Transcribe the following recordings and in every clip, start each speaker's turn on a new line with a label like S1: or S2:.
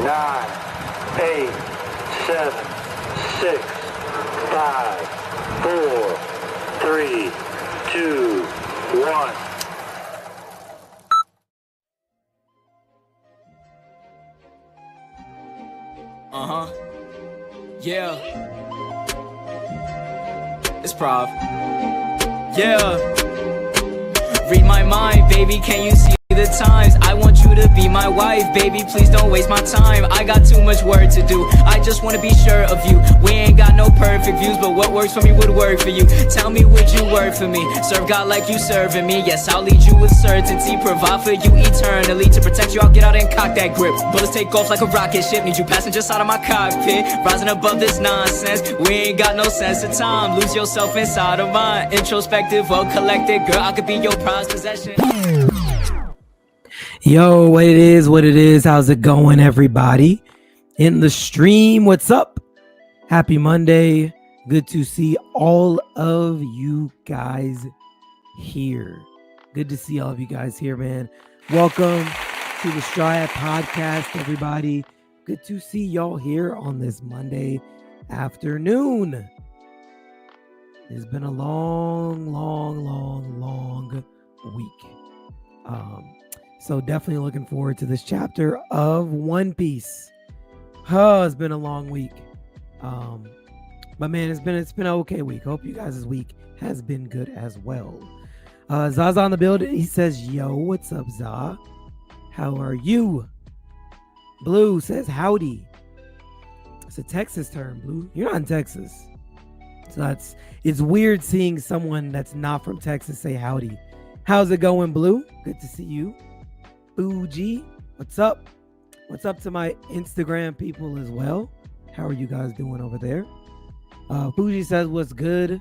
S1: 9, 8, 7, 6, 5, 4, 3, 2, 1.
S2: Yeah. It's Prov. Yeah. Read my mind, baby, can you see the times? I want you to be my wife, baby, please don't waste my time. I got too much work to do, I just wanna be sure of you. We ain't got no perfect views, but what works for me would work for you. Tell me, would you work for me? Serve God like you serving me. Yes, I'll lead you with certainty, provide for you eternally. To protect you, I'll get out and cock that grip. Bullets take off like a rocket ship, need you passenger side of my cockpit. Rising above this nonsense, we ain't got no sense of time. Lose yourself inside of mine, introspective or collected. Girl, I could be your prized possession.
S3: Yo, what it is, how's it going, everybody? in the stream. What's up? Happy Monday. Good to see all of you guys here. Good to see all of you guys here, man. Welcome to the Striad Podcast, everybody. Good to see y'all here on this Monday afternoon. It's been a long week. So definitely looking forward to this chapter of One Piece. It's been a long week. But man, it's been an okay week. Hope you guys' week has been good as well. Zaza on the building. He says, yo, what's up, Za? How are you? Blue says, howdy. It's a Texas term, Blue. You're not in Texas. So it's weird seeing someone that's not from Texas say howdy. How's it going, Blue? Good to see you. Bougie, what's up? What's up to my Instagram people as well? How are you guys doing over there? Bougie says, what's good?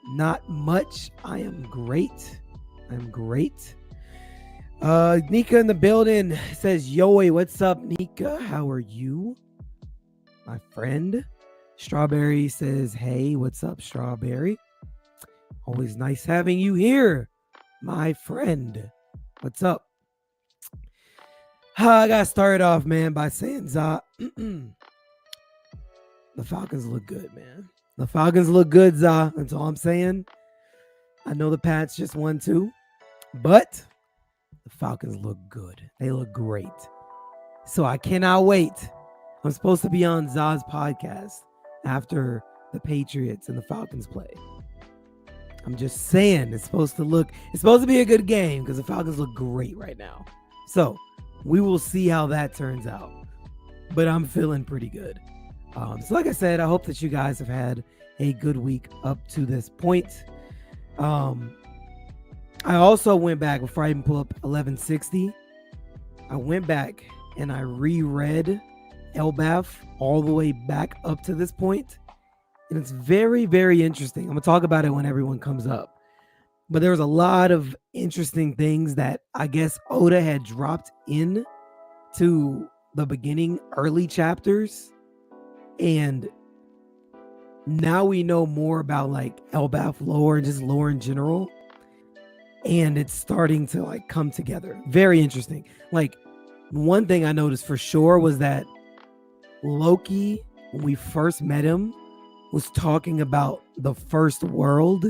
S3: Not much. I am great. Nika in the building says, yo, what's up, Nika? How are you? My friend. Strawberry says, hey, what's up, Strawberry? Always nice having you here, my friend. What's up? I got started off, man, by saying, Za, the Falcons look good, man. The Falcons look good, Za. That's all I'm saying. I know the Pats just won too, but the Falcons look good. They look great. So I cannot wait. I'm supposed to be on Za's podcast after the Patriots and the Falcons play. I'm just saying it's supposed to be a good game because the Falcons look great right now. So we will see how that turns out. But I'm feeling pretty good. So like I said, I hope that you guys have had a good week up to this point. I also went back before I even pull up 1160. I went back and I reread Elbaf all the way back up to this point. And it's very, very interesting. I'm going to talk about it when everyone comes up. But there was a lot of interesting things that I guess Oda had dropped in to the beginning early chapters. And now we know more about like Elbaf lore and just lore in general. And it's starting to like come together. Very interesting. Like one thing I noticed for sure was that Loki, when we first met him, was talking about the first world.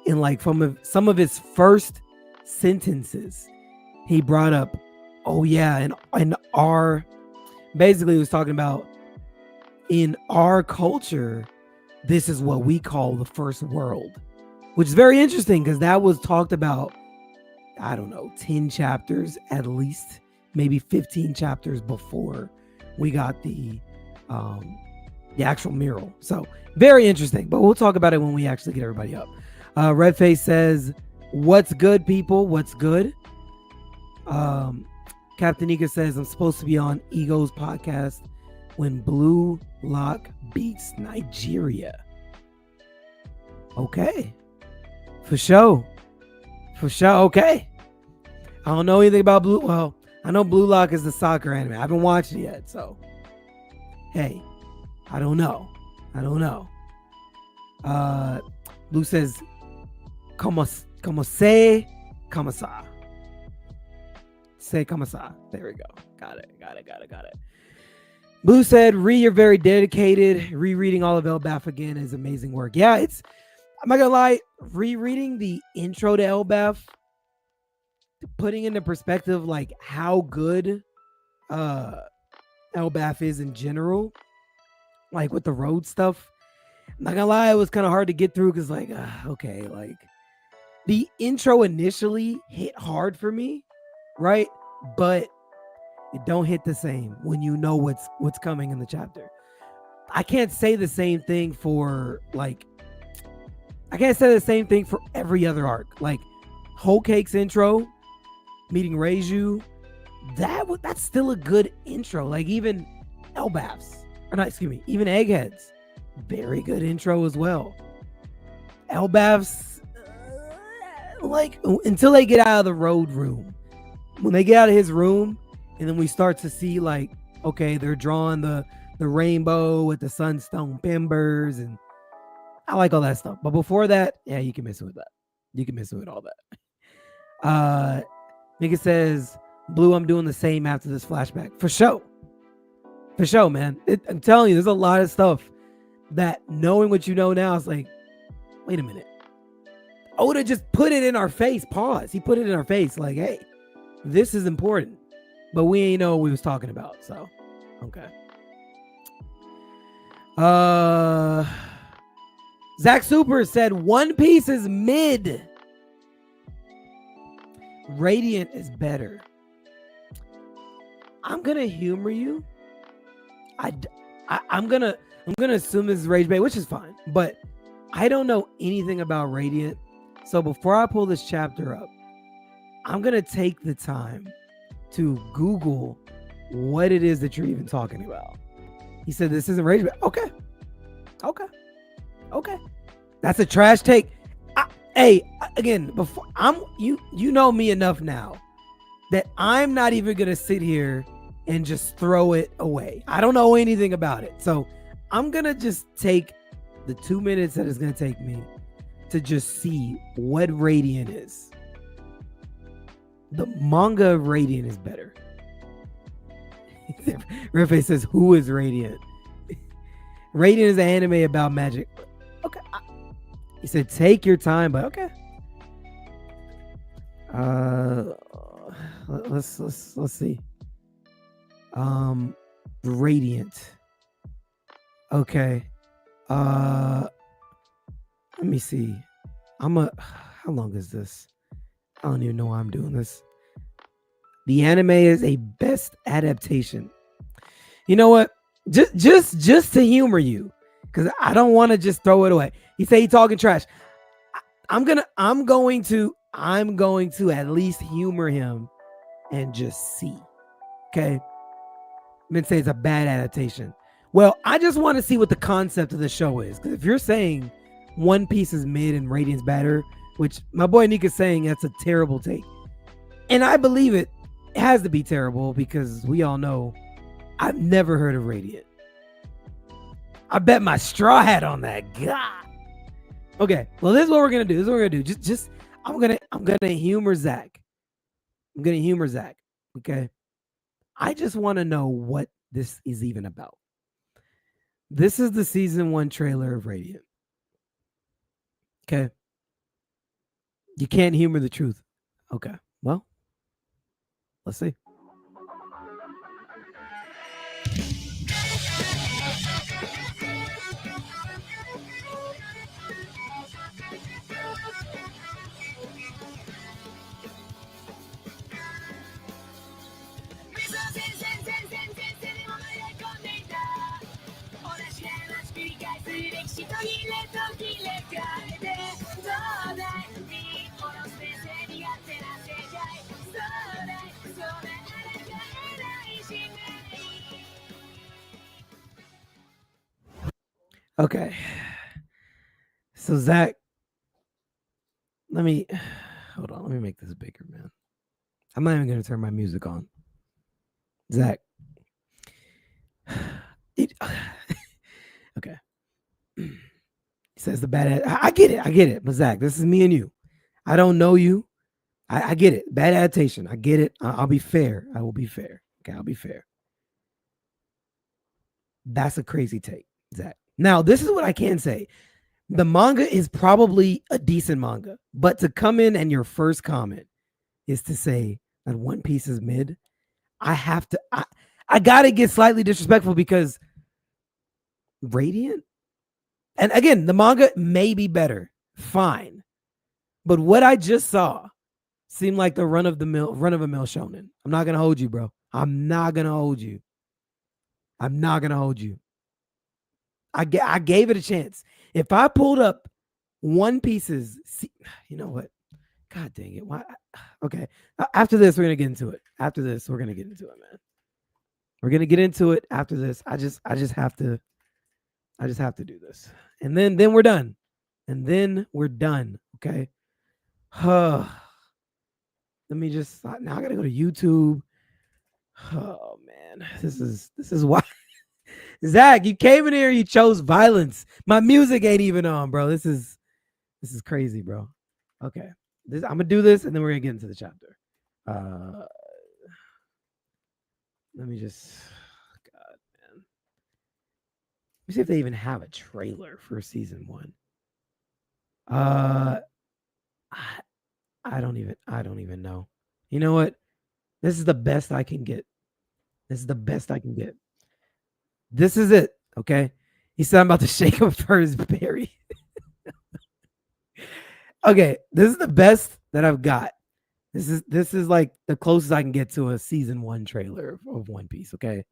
S3: And like from some of his first sentences, he brought up, oh yeah, and our, basically he was talking about in our culture, this is what we call the first world, which is very interesting because that was talked about, I don't know, 10 chapters at least, maybe 15 chapters before we got the actual mural. So very interesting, but we'll talk about it when we actually get everybody up. Redface says, what's good, people? What's good? Captain Nika says, I'm supposed to be on Ego's podcast when Blue Lock beats Nigeria. Okay. For sure. Okay. I don't know anything about Blue. Well, I know Blue Lock is the soccer anime. I haven't watched it yet, so hey, I don't know. Blue says, como se, como sa. Say como sa. There we go. Got it. Blue said, you're very dedicated. Rereading all of Elbaf again is amazing work. Yeah, I'm not gonna lie, rereading the intro to Elbaf, putting into perspective like how good Elbaf is in general, like with the road stuff. I'm not gonna lie, it was kind of hard to get through because like, okay, like the intro initially hit hard for me, right? But it don't hit the same when you know what's coming in the chapter. I can't say the same thing for every other arc. Like Whole Cake's intro, meeting Reiju, that's still a good intro. Like even Elbaf's, even Egghead's, very good intro as well. Elbaf's, like until they get out of the road room. When they get out of his room, and then we start to see like Okay, they're drawing the rainbow with the sunstone embers, and I like all that stuff. But before that, yeah, you can mess with that. You can mess with all that. Nigga says, Blue, I'm doing the same after this flashback. For sure. For sure, man. I'm telling you, there's a lot of stuff that knowing what you know now, it's like, wait a minute. Oda just put it in our face. Pause. He put it in our face like, hey, this is important. But we ain't know what we was talking about. So, okay. Zach Super said One Piece is mid. Radiant is better. I'm gonna humor you. I'm gonna assume this is Rage Bay, which is fine, but I don't know anything about Radiant. So before I pull this chapter up, I'm gonna take the time to Google what it is that you're even talking about. He said this isn't Rage Bay. Okay. That's a trash take. Again, before you know me enough now that I'm not even gonna sit here and just throw it away. I don't know anything about it. So I'm gonna just take the 2 minutes that it's gonna take me to just see what Radiant is. The manga of Radiant is better. Rife says, who is Radiant? Radiant is an anime about magic. Okay. He said, take your time, but okay. Let's see. Radiant. Okay. Let me see. How long is this? I don't even know why I'm doing this. The anime is a best adaptation. You know what? Just to humor you, because I don't want to just throw it away. He said he talking trash. I'm going to at least humor him and just see. Okay. Men say it's a bad adaptation. Well, I just want to see what the concept of the show is. Because if you're saying One Piece is mid and Radiant's better, which my boy Nika's saying that's a terrible take. And I believe it has to be terrible because we all know I've never heard of Radiant. I bet my straw hat on that. God. Okay. Well, this is what we're gonna do. I'm gonna humor Zach. Okay. I just want to know what this is even about. This is the season 1 trailer of Radiant. Okay. You can't humor the truth. Okay. Well, let's see. Okay. So Zach, let me make this bigger, man. I'm not even gonna turn my music on. Zach. Okay. He says the bad. I get it. But Zach, this is me and you. I don't know you. I get it. Bad adaptation. I get it. I'll be fair. I will be fair. Okay, I'll be fair. That's a crazy take, Zach. Now, this is what I can say. The manga is probably a decent manga, but to come in and your first comment is to say that One Piece is mid, I gotta get slightly disrespectful because Radiant, and again, the manga may be better, fine, but what I just saw seemed like the run of a mill shonen. I'm not gonna hold you, bro. I'm not gonna hold you. I gave it a chance. If I pulled up One Piece's, you know what? God dang it. Why? Okay. After this, we're going to get into it. Man. We're going to get into it after this. I just have to do this. And then we're done. Okay. Let me just, now I got to go to YouTube. Oh man. man. This is why. Zach, you came in here, you chose violence. My music ain't even on, bro. This is crazy, bro. Okay. I'm gonna do this and then we're gonna get into the chapter. Let me just Let me see if they even have a trailer for season 1. I don't even know. You know what? This is the best I can get. This is it. Okay. He said I'm about to shake him for his berry. Okay, this is the best that I've got. This is like the closest I can get to a season 1 trailer of One Piece. Okay.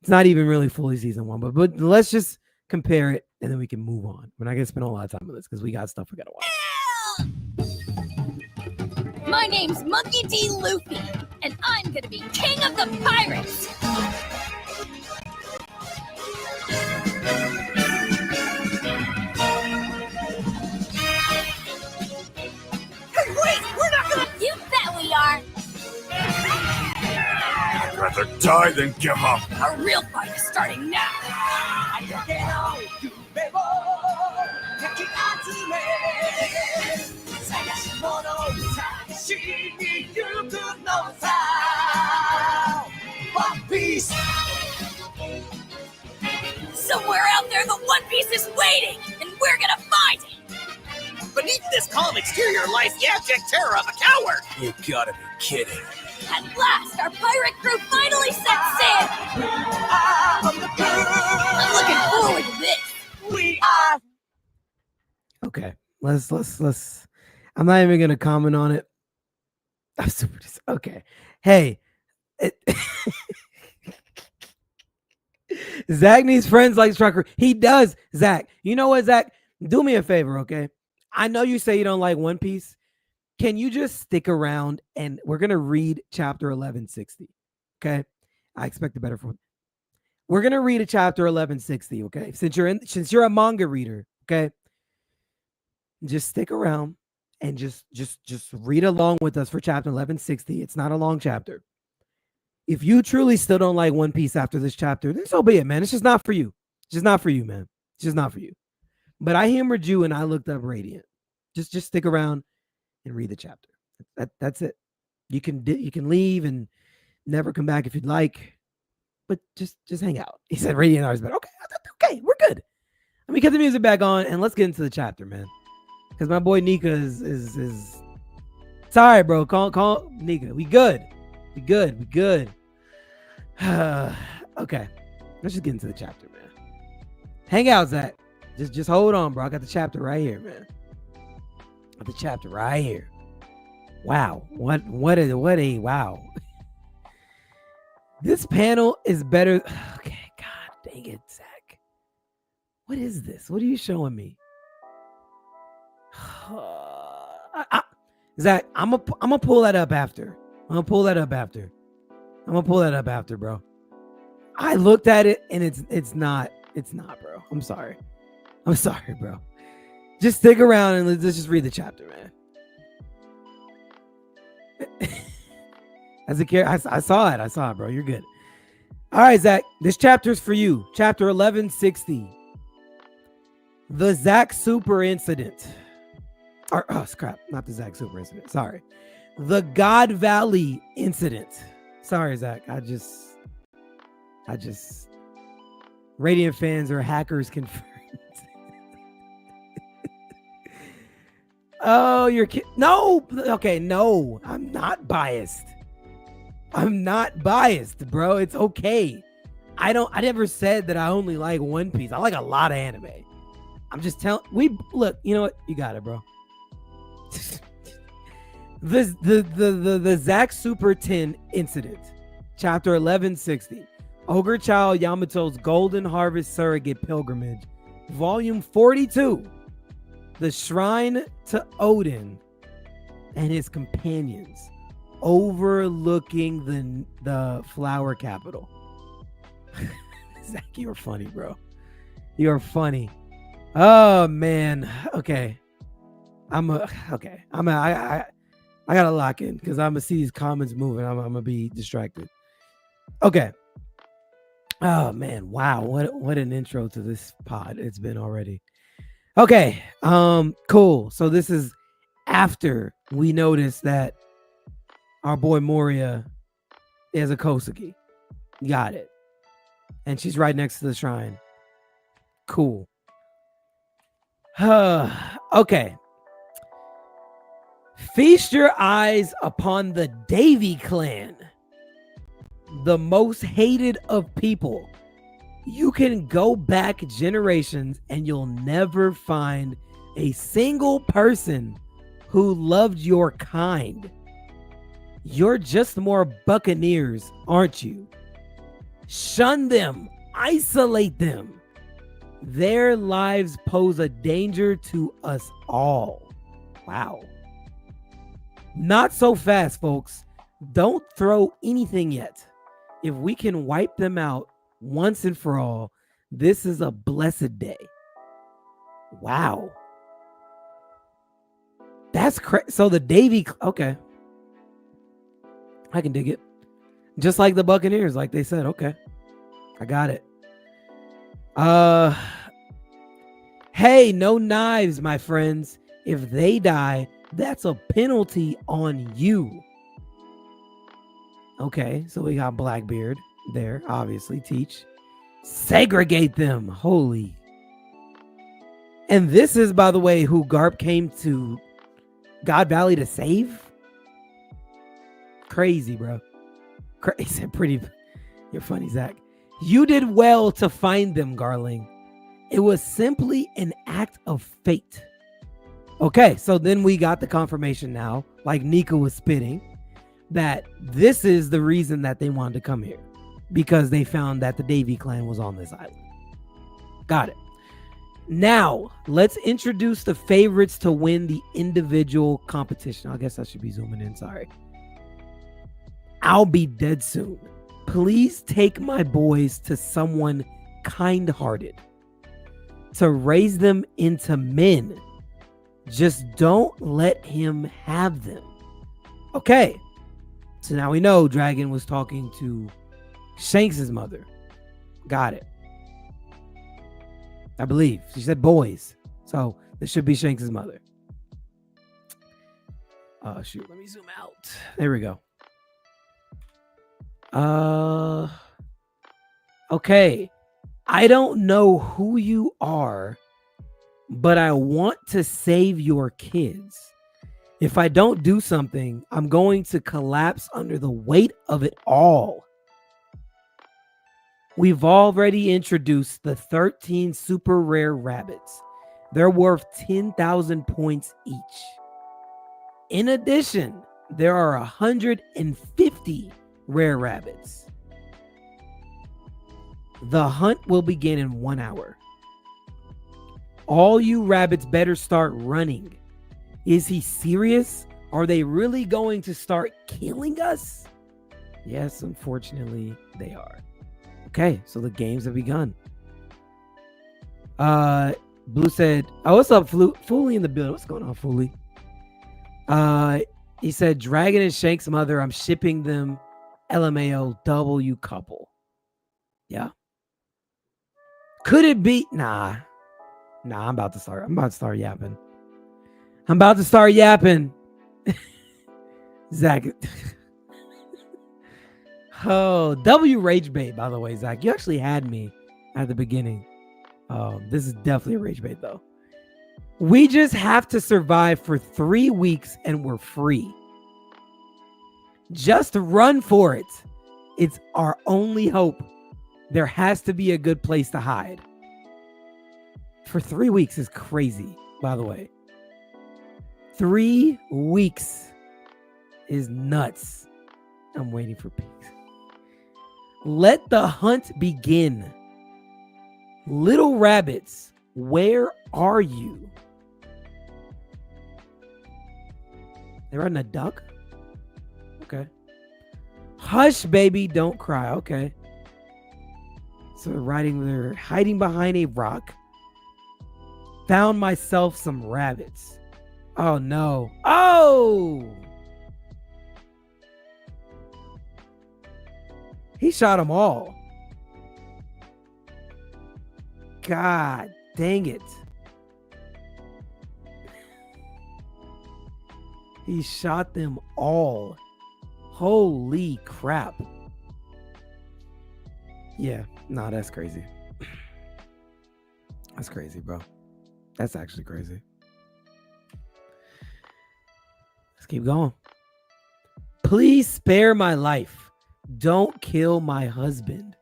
S3: It's not even really fully season 1, but let's just compare it and then we can move on. We're not gonna spend a lot of time on this because we got stuff we gotta watch.
S4: My name's Monkey D. Luffy, and I'm gonna be king of the pirates! Hey, wait! We're not gonna... You bet we are!
S5: I'd rather die than give up.
S4: Our real fight is starting now!
S5: One Piece!
S4: Somewhere out there, the One Piece is waiting, and we're gonna find it!
S6: Beneath this calm exterior lies the abject terror of a coward.
S5: You gotta be kidding.
S4: At last, our pirate crew finally set sail! I'm looking forward to this!
S6: We are...
S3: Okay. Let's I'm not even gonna comment on it. I'm super okay. Hey. Zach needs friends like Strucker. He does, Zach. You know what, Zach? Do me a favor, okay? I know you say you don't like One Piece. Can you just stick around and we're gonna read chapter 1160? Okay. I expect a better from. We're gonna read a chapter 1160, okay? Since you're a manga reader, okay? Just stick around and just read along with us for chapter 1160. It's not a long chapter. If you truly still don't like One Piece after this chapter, then so be it, man. It's just not for you. It's just not for you, man. It's just not for you. But I humored you and I looked up Radiant. Just stick around and read the chapter. That's it. You can leave and never come back if you'd like, but just hang out. He said Radiant hours, but okay, we're good. Let me get the music back on and let's get into the chapter, man. Because my boy Nika is sorry, bro. Call Nika. We good. Okay. Let's just get into the chapter, man. Hang out, Zach. Just hold on, bro. I got the chapter right here, man. Got the chapter right here. Wow. What a wow. This panel is better. Okay, God dang it, Zach. What is this? What are you showing me? Zach, I'm gonna pull that up after. I'm gonna pull that up after, bro. I looked at it and it's not, bro. I'm sorry, bro. Just stick around and let's just read the chapter, man. As a character, I saw it, bro. You're good. All right, Zach. This chapter's for you. Chapter 1160. The Zack Super Incident. Crap, not the Zack Super Incident. Sorry. The God Valley Incident. Sorry, Zach. I just Radiant fans or hackers confirmed. Oh, you're kidding. No. Okay, no. I'm not biased, bro. It's okay. I never said that I only like One Piece. I like a lot of anime. I'm just telling. Look. You know what? You got it, bro. The Zack Super 10 Incident, chapter 1160, Ogre Child Yamato's Golden Harvest Surrogate Pilgrimage, volume 42, the Shrine to Odin and his companions, overlooking the flower capital. Zach, you're funny, bro. You're funny. Oh man. Okay. I gotta lock in because I'm gonna see these comments moving. I'm gonna be distracted. Okay. Oh man, wow. What an intro to this pod it's been already. Okay. Cool. So this is after we noticed that our boy Moria is a Kosugi. Got it. And she's right next to the shrine. Cool. Okay. Feast your eyes upon the Davy clan, the most hated of people. You can go back generations and you'll never find a single person who loved your kind. You're just more buccaneers, aren't you? Shun them, isolate them. Their lives pose a danger to us all. Wow. Not so fast, folks. Don't throw anything yet. If we can wipe them out once and for all, this is a blessed day. Wow. That's crazy. So the Davy, okay. I can dig it. Just like the Buccaneers, like they said. Okay. I got it. Hey, no knives, my friends. If they die, that's a penalty on you. Okay, so we got Blackbeard there, obviously. Teach. Segregate them. Holy. And this is, by the way, who Garp came to God Valley to save? Crazy, bro. He said pretty. You're funny, Zach. You did well to find them, Garling. It was simply an act of fate. Okay, so then we got the confirmation now, like Nika was spitting, that this is the reason that they wanted to come here. Because they found that the Davy clan was on this island. Got it. Now, let's introduce the favorites to win the individual competition. I guess I should be zooming in, sorry. I'll be dead soon. Please take my boys to someone kind-hearted to raise them into men. Just don't let him have them. Okay. So now we know Dragon was talking to Shanks' mother. Got it. I believe. She said boys. So this should be Shanks' mother. Shoot. Let me zoom out. There we go. Okay. I don't know who you are, but I want to save your kids. If I don't do something, I'm going to collapse under the weight of it all. We've already introduced the 13 super rare rabbits. They're worth 10,000 points each. In addition, there are 150 rare rabbits. The hunt will begin in 1 hour. All you rabbits better start running. Is he serious? Are they really going to start killing us? Yes, unfortunately, they are. Okay, so the games have begun. Blue said, oh, what's up, Fooly in the building? What's going on, Fooly? He said, Dragon and Shanks' mother, I'm shipping them LMAO W couple. Yeah. Could it be? Nah, I'm about to start yapping. Zach. Oh, W rage bait, by the way, Zach. You actually had me at the beginning. This is definitely a rage bait, though. We just have to survive for 3 weeks and we're free. Just run for it. It's our only hope. There has to be a good place to hide. For 3 weeks is crazy, by the way. 3 weeks is nuts. I'm waiting for peace. Let the hunt begin. Little rabbits, where are you? They're riding a duck? Okay. Hush, baby, don't cry. Okay. So they're hiding behind a rock. Found myself some rabbits. Oh no. Oh! He shot them all. God dang it. He shot them all. Holy crap. Yeah, no, that's crazy. That's crazy, bro. That's actually crazy. Let's keep going. Please spare my life. Don't kill my husband.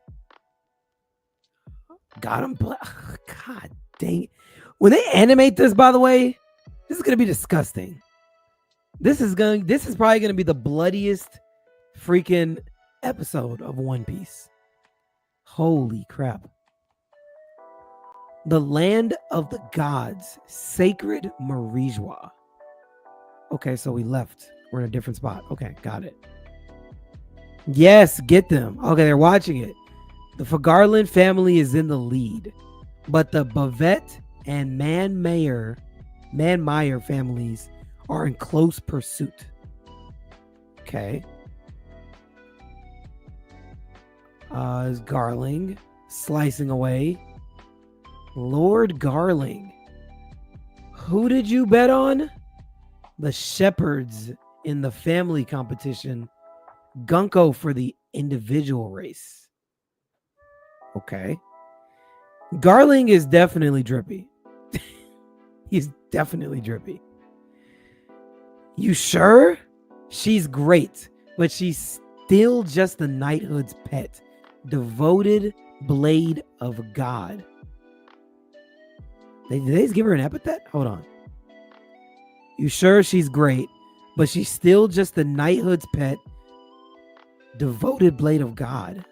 S3: Got him. God dang it. When they animate this, by the way, this is gonna be disgusting. This is probably gonna be the bloodiest freaking episode of One Piece. Holy crap. The land of the gods, sacred Marijua. Okay, so we left. We're in a different spot. Okay, got it. Yes, get them. Okay, they're watching it. The Fagarland family is in the lead, but the Bavette and Manmeyer families are in close pursuit. Okay. Is Garling slicing away. Lord Garling. Who did you bet on? The Shepherds in the family competition. Gunko for the individual race. Okay. Garling is definitely drippy. He's definitely drippy. You sure? She's great, but she's still just the knighthood's pet. Devoted blade of God. Did they just give her an epithet? Hold on. You sure she's great, but she's still just the knighthood's pet. Devoted blade of God.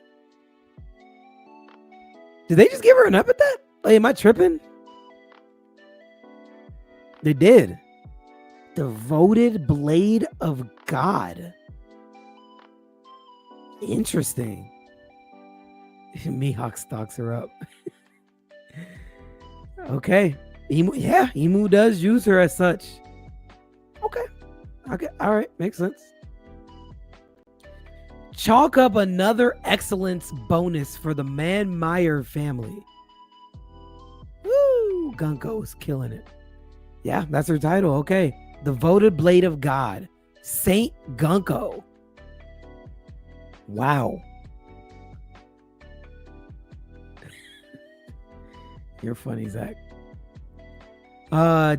S3: Did they just give her an epithet? Like, am I tripping? They did. Devoted blade of God. Interesting. Mihawk stalks her up. Okay. Emu does use her as such. Okay. All right. Makes sense. Chalk up another excellence bonus for the Manmeyer family. Woo! Gunko's killing it. Yeah, that's her title. Okay. Devoted Blade of God. Saint Gunko. Wow. You're funny, Zach. Yeah,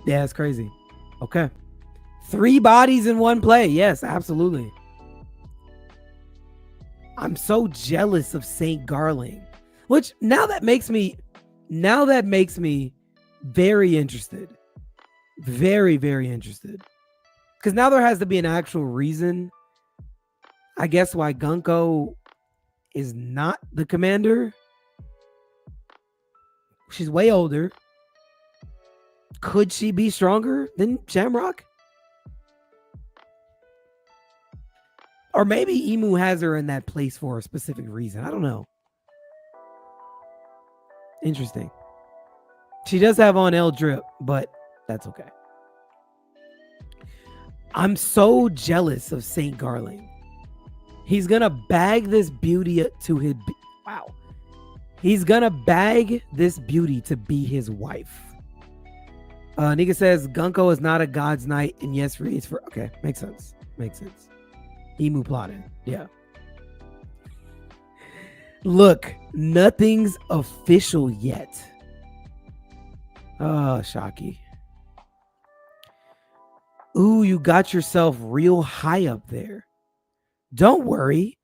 S3: it's crazy. Okay. 3 bodies in one play. Yes, absolutely. I'm so jealous of Saint Garling. Which now that makes me very interested. Very, very interested. Because now there has to be an actual reason, I guess, why Gunko is not the commander. She's way older. Could she be stronger than Shamrock? Or maybe Emu has her in that place for a specific reason. I don't know. Interesting. She does have on L drip, but that's okay. I'm so jealous of Saint Garling. He's gonna bag this beauty to his... Wow. He's gonna bag this beauty to be his wife. Nika says Gunko is not a god's knight, and yes, reads for... Okay, makes sense. Makes sense. Emu plotting. Yeah. Look, nothing's official yet. Oh, Shocky. Ooh, you got yourself real high up there. Don't worry.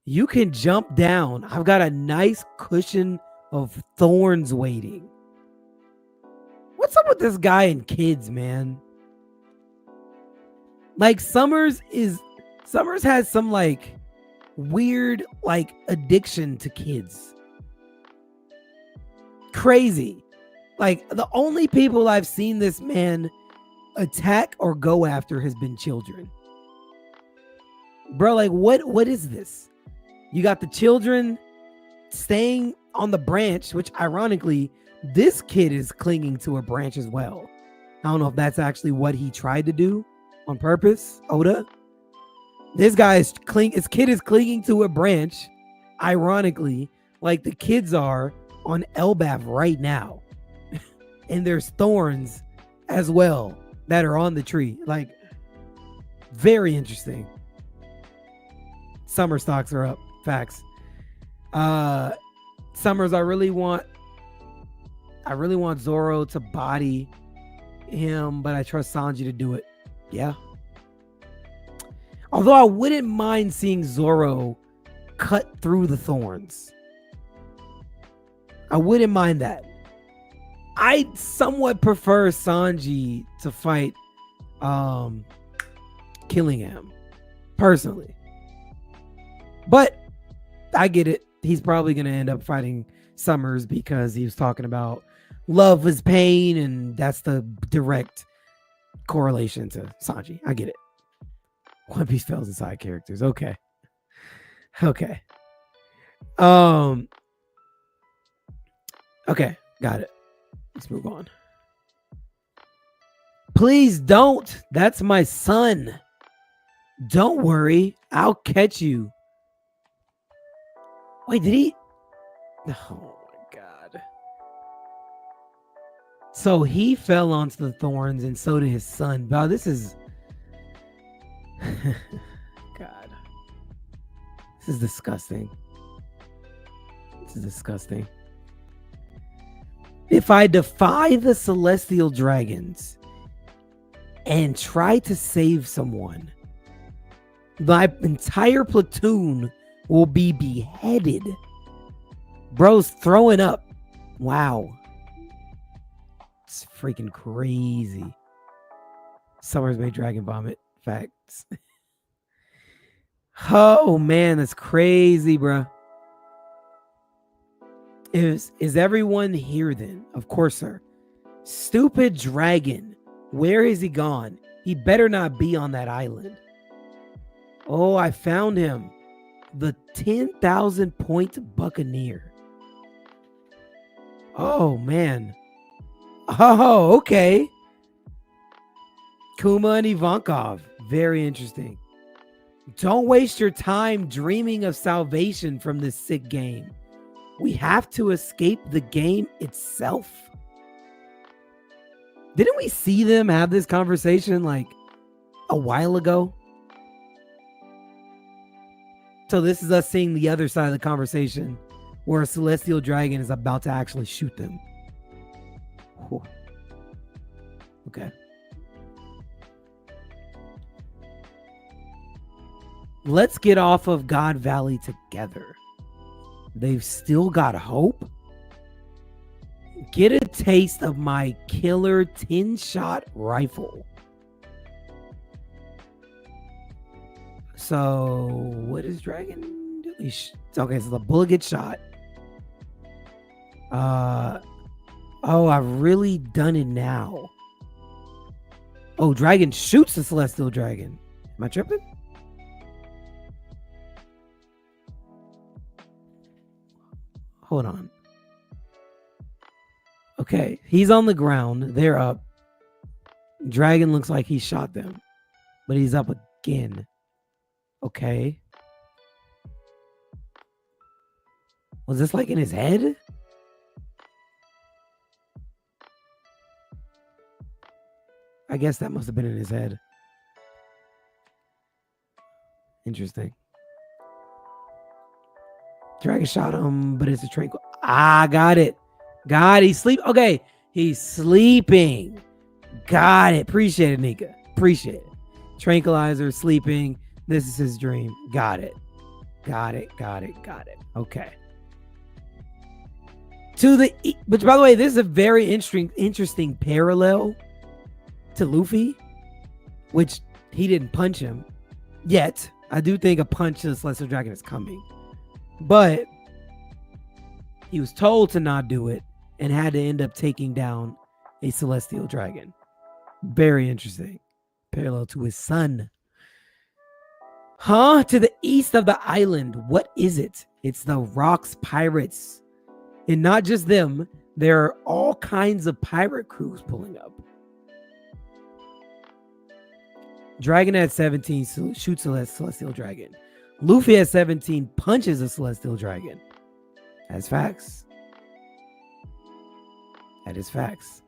S3: You can jump down. I've got a nice cushion of thorns waiting. What's up with this guy and kids, man? Like, Summers has some like weird like addiction to kids. Crazy. Like, the only people I've seen this man attack or go after has been children. Bro, like what is this? You got the children staying on the branch, which ironically, this kid is clinging to a branch as well. I don't know if that's actually what he tried to do on purpose, Oda. This guy his kid is clinging to a branch, ironically, like the kids are on Elbaf right now. And there's thorns as well that are on the tree. Like, very interesting. Summer stocks are up. Facts. Summers, I really want Zoro to body him, but I trust Sanji to do it. Yeah. Although I wouldn't mind seeing Zoro cut through the thorns. I wouldn't mind that. I somewhat prefer Sanji to fight Killingham, personally. But I get it. He's probably going to end up fighting Summers because he was talking about love is pain, and that's the direct correlation to Sanji. I get it. One Piece fails in side characters. Okay. Okay. Okay, got it. Let's move on. Please don't. That's my son. Don't worry. I'll catch you. Wait, did he? Oh my God. So he fell onto the thorns and so did his son. Wow, this is... God. This is disgusting. This is disgusting. If I defy the celestial dragons and try to save someone, my entire platoon will be beheaded. Bro's throwing up. Wow. It's freaking crazy. Summers made dragon vomit. Facts. Oh man, that's crazy, bro. Is everyone here then? Of course, sir. Stupid dragon. Where is he gone? He better not be on that island. Oh, I found him. The 10,000 point buccaneer. Oh, man. Oh, okay. Kuma and Ivankov. Very interesting. Don't waste your time dreaming of salvation from this sick game. We have to escape the game itself. Didn't we see them have this conversation like a while ago? So this is us seeing the other side of the conversation where a celestial dragon is about to actually shoot them. Whew. Okay. Let's get off of God Valley together. They've still got hope. Get a taste of my killer 10-shot rifle. So, what does Dragon do? Okay, so the bullet gets shot. Oh, I've really done it now. Oh, Dragon shoots the celestial dragon. Am I tripping? Hold on. Okay, he's on the ground. They're up. Dragon looks like he shot them, but he's up again. Okay. Was this like in his head? I guess that must have been in his head. Interesting. Dragon shot him, but it's a tranquil. Ah, got it. Got it. He's sleep. Okay, he's sleeping. Got it. Appreciate it, Nika. Appreciate it. Tranquilizer, sleeping. This is his dream. Got it. Got it. Got it. Got it. Okay. Which, by the way, this is a very interesting parallel to Luffy, which he didn't punch him yet. I do think a punch to the Celestial Dragon is coming, but he was told to not do it and had to end up taking down a Celestial Dragon. Very interesting. Parallel to his son. Huh? To the east of the island. What is it? It's the Rocks Pirates. And not just them. There are all kinds of pirate crews pulling up. Dragon at 17 shoots a Celestial Dragon. Luffy at 17 punches a Celestial Dragon. That's facts. That is facts.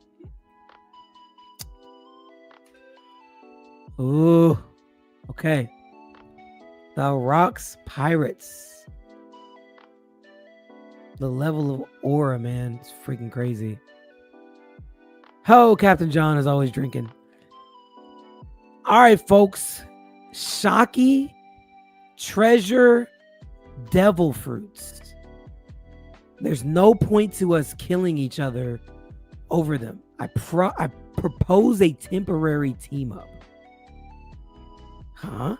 S3: Ooh. Okay. The Rocks Pirates. The level of aura, man. It's freaking crazy. Ho, Captain John is always drinking. All right, folks. Shocky, Treasure, Devil Fruits. There's no point to us killing each other over them. I propose a temporary team up. Huh?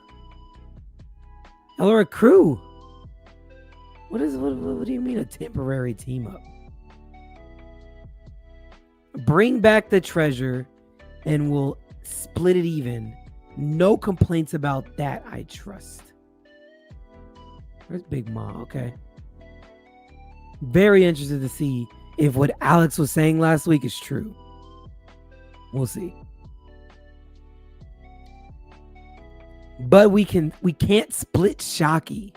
S3: Elora Crew. What do you mean a temporary team up? Bring back the treasure and we'll split it even. No complaints about that, I trust. Where's Big Ma? Okay. Very interested to see if what Alex was saying last week is true. We'll see. But we can't split Shocky.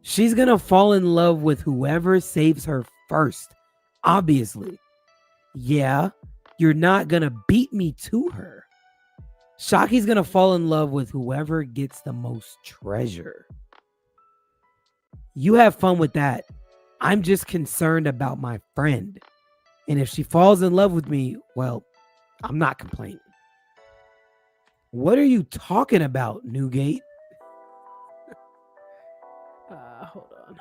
S3: She's gonna fall in love with whoever saves her first. Obviously. Yeah, you're not gonna beat me to her. Shocky's gonna fall in love with whoever gets the most treasure. You have fun with that. I'm just concerned about my friend. And if she falls in love with me, well, I'm not complaining. What are you talking about, Newgate? Hold on.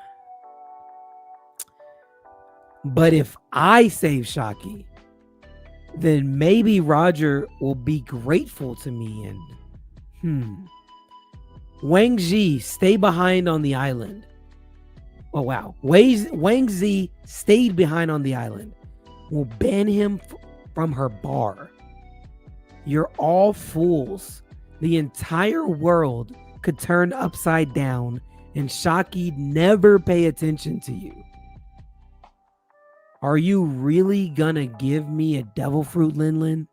S3: But if I save Shocky, then maybe Roger will be grateful to me and Wang Ji, stay behind on the island. Oh, wow. Wang Zi stayed behind on the island. We'll ban him from her bar. You're all fools. The entire world could turn upside down and Shocky never pay attention to you. Are you really gonna give me a devil fruit, Lin Lin?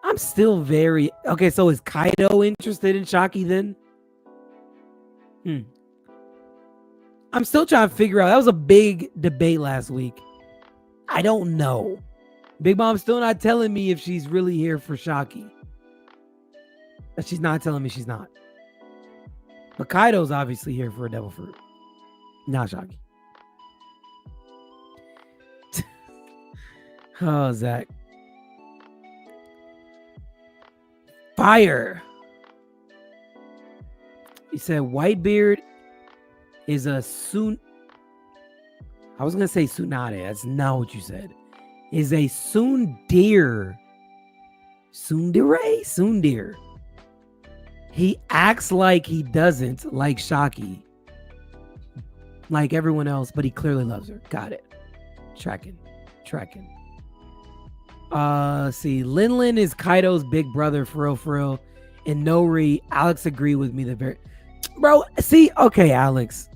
S3: I'm still very... Okay, so is Kaido interested in Shocky then? I'm still trying to figure out. That was a big debate last week. I don't know. Big Mom's still not telling me if she's really here for Shocky. She's not telling me she's not. But Kaido's obviously here for a devil fruit. Not Shocky. Oh, Zach. Fire. He said Whitebeard is a I was going to say Tsunade. That's not what you said. Is a Tsundere. Tsundere. He acts like he doesn't like Shocky. Like everyone else, but he clearly loves her. Got it. Tracking. See, Lin Lin is Kaido's big brother, for real. And Nori, Alex agreed with me Bro, see, okay, Alex.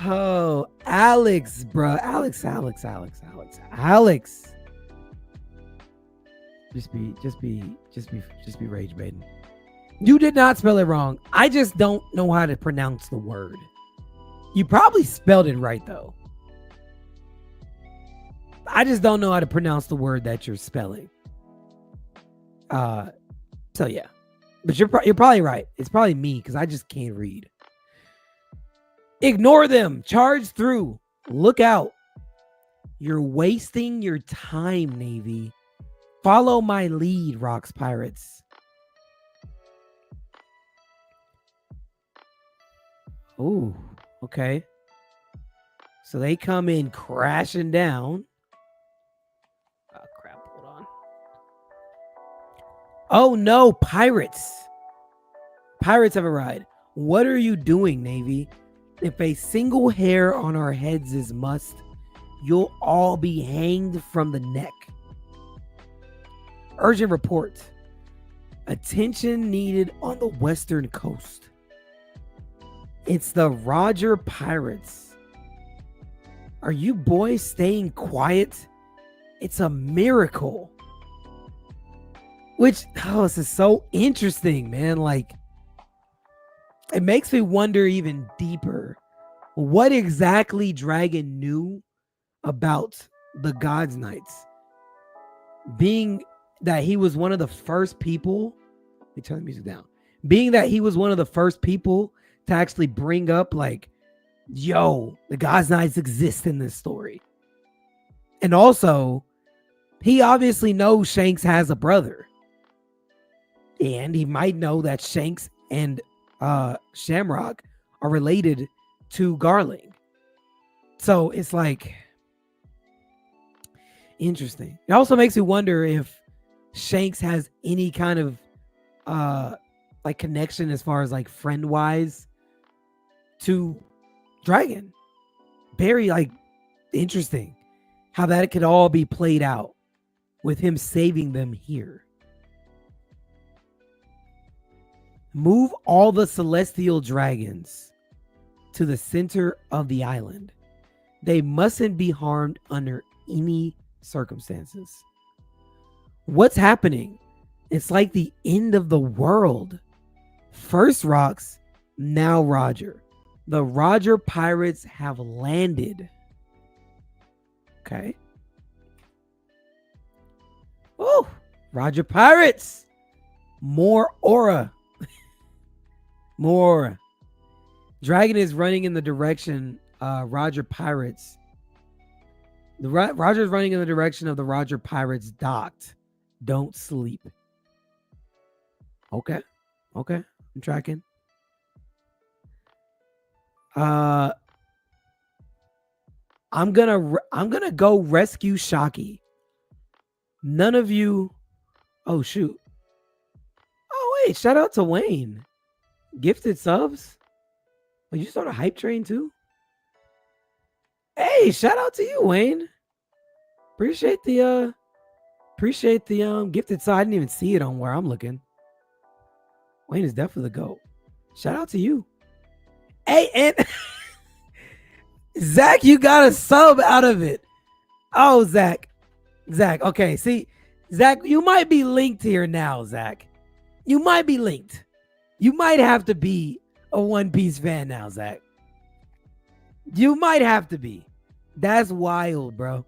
S3: Oh, Alex, bro. Alex. Just be rage baiting. You did not spell it wrong. I just don't know how to pronounce the word. You probably spelled it right though. I just don't know how to pronounce the word that you're spelling. So yeah. But you're probably right. It's probably me because I just can't read. Ignore them. Charge through. Look out. You're wasting your time, Navy. Follow my lead, Rocks Pirates. Oh, okay. So they come in crashing down. Oh, crap. Hold on. Oh, no. Pirates. Pirates have arrived. What are you doing, Navy? If a single hair on our heads is must, you'll all be hanged from the neck. Urgent report. Attention needed on the western coast. It's the Roger Pirates. Are you boys staying quiet? It's a miracle. Which, this is so interesting, man. Like, it makes me wonder even deeper what exactly Dragon knew about the God's Knights, being that he was one of the first people. Let me turn the music down. Being that he was one of the first people to actually bring up, like, yo, the God's Knights exist in this story. And also, he obviously knows Shanks has a brother. And he might know that Shanks and Shamrock are related to Garling. So it's like interesting. It also makes me wonder if Shanks has any kind of like connection as far as like friend wise to Dragon. Very like interesting how that could all be played out with him saving them here. Move all the celestial dragons to the center of the island. They mustn't be harmed under any circumstances. What's happening? It's like the end of the world. First Rocks, now Roger. The Roger pirates have landed. Okay. Oh, Roger pirates. More aura. More aura. Dragon is running in the direction Roger pirates. Roger's running in the direction of the Roger pirates docked. Don't sleep. Okay. Okay. I'm tracking. I'm gonna go rescue Shocky. None of you. Oh shoot. Oh wait, shout out to Wayne. Gifted subs. Oh, you start a hype train too? Hey, shout out to you, Wayne. Appreciate the gifted side. I didn't even see it on where I'm looking. Wayne is definitely the GOAT. Shout out to you. Hey, and Zach, you got a sub out of it. Oh, Zach. Okay, see, Zach, you might be linked here now, Zach. You might be linked. You might have to be a One Piece fan now, Zach. You might have to be. That's wild, bro.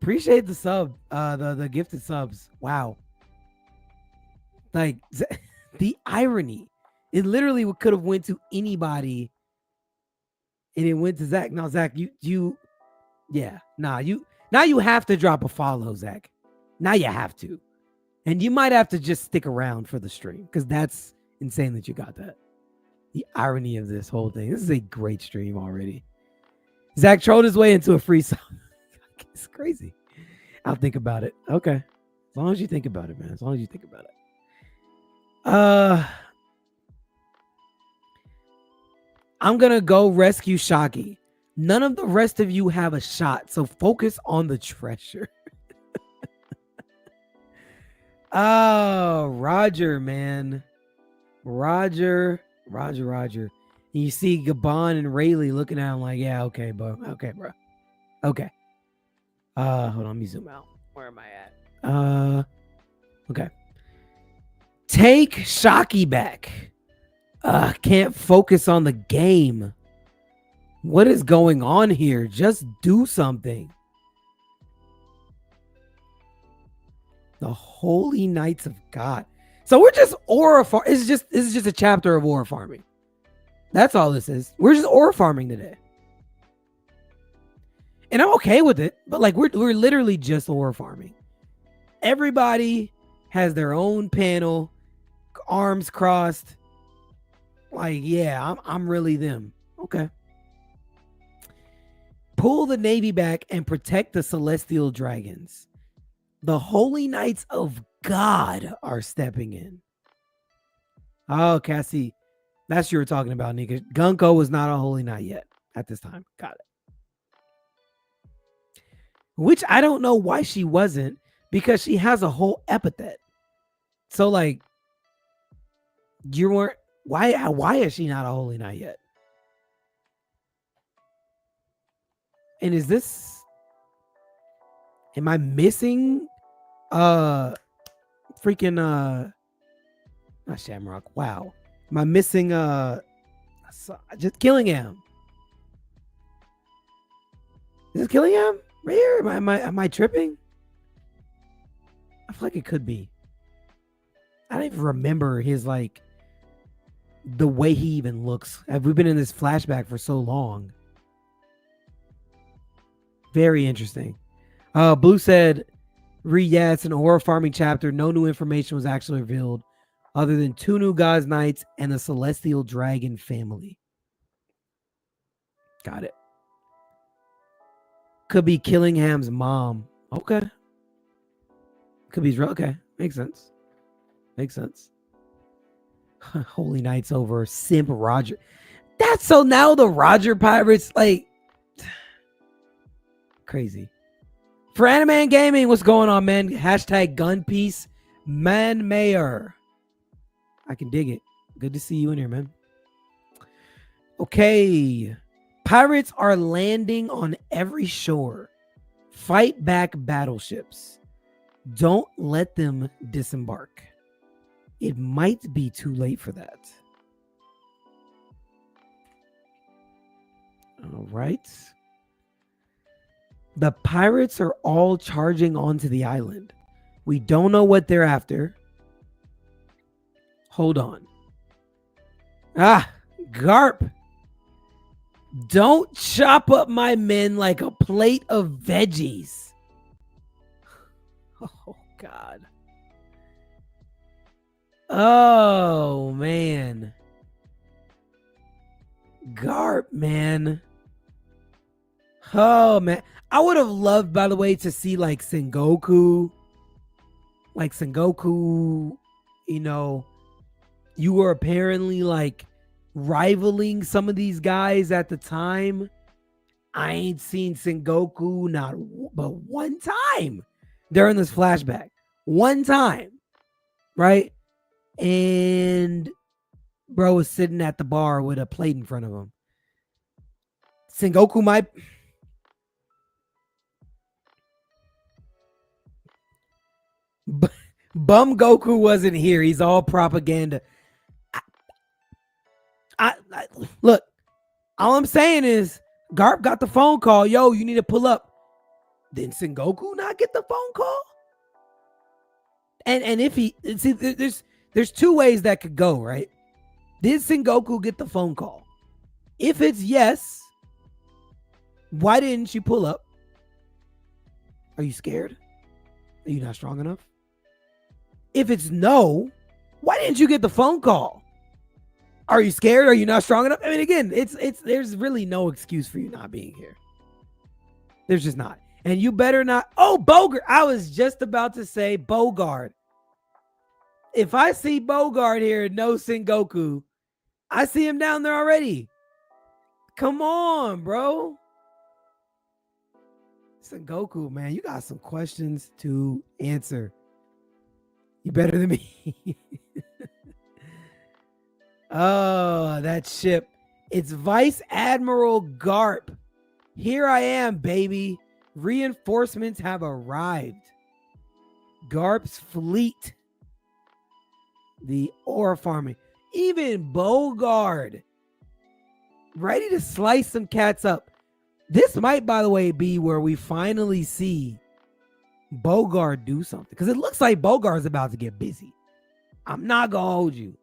S3: Appreciate the sub, the gifted subs. Wow. Like, the irony. It literally could have went to anybody and it went to Zach. No, Zach, you now you have to drop a follow, Zach. Now you have to. And you might have to just stick around for the stream because that's insane that you got that. The irony of this whole thing. This is a great stream already. Zach trolled his way into a free sub. It's crazy. I'll think about it. Okay. As long as you think about it, man. As long as you think about it. I'm going to go rescue Shocky. None of the rest of you have a shot, so focus on the treasure. Oh, Roger, man. Roger. You see Gabon and Rayleigh looking at him like, yeah, okay, bro. Okay, bro. Okay. Hold on, let me zoom out. Where am I at? Okay. Take Shocky back. Can't focus on the game. What is going on here? Just do something. The Holy Knights of God. So we're just aura farm. This is just a chapter of aura farming. That's all this is. We're just aura farming today. And I'm okay with it, but like we're literally just aura farming. Everybody has their own panel, arms crossed. Like, yeah, I'm really them. Okay. Pull the Navy back and protect the Celestial Dragons. The Holy Knights of God are stepping in. Oh, Cassie. That's what you were talking about, Nika. Gunko was not a Holy Knight yet at this time. Got it. Which I don't know why she wasn't, because she has a whole epithet. So, like, you weren't. Why is she not a Holy Knight yet? And is this? Am I missing? Freaking not Shamrock. Wow. Am I missing just Killingham? Is this Killingham? Right here? Am I tripping? I feel like it could be. I don't even remember his like the way he even looks. Have we been in this flashback for so long? Very interesting. Blue said, yeah, it's an horror farming chapter. No new information was actually revealed other than 2 new God's Knights and a celestial dragon family. Got it. Could be Killingham's mom. Okay. Could be okay. Makes sense. Makes sense. Holy Knights over Simp Roger. That's so now the Roger Pirates, like, crazy. For Anime Gaming, what's going on, man? Hashtag gun piece, man mayor. I can dig it. Good to see you in here, man. Okay. Pirates are landing on every shore. Fight back battleships. Don't let them disembark. It might be too late for that. All right. The pirates are all charging onto the island. We don't know what they're after. Hold on. Garp. Don't chop up my men like a plate of veggies. Oh, God. Oh, man. Garp, man. Oh, man. I would have loved, by the way, to see like Sengoku. Like Sengoku, you know, you were apparently like rivaling some of these guys at the time. I ain't seen Sengoku not but one time during this flashback. One time. Right? And bro was sitting at the bar with a plate in front of him. Sengoku might... Bum Goku wasn't here. He's all propaganda. I look, all I'm saying is Garp got the phone call. Yo, you need to pull up. Didn't Sengoku not get the phone call? And if he see, there's 2 ways that could go, right? Did Sengoku get the phone call? If it's yes, why didn't you pull up? Are you scared? Are you not strong enough? If it's no, why didn't you get the phone call? Are you scared? Are you not strong enough? I mean, again, there's really no excuse for you not being here. There's just not. And you better not. Oh, Bogart. I was just about to say Bogart. If I see Bogart here, no Sengoku, I see him down there already. Come on, bro. Sengoku, man, you got some questions to answer. You better than me. Oh, that ship. It's Vice Admiral Garp. Here I am, baby. Reinforcements have arrived. Garp's fleet. The ore farming. Even Bogard. Ready to slice some cats up. This might, by the way, be where we finally see Bogard do something. Because it looks like Bogard's about to get busy. I'm not going to hold you.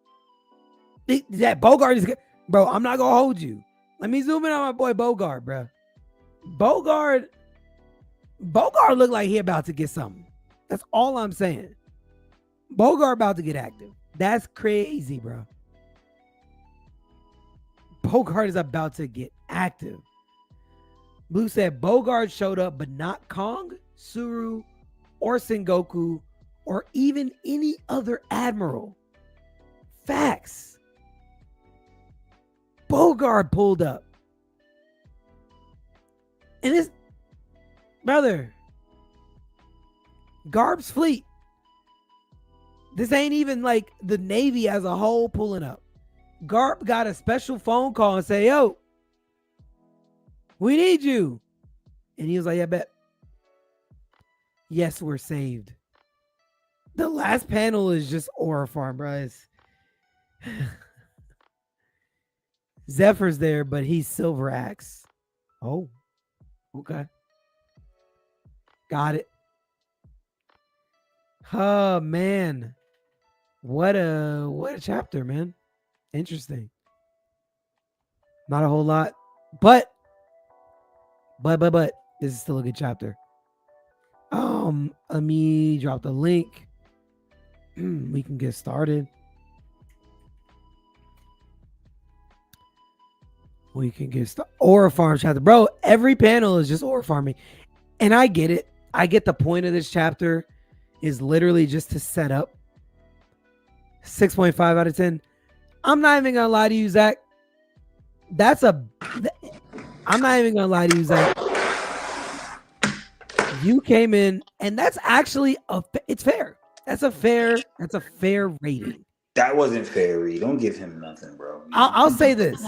S3: That Bogard is good. Bro, I'm not going to hold you. Let me zoom in on my boy Bogard, bro. Bogard look like he about to get something. That's all I'm saying. Bogard about to get active. That's crazy, bro. Bogard is about to get active. Blue said Bogard showed up, but not Kong, Suru, or Sengoku, or even any other admiral. Facts. Bogard pulled up. And this, brother, Garp's fleet. This ain't even like the Navy as a whole pulling up. Garp got a special phone call and say, yo, we need you. And he was like, yeah, bet. Yes, we're saved. The last panel is just Aura Farm, bro. Zephyr's there, but he's Silver Axe. Oh, okay. Got it. Oh man. What a chapter, man. Interesting. Not a whole lot, but this is still a good chapter. Let me drop the link. We can get started. We can get started. Aura farm chapter, bro. Every panel is just aura farming, and I get it. I get the point of this chapter is literally just to set up. 6.5 out of 10. I'm not even gonna lie to you, Zach. I'm not even gonna lie to you, Zach. You came in, and that's actually it's fair. That's a fair rating.
S7: That wasn't fair, Reed. Don't give him nothing, bro.
S3: I'll say this.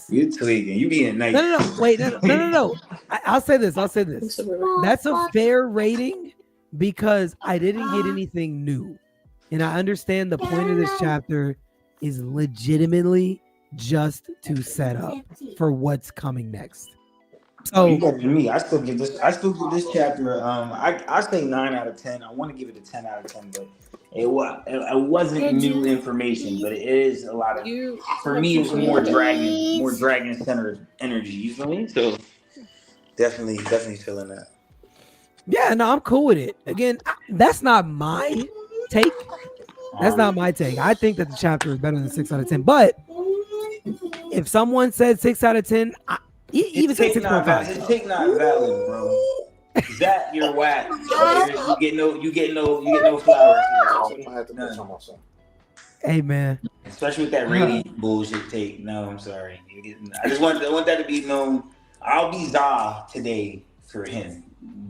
S7: You're tweaking. You being nice.
S3: No. Wait, no. I'll say this. That's a fair rating because I didn't get anything new. And I understand the point of this chapter is legitimately just to set up for what's coming next. So
S7: you got me. I still give this chapter. I say 9 out of 10. I want to give it a 10 out of 10, but it wasn't new information, but it is a lot of. For me, it's more dragon centered energy. You feel me? So definitely feeling that.
S3: Yeah, no, I'm cool with it. Again, that's not my take. That's not my take. I think that the chapter is better than 6 out of 10. But if someone said 6 out of 10, even say 6.5.
S7: His take not valid, bro. That you're whack. You get no flowers.
S3: Hey man.
S7: Especially with that radiant bullshit take. No, I'm sorry. I just want that to be known. I'll be Za today for him.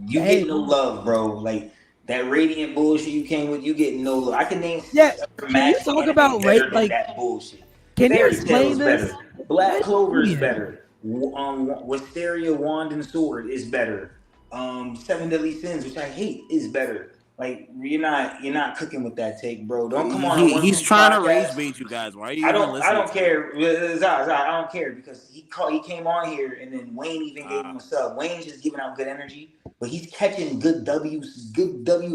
S7: You get no love, bro. Like that radiant bullshit you came with, you get no love. I can name.
S3: Yeah. Can you talk about like
S7: that bullshit?
S3: Can you explain this?
S7: Better. Black Clover is better. Wisteria Wand and Sword is better. 7 Deadly Sins, which I hate, is better. Like you're not cooking with that take, bro. Don't come on.
S8: He's trying to rage bait you guys. Why are you?
S7: I don't care. I don't care because he came on here and then Wayne even gave him a sub. Wayne's just giving out good energy, but he's catching good W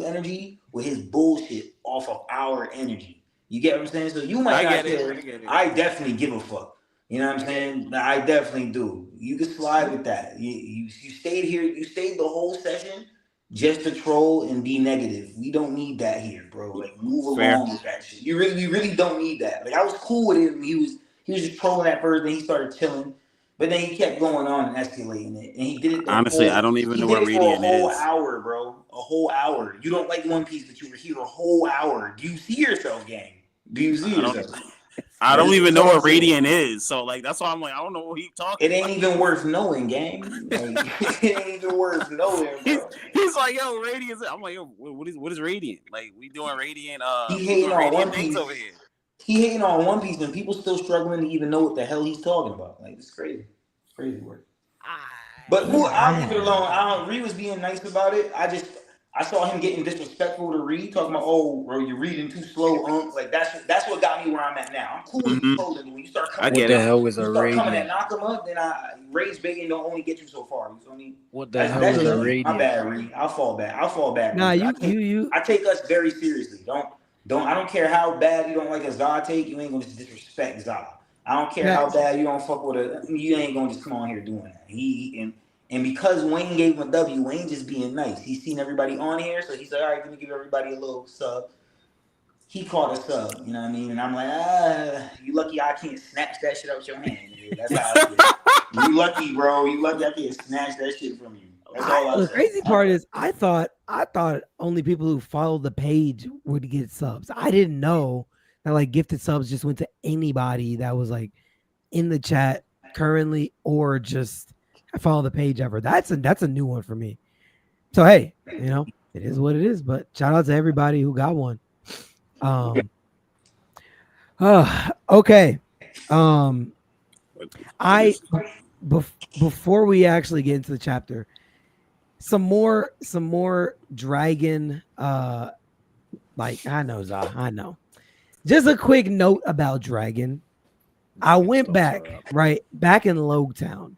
S7: energy with his bullshit off of our energy. You get what I'm saying? So you might not care. I definitely give a fuck. You know what I'm saying? I definitely do. You can slide with that. You stayed here. You stayed the whole session just to troll and be negative. We don't need that here, bro. Like move along with that shit. We really don't need that. Like I was cool with him. He was just trolling at first, then he started chilling. But then he kept going on and escalating it. And he did it.
S8: Honestly, I don't even know what Radiant is.
S7: A whole hour, bro. A whole hour. You don't like One Piece, but you were here a whole hour. Do you see yourself, gang? Do you see yourself?
S8: I don't even know what Radiant is. So, like, that's why I'm like, I don't know what he's talking
S7: about. It ain't even worth knowing, gang. Like, it ain't even worth knowing, bro.
S8: He's like, yo, Radiant. I'm like, yo, what is Radiant? Like, we doing Radiant.
S7: He hating on One Piece over here. He hating on One Piece, and people still struggling to even know what the hell he's talking about. Like, it's crazy. Crazy work. But I'll leave it alone. Reed was being nice about it. I saw him getting disrespectful to Reed, talking about, oh, bro, you're reading too slow. Like that's what got me where I'm at now. I'm cool with you trolling. When you start coming,
S9: what the hell was a
S7: coming and knock him up, then rage baiting don't only get you so far. You feel me?
S9: What the hell was a radiant?
S7: My bad, Reed. I'll fall back.
S3: Nah,
S7: I take us very seriously. I don't care how bad you don't like a Zod take. You ain't gonna just disrespect Zod. I don't care how bad you don't fuck with you ain't gonna just come on here doing that. And because Wayne gave him a W, Wayne just being nice. He's seen everybody on here, so he's like, all right, let me give everybody a little sub. He caught a sub, you know what I mean? And I'm like, you lucky I can't snatch that shit out your hand. Dude. That's how I feel. You lucky, bro. You lucky I can't snatch that shit from you. That's all I say.
S3: The crazy part is I thought only people who followed the page would get subs. I didn't know that like gifted subs just went to anybody that was like in the chat currently or just I follow the page ever. That's a new one for me. So hey, it is what it is. But shout out to everybody who got one. Okay. Before we actually get into the chapter, some more dragon. Like I know, Zah. I know. Just a quick note about dragon. I went back in Logtown.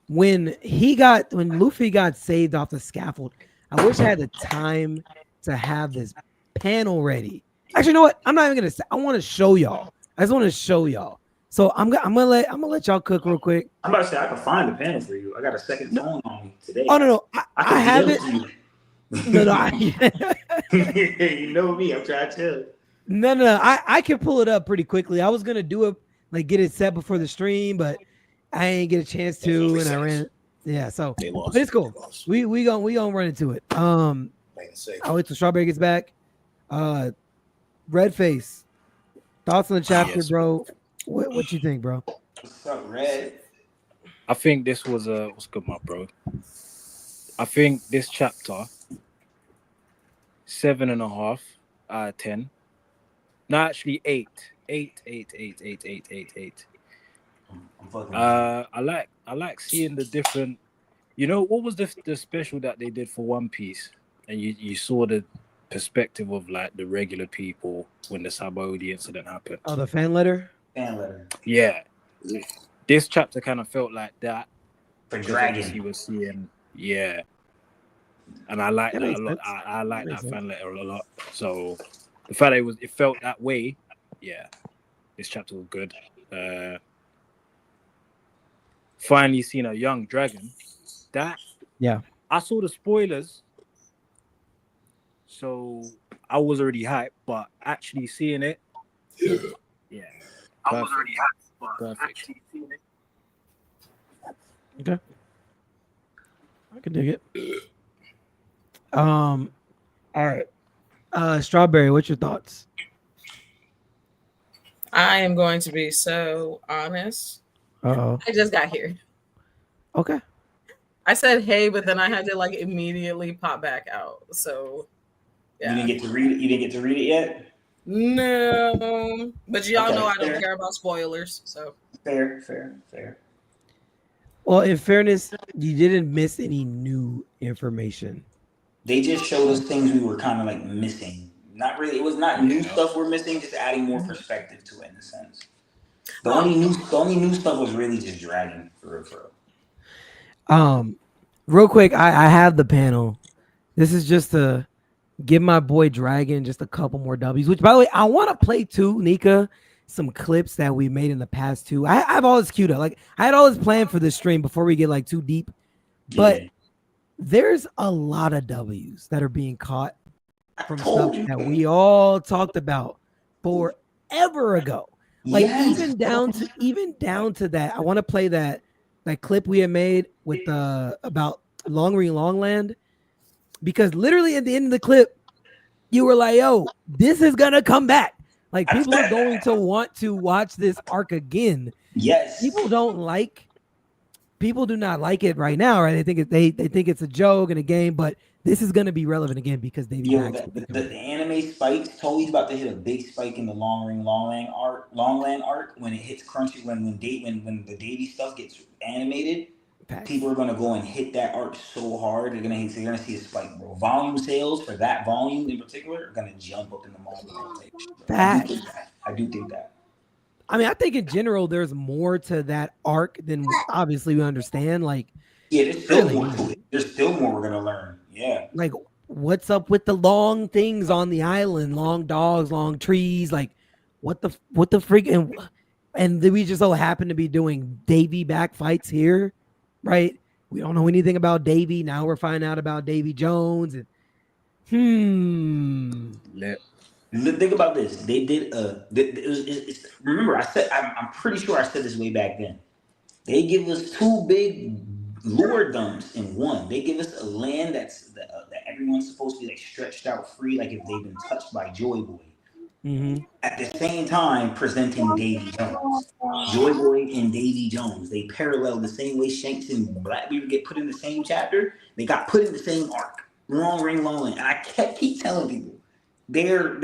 S3: when Luffy got saved off the scaffold, I wish I had the time to have this panel ready. Actually, you know what? I'm not even gonna say. I want to show y'all. I just want to show y'all. So I'm gonna let y'all cook real quick.
S7: I'm about to say I can find the panel for you. I got a second phone on me today.
S3: Oh no, I have it. No,
S7: you know me. I'm trying to tell you.
S3: No. I can pull it up pretty quickly. I was gonna do it, like get it set before the stream, but I ain't get a chance to, and I ran. Yeah, so but it's cool. We gonna run into it. I'll wait till Strawberry gets back. Redface, thoughts on the chapter, bro? What you think, bro?
S7: What's up, Red?
S9: I think this was what's good, my bro. I think this chapter 7.5 out of 10. No, actually 8. 8. I like seeing the different. You know, what was the special that they did for One Piece, and you saw the perspective of like the regular people when the Sabaody incident happened.
S3: Oh, the fan letter.
S9: Yeah, this chapter kind of felt like that.
S7: For Dragon,
S9: he was seeing. Yeah, and I like that a lot. I like that fan letter a lot. So the fact that it felt that way, yeah, this chapter was good. Finally seen a young dragon. That I saw the spoilers, so I was already hyped. But actually seeing it, yeah, I was already hyped. But actually seeing it,
S3: okay, I can dig it. All right, Strawberry, what's your thoughts?
S10: I am going to be so honest.
S3: Uh-oh.
S10: I just got here.
S3: Okay.
S10: I said hey, but then I had to like immediately pop back out. So yeah.
S7: You didn't get to read it. You didn't get to read it yet.
S10: No, but y'all know I don't care about spoilers. So
S7: fair.
S3: Well, in fairness, you didn't miss any new information.
S7: They just showed us things we were kind of like missing. Not really. It was not new stuff we're missing. Just adding more perspective to it in a sense. The only new stuff was really just Dragon for real.
S3: Real quick, I have the panel. This is just to give my boy Dragon just a couple more W's, which by the way, I want to play too, Nika, some clips that we made in the past too. I have all this queued up. Like I had all this planned for this stream before we get like too deep. But there's a lot of W's that are being caught from stuff that we all talked about forever ago. Like even down to that. I want to play that clip we had made with about Long Ring Longland, because literally at the end of the clip, you were like, "Yo, this is gonna come back. Like people are going to want to watch this arc again."
S7: Yes.
S3: People do not like it right now, right? They think it's a joke and a game, but this is gonna be relevant again because the
S7: anime spikes. Toei's about to hit a big spike in the Longland arc when it hits Crunchy when the Davy stuff gets animated. People are gonna go and hit that arc so hard. You're gonna see a spike, bro. Volume sales for that volume in particular are gonna jump up in the market. I do think that.
S3: I mean, I think in general there's more to that arc than obviously we understand. Like,
S7: yeah, there's still more to it. There's still more we're gonna learn. Yeah.
S3: Like, what's up with the long things on the island? Long dogs, long trees. Like, what the freaking? And we just so happen to be doing Davy back fights here, right? We don't know anything about Davy. Now we're finding out about Davy Jones. And
S7: Think about this. They did remember I said I'm pretty sure I said this way back then. They give us two big lure dumps in one. They give us a land that everyone's supposed to be like stretched out free, like if they've been touched by Joy Boy.
S3: Mm-hmm.
S7: At the same time, presenting Davy Jones, Joy Boy and Davy Jones. They parallel the same way Shanks and Blackbeard get put in the same chapter. They got put in the same arc. Long Ring Longland, and I keep telling people, they're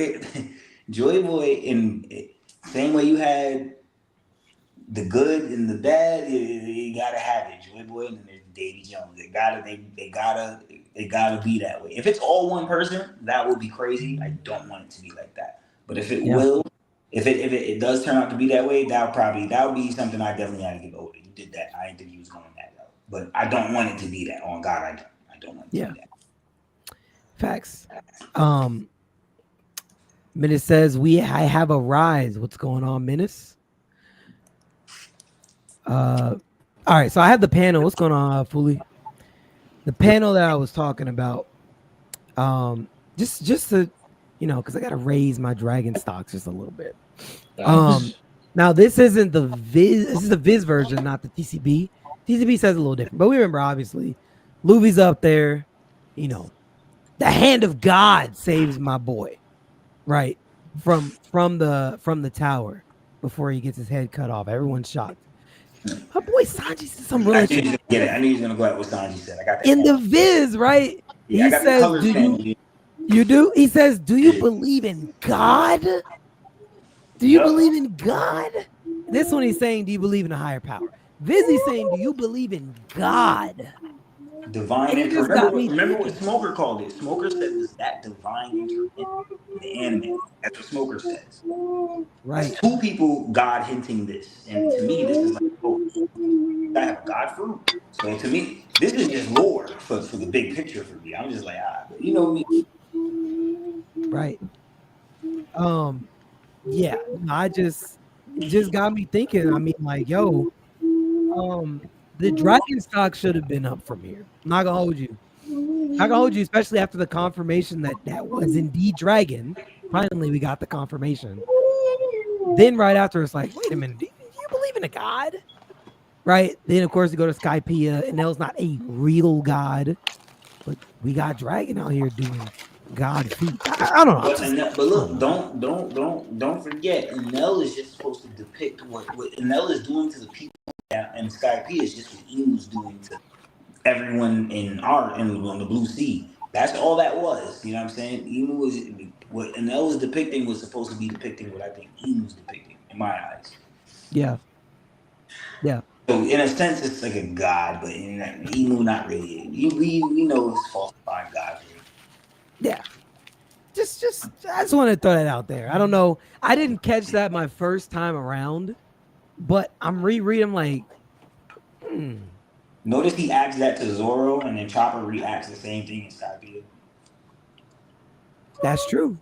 S7: Joy Boy and same way you had the good and the bad, you gotta have it. Joy Boy and then there's Davy Jones. They gotta be that way. If it's all one person, that would be crazy. I don't want it to be like that. But if it if it does turn out to be that way, that'll be something I definitely had to give over. You did that. I didn't think he was going that route. but I don't want it to be that. On God, I don't want it to be that.
S3: Facts. Menace says I have a rise. What's going on, Menace? All right, so I have the panel. What's going on, Fully? The panel that I was talking about. Just to, because I gotta raise my dragon stocks just a little bit. Now this isn't the Viz. This is the Viz version, not the TCB. TCB says a little different, but we remember obviously, Luffy's up there. The hand of God saves my boy, right? From the tower before he gets his head cut off. Everyone's shocked. My boy Sanji said some real shit.
S7: I knew he was gonna go out with Sanji said. I got that
S3: in the Viz, right?
S7: Yeah,
S3: he says, "Do you do?" He says, "Do you believe in God? Do you believe in God?" This one he's saying, "Do you believe in a higher power?" Viz he's saying, "Do you believe in God?"
S7: Divine intervention. Remember what Smoker called it. Smoker said was that divine intervention in the anime. That's what Smoker says.
S3: Right.
S7: That's two people God hinting this. And to me, this is like, I have a God fruit. So to me, this is just lore for the big picture for me. I'm just like, you know me.
S3: Right. Yeah. It just got me thinking. I mean, like, yo, the dragon stock should have been up from here. I'm not gonna hold you. Especially after the confirmation that was indeed dragon. Finally, we got the confirmation. Then right after, it's like, wait a minute, do you believe in a god? Right. Then of course you go to Skypiea, and Enel's not a real god, but we got dragon out here doing god feet. I don't know.
S7: But look, don't forget, Enel is just supposed to depict what Enel is doing to the people. And Skypiea is just what Inu's doing to everyone on the Blue Sea. That's all that was. You know what I'm saying? Inu was what Enel was depicting was supposed to be depicting what I think Inu's depicting in my eyes.
S3: Yeah. Yeah.
S7: So in a sense, it's like a god, but Inu not really. We know it's falsifying God.
S3: Yeah. Just I just want to throw that out there. I don't know. I didn't catch that my first time around. But I'm rereading like,
S7: Notice he asks that to Zoro, and then Chopper reacts the same thing in Skypiea.
S3: That's true.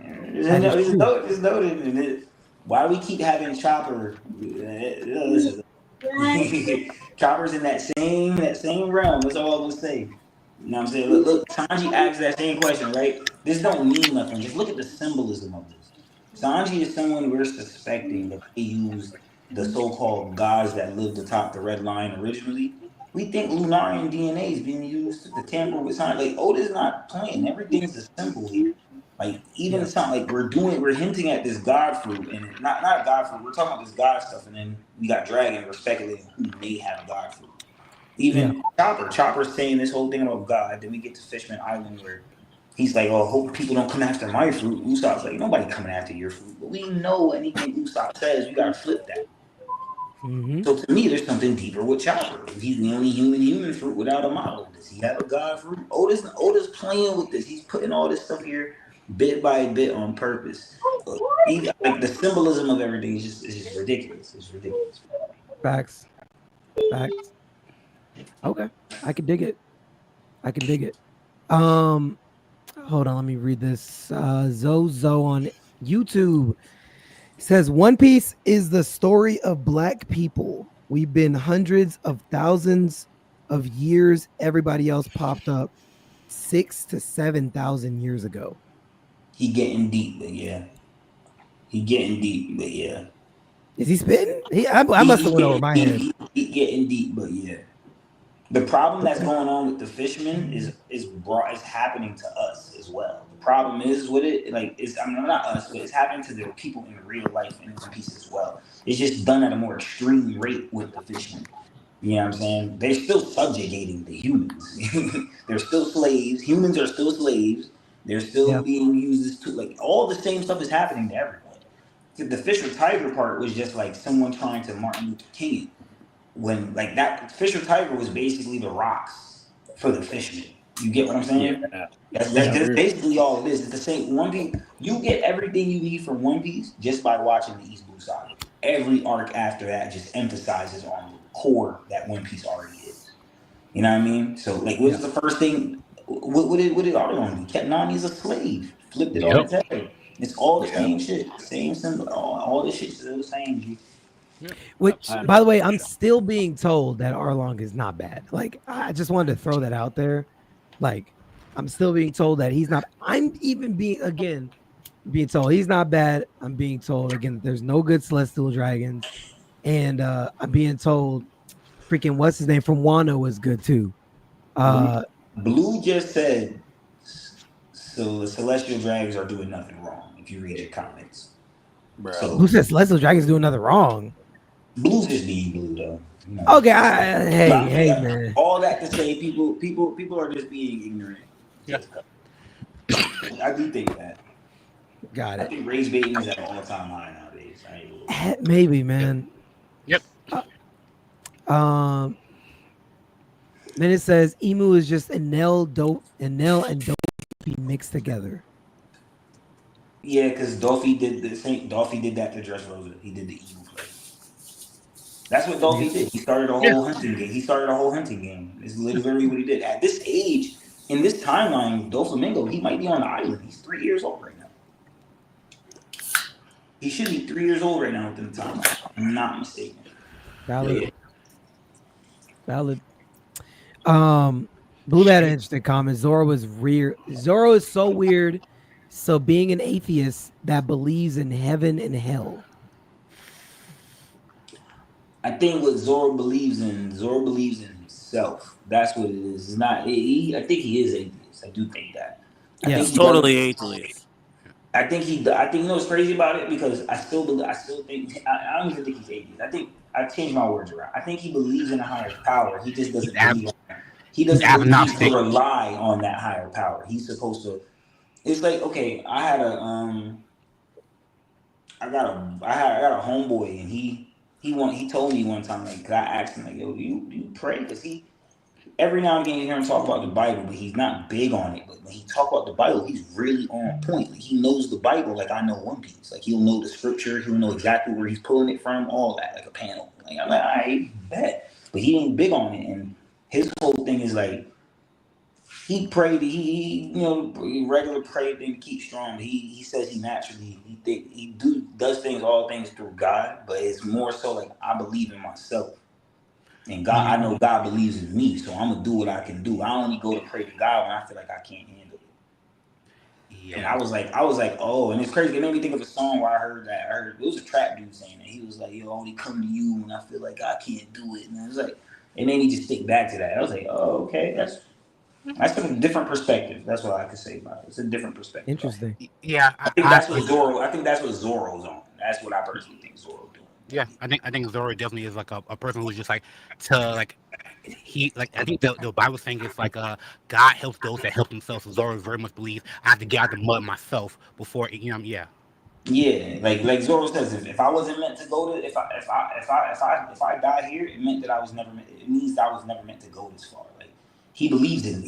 S7: It's noted. Why do we keep having Chopper? Chopper's in that same realm. That's all I'm gonna say. You know what I'm saying? Look, Sanji asks that same question, right? This don't mean nothing. Just look at the symbolism of this. Sanji is someone we're suspecting that they used the so-called gods that lived atop the Red Line originally. We think Lunarian DNA is being used to tamper with science. Like, Oda's not playing. Everything's a symbol here. Like, even something like we're hinting at this god fruit, and not god fruit. We're talking about this god stuff, and then we got Dragon. We're speculating who may have god fruit. Even Chopper's saying this whole thing about God. Then we get to Fishman Island where he's like, "Oh, hope people don't come after my fruit." Usopp's like, "Nobody coming after your fruit." But we know anything Usopp says, you gotta flip that.
S3: Mm-hmm.
S7: So to me, there's something deeper with Chopper. He's the only human fruit without a model. Does he have a god fruit? Oda's playing with this. He's putting all this stuff here bit by bit on purpose. Like the symbolism of everything is just ridiculous. It's ridiculous.
S3: Facts. Okay, I can dig it. Hold on, let me read this. Zozo on YouTube says One Piece is the story of black people. We've been hundreds of thousands of years. Everybody else popped up 6,000 to 7,000 years ago.
S7: He getting deep, but yeah.
S3: Is he spitting? I must have went over my head.
S7: He getting deep, but yeah. The problem that's going on with the fishermen is happening to us as well. The problem is with it, not us, but it's happening to the people in real life in One Piece as well. It's just done at a more extreme rate with the fishermen. You know what I'm saying? They're still subjugating the humans. They're still slaves. Humans are still slaves. They're still being used as tools. Like, all the same stuff is happening to everyone. The Fisher Tiger part was just like someone trying to Martin Luther King it. When like that Fisher Tiger was basically the rocks for the fishermen. You get what I'm saying?
S9: Yeah.
S7: That's basically all it is. It's the same One Piece. You get everything you need from One Piece just by watching the East Blue Saga. Every arc after that just emphasizes on the core that One Piece already is. You know what I mean? So like, what's the first thing? What did Arlong do? Kept Nani's a slave. Flipped it on its head. It's all the same shit. Same symbol. All this shit's still the same. G.
S3: Which, by the way, I'm still being told that Arlong is not bad. Like, I just wanted to throw that out there. Like, I'm still being told that he's not. I'm even being told he's not bad. I'm being told again there's no good celestial dragons, and I'm being told freaking what's his name from Wano is good too.
S7: Blue just said so the celestial dragons are doing nothing wrong. If you read your comments,
S8: bro.
S3: So, who says celestial dragons doing nothing wrong?
S7: Blue's just being blue though. You know?
S3: Okay, hey man.
S7: All that to say, people are just being ignorant.
S8: Yeah.
S7: I do think that.
S3: Got it.
S7: I think rage baiting is at an all-time high nowadays.
S3: Maybe, man.
S8: Yep.
S3: Then it says Emu is just Enel and Dofi mixed together.
S7: Yeah, because Dolphy did the same. Dolphy did that to Dressrosa. He did the Emu play. That's what Dolphy did. He started a whole hunting game. It's literally what he did. At this age, in this timeline, Doflamingo, he might be on the island. He's 3 years old right now. He should be 3 years old right now within the timeline. I'm not mistaken.
S3: Valid. Blue had an interesting comment. Zoro is so weird. So being an atheist that believes in heaven and hell.
S7: I think what Zoro believes in himself. That's what it is. It's not. I think he is atheist. I do think that.
S8: He's totally atheist.
S7: I think you know what's crazy about it, because I still think I don't even think he's atheist. I think I changed my words around. I think he believes in a higher power. He just doesn't believe. He doesn't believe to rely on that higher power. He's supposed to. It's like, okay, I got a homeboy, and he told me one time, like, 'cause I asked him, like, yo, do you pray? Because he every now and again you hear him talk about the Bible, but he's not big on it. But when he talk about the Bible, he's really on point. Like, he knows the Bible like I know One Piece. Like, he'll know the scripture, he'll know exactly where he's pulling it from, all that, like a panel. Like, I'm like, I bet, but he ain't big on it, and his whole thing is like. He prayed. He regular prayed to keep strong. He says he naturally does all things through God, but it's more so like I believe in myself, and God. I know God believes in me, so I'm gonna do what I can do. I only go to pray to God when I feel like I can't handle it. Yeah. And I was like, oh, and it's crazy. It made me think of a song where I heard it was a trap dude saying that. He was like, yo, I only come to you when I feel like I can't do it, and I was like, it made me just think back to that. I was like, oh, okay, that's a different perspective. That's what I could say about it. It's a different perspective.
S3: Interesting.
S11: Yeah,
S7: I think that's what Zoro's on. That's what I personally think Zoro's doing.
S11: Yeah, I think Zoro definitely is like a person who's just like I think the Bible saying it's like God helps those that help themselves. So Zoro very much believes I have to get out the mud myself before yeah.
S7: Yeah, like Zoro says, if I wasn't meant to go to, if I die here, it meant that I was never meant. It means that I was never meant to go this far. Like, he believes in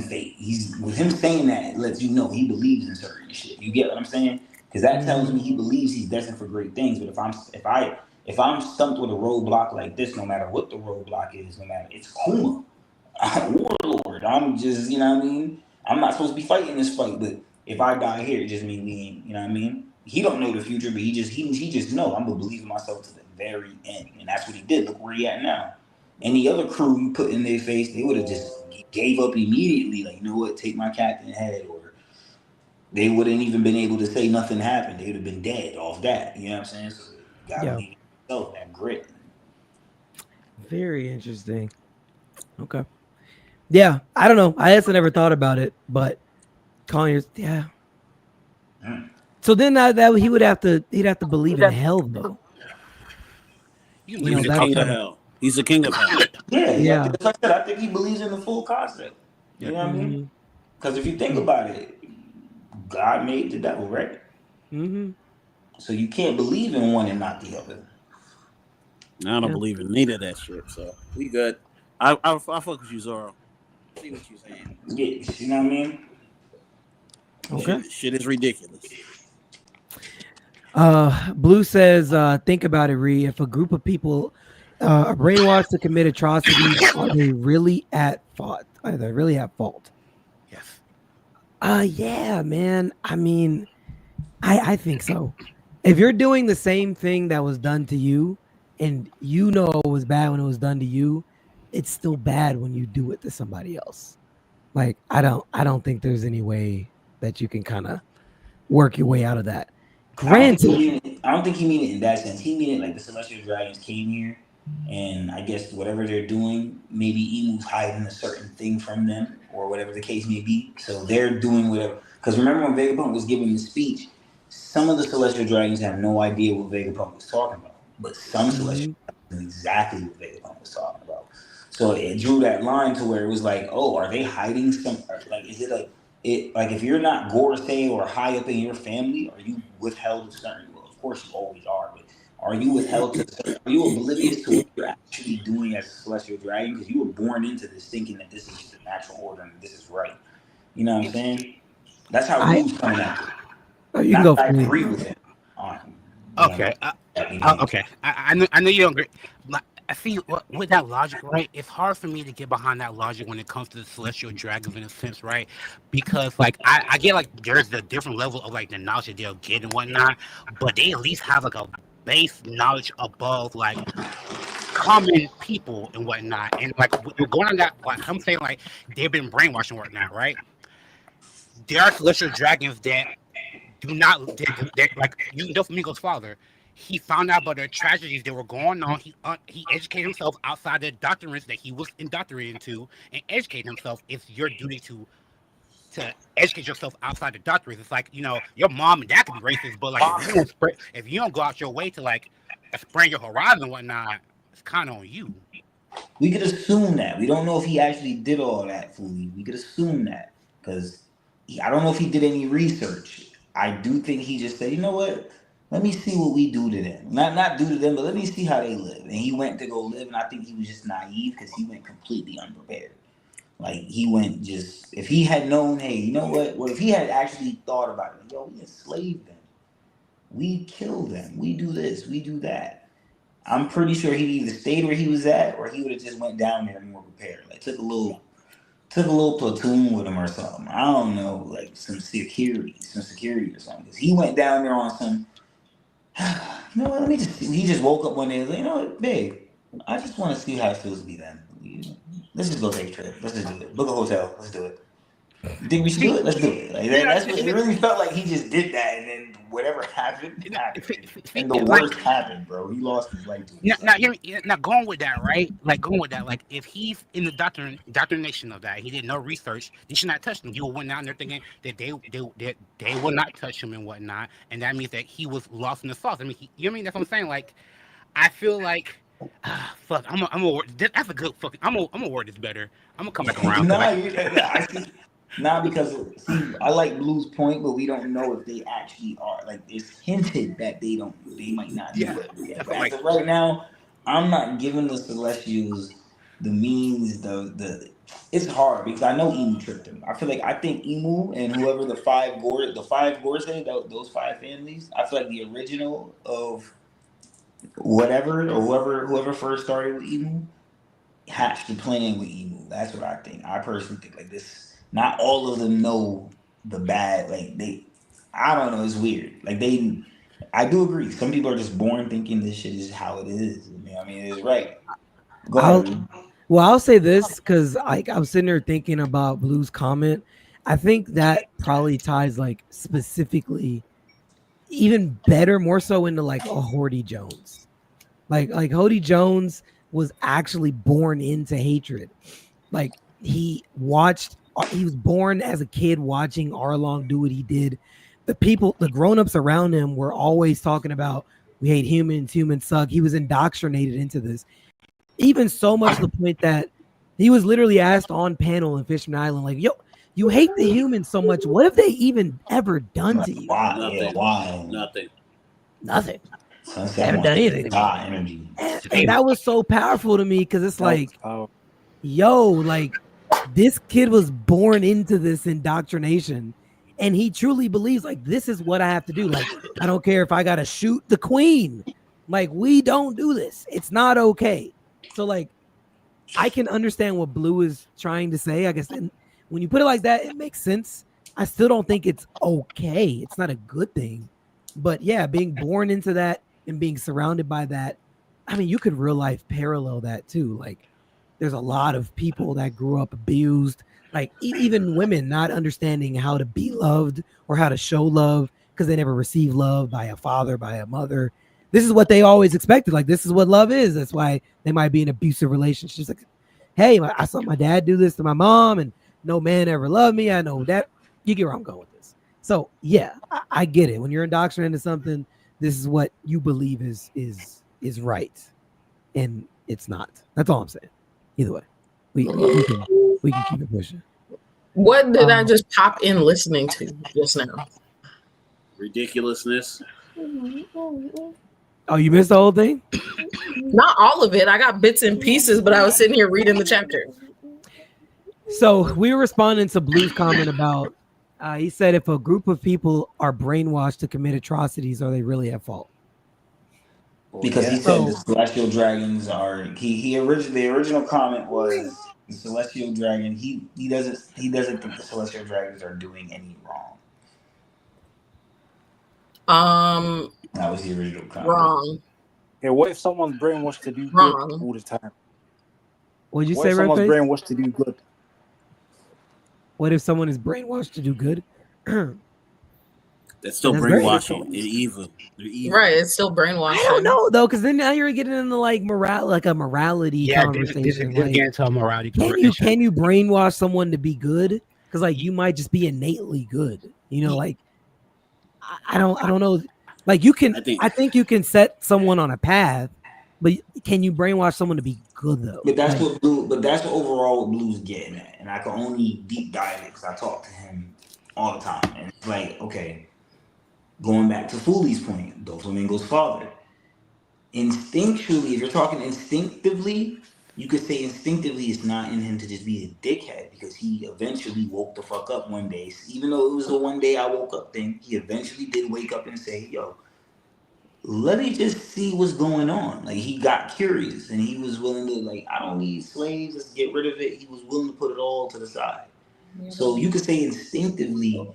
S7: fate. With him saying that, it lets you know he believes in certain shit. You get what I'm saying? Because that tells me he believes he's destined for great things. But if I'm stumped with a roadblock like this, no matter what the roadblock is, it's Kuma, Warlord. I'm just, you know what I mean? I'm not supposed to be fighting this fight, but if I die here, it just means we ain't, you know what I mean? He don't know the future, but he just know I'm gonna believe in myself to the very end, and that's what he did. Look where he at now. Any other crew you put in their face, they would have just gave up immediately. Like, you know what, take my captain head, or they wouldn't even been able to say nothing happened. They would have been dead off that. You know what I'm saying? So you gotta believe in yourself, that grit.
S3: Very interesting. Okay. Yeah, I don't know. I also never thought about it, but Collier's, yeah. So then that he'd have to believe in hell, though.
S8: He's the king of hell. He's the king of hell.
S7: Yeah. Like I said, I think he believes in the full concept. You know what I mean? Because if you think about it, God made the devil, right? Mm-hmm. So you can't believe in one and not the other.
S8: I don't believe in neither of that shit, so we good. I fuck with you, Zoro. See what you're saying.
S7: Yeah, you know what I mean?
S3: Okay.
S8: Shit is ridiculous.
S3: Blue says, think about it, Ree. If a group of people Are brainwashed to commit atrocities? Are they really at fault? Are they really at fault?
S11: Yes.
S3: Yeah, man. I mean, I think so. If you're doing the same thing that was done to you, and you know it was bad when it was done to you, it's still bad when you do it to somebody else. Like, I don't think there's any way that you can kind of work your way out of that. Granted,
S7: I don't think he mean it in that sense. He mean it like the Celestial Dragons came here, and I guess whatever they're doing, maybe Emu's hiding a certain thing from them, or whatever the case may be. So they're doing whatever. Because remember when Vegapunk was giving the speech, some of the Celestial Dragons had no idea what Vegapunk was talking about, but some Celestial Dragons knew exactly what Vegapunk was talking about. So it drew that line to where it was like, oh, are they hiding some? Like, is it like? Like if you're not Gorosei or high up in your family, are you withheld to certain? Well, of course you always are, but are you withheld to certain? Are you oblivious to what you're actually doing as a Celestial Dragon? Because you were born into this thinking that this is the natural order and this is right. You know what I'm saying? That's how Wu's coming at it.
S3: Oh, you can go
S7: I
S3: for
S7: agree with him.
S11: Okay. Okay. I know you don't agree. I see with that logic, right? It's hard for me to get behind that logic when it comes to the Celestial Dragons in a sense, right? Because like I get like there's a different level of like the knowledge that they'll get and whatnot, but they at least have like a base knowledge above like common people and whatnot. And like we're going on that, like I'm saying, like they've been brainwashed and whatnot, right? There are Celestial Dragons that do not, they're like you know, Flamingo's father. He found out about the tragedies that were going on. He educated himself outside the doctrines that he was indoctrinated into, and educate himself. It's your duty to educate yourself outside the doctrines. It's like, you know, your mom and dad can be racist, but like if you don't go out your way to like expand your horizon and whatnot, it's kind of on you.
S7: We could assume that. We don't know if he actually did all that fully. We could assume that because I don't know if he did any research. I do think he just said, you know what? Let me see what we do to them. Not do to them, but let me see how they live. And he went to go live, and I think he was just naive because he went completely unprepared. Like, he went just, if he had known, hey, you know what? Well, if he had actually thought about it, like, yo, we enslaved them. We killed them. We do this. We do that. I'm pretty sure he either stayed where he was at or he would have just went down there more prepared. Like, took a little platoon with him or something. I don't know, like some security or something. Because he went down there on some, you know what, let me just, he just woke up one day and was like, you know what, babe, I just want to see how it feels to be them. Let's just go take a trip. Let's just do it. Book a hotel. Let's do it. You think we should do it? Let's do it. Like, that's what it really felt like. He just did that, and then whatever happened, and the worst happened, bro. He lost his life.
S11: Now going with that, right? Like going with that, like if he's in the doctrination of that, he did no research. They should not touch him. You went down there thinking that they will not touch him and whatnot, and that means that he was lost in the sauce. I mean, you know what I mean? That's what I'm saying. Like, I feel like. Fuck! I'm a word. That's a good fucking. I'm a word this better. I'm gonna come back around.
S7: Nah, because see, I like Blue's point, but we don't know if they actually are. Like, it's hinted that they might not do it. Yeah, but as of right now, I'm not giving the Celestials the means. It's hard because I know Emu tricked him. I think Emu and whoever the five Gores, those five families. I feel like the original of whatever or whoever first started with Emu hatched the plan with Emu. That's what I think. I personally think like this. Not all of them know the bad. Like I don't know. It's weird. Like I do agree. Some people are just born thinking this shit is how it is. I mean, it's right. Go ahead.
S3: I'll say this because I'm sitting there thinking about Blue's comment. I think that probably ties like specifically even better, more so into like a Horty Jones. Like Horty Jones was actually born into hatred. Like he was born as a kid watching Arlong do what he did. The grown-ups around him were always talking about, we hate humans suck. He was indoctrinated into this. Even so much to the point that he was literally asked on panel in Fishman Island, like, yo, you hate the humans so much. What have they even ever done to you?
S7: Why?
S3: Nothing. They haven't done anything. And that was so powerful to me because it's like, yo, like, this kid was born into this indoctrination and he truly believes like this is what I have to do. Like, I don't care if I gotta shoot the queen. Like, we don't do this. It's not okay. So, like, I can understand what Blue is trying to say. I guess when you put it like that, it makes sense. I still don't think it's okay. It's not a good thing. But yeah, being born into that and being surrounded by that, I mean, you could real life parallel that too. Like, there's a lot of people that grew up abused, like even women not understanding how to be loved or how to show love because they never received love by a father, by a mother. This is what they always expected. Like, this is what love is. That's why they might be in abusive relationships. Like, hey, I saw my dad do this to my mom and no man ever loved me. I know that. You get where I'm going with this. So yeah, I get it. When you're indoctrinated into something, this is what you believe is right. And it's not. That's all I'm saying. Either way, we can keep it pushing.
S10: What did I just pop in listening to just now?
S8: Ridiculousness.
S3: Oh, you missed the whole thing?
S10: Not all of it. I got bits and pieces, but I was sitting here reading the chapter.
S3: So we were responding to Blue's comment about, he said, if a group of people are brainwashed to commit atrocities, are they really at fault?
S7: Because he said the celestial dragons are. The original comment was the celestial dragon. He doesn't think the celestial dragons are doing any wrong. That was the original comment.
S10: Wrong.
S9: Okay, what if someone's brainwashed to do
S10: Wrong.
S9: good all the time?
S3: What'd you
S9: What
S3: say,
S9: if someone's
S3: Redface?
S9: brainwashed to do good?
S3: What if someone is brainwashed to do good?
S8: That's still
S3: That's
S8: brainwashing.
S3: very-
S8: They're evil. They're evil.
S10: Right, it's still brainwashing.
S3: I don't know though, because then now you're getting into like a morality conversation.
S11: This
S3: Like,
S11: get into a morality
S3: can
S11: conversation.
S3: you brainwash someone to be good? Because like you might just be innately good. You know, like I don't know. Like you can, I think you can set someone on a path, but can you brainwash someone to be good though?
S7: But that's what Blue. But that's what overall Blue's getting at, and I can only deep dive it because I talk to him all the time, and it's like, okay, going back to Fooley's point, Doflamingo's father. Instinctually, if you're talking instinctively, you could say instinctively it's not in him to just be a dickhead because he eventually woke the fuck up one day. Even though it was the one day I woke up thing, he eventually did wake up and say, yo, let me just see what's going on. Like, he got curious and he was willing to, like, I don't need slaves, let's get rid of it. He was willing to put it all to the side. So you could say instinctively,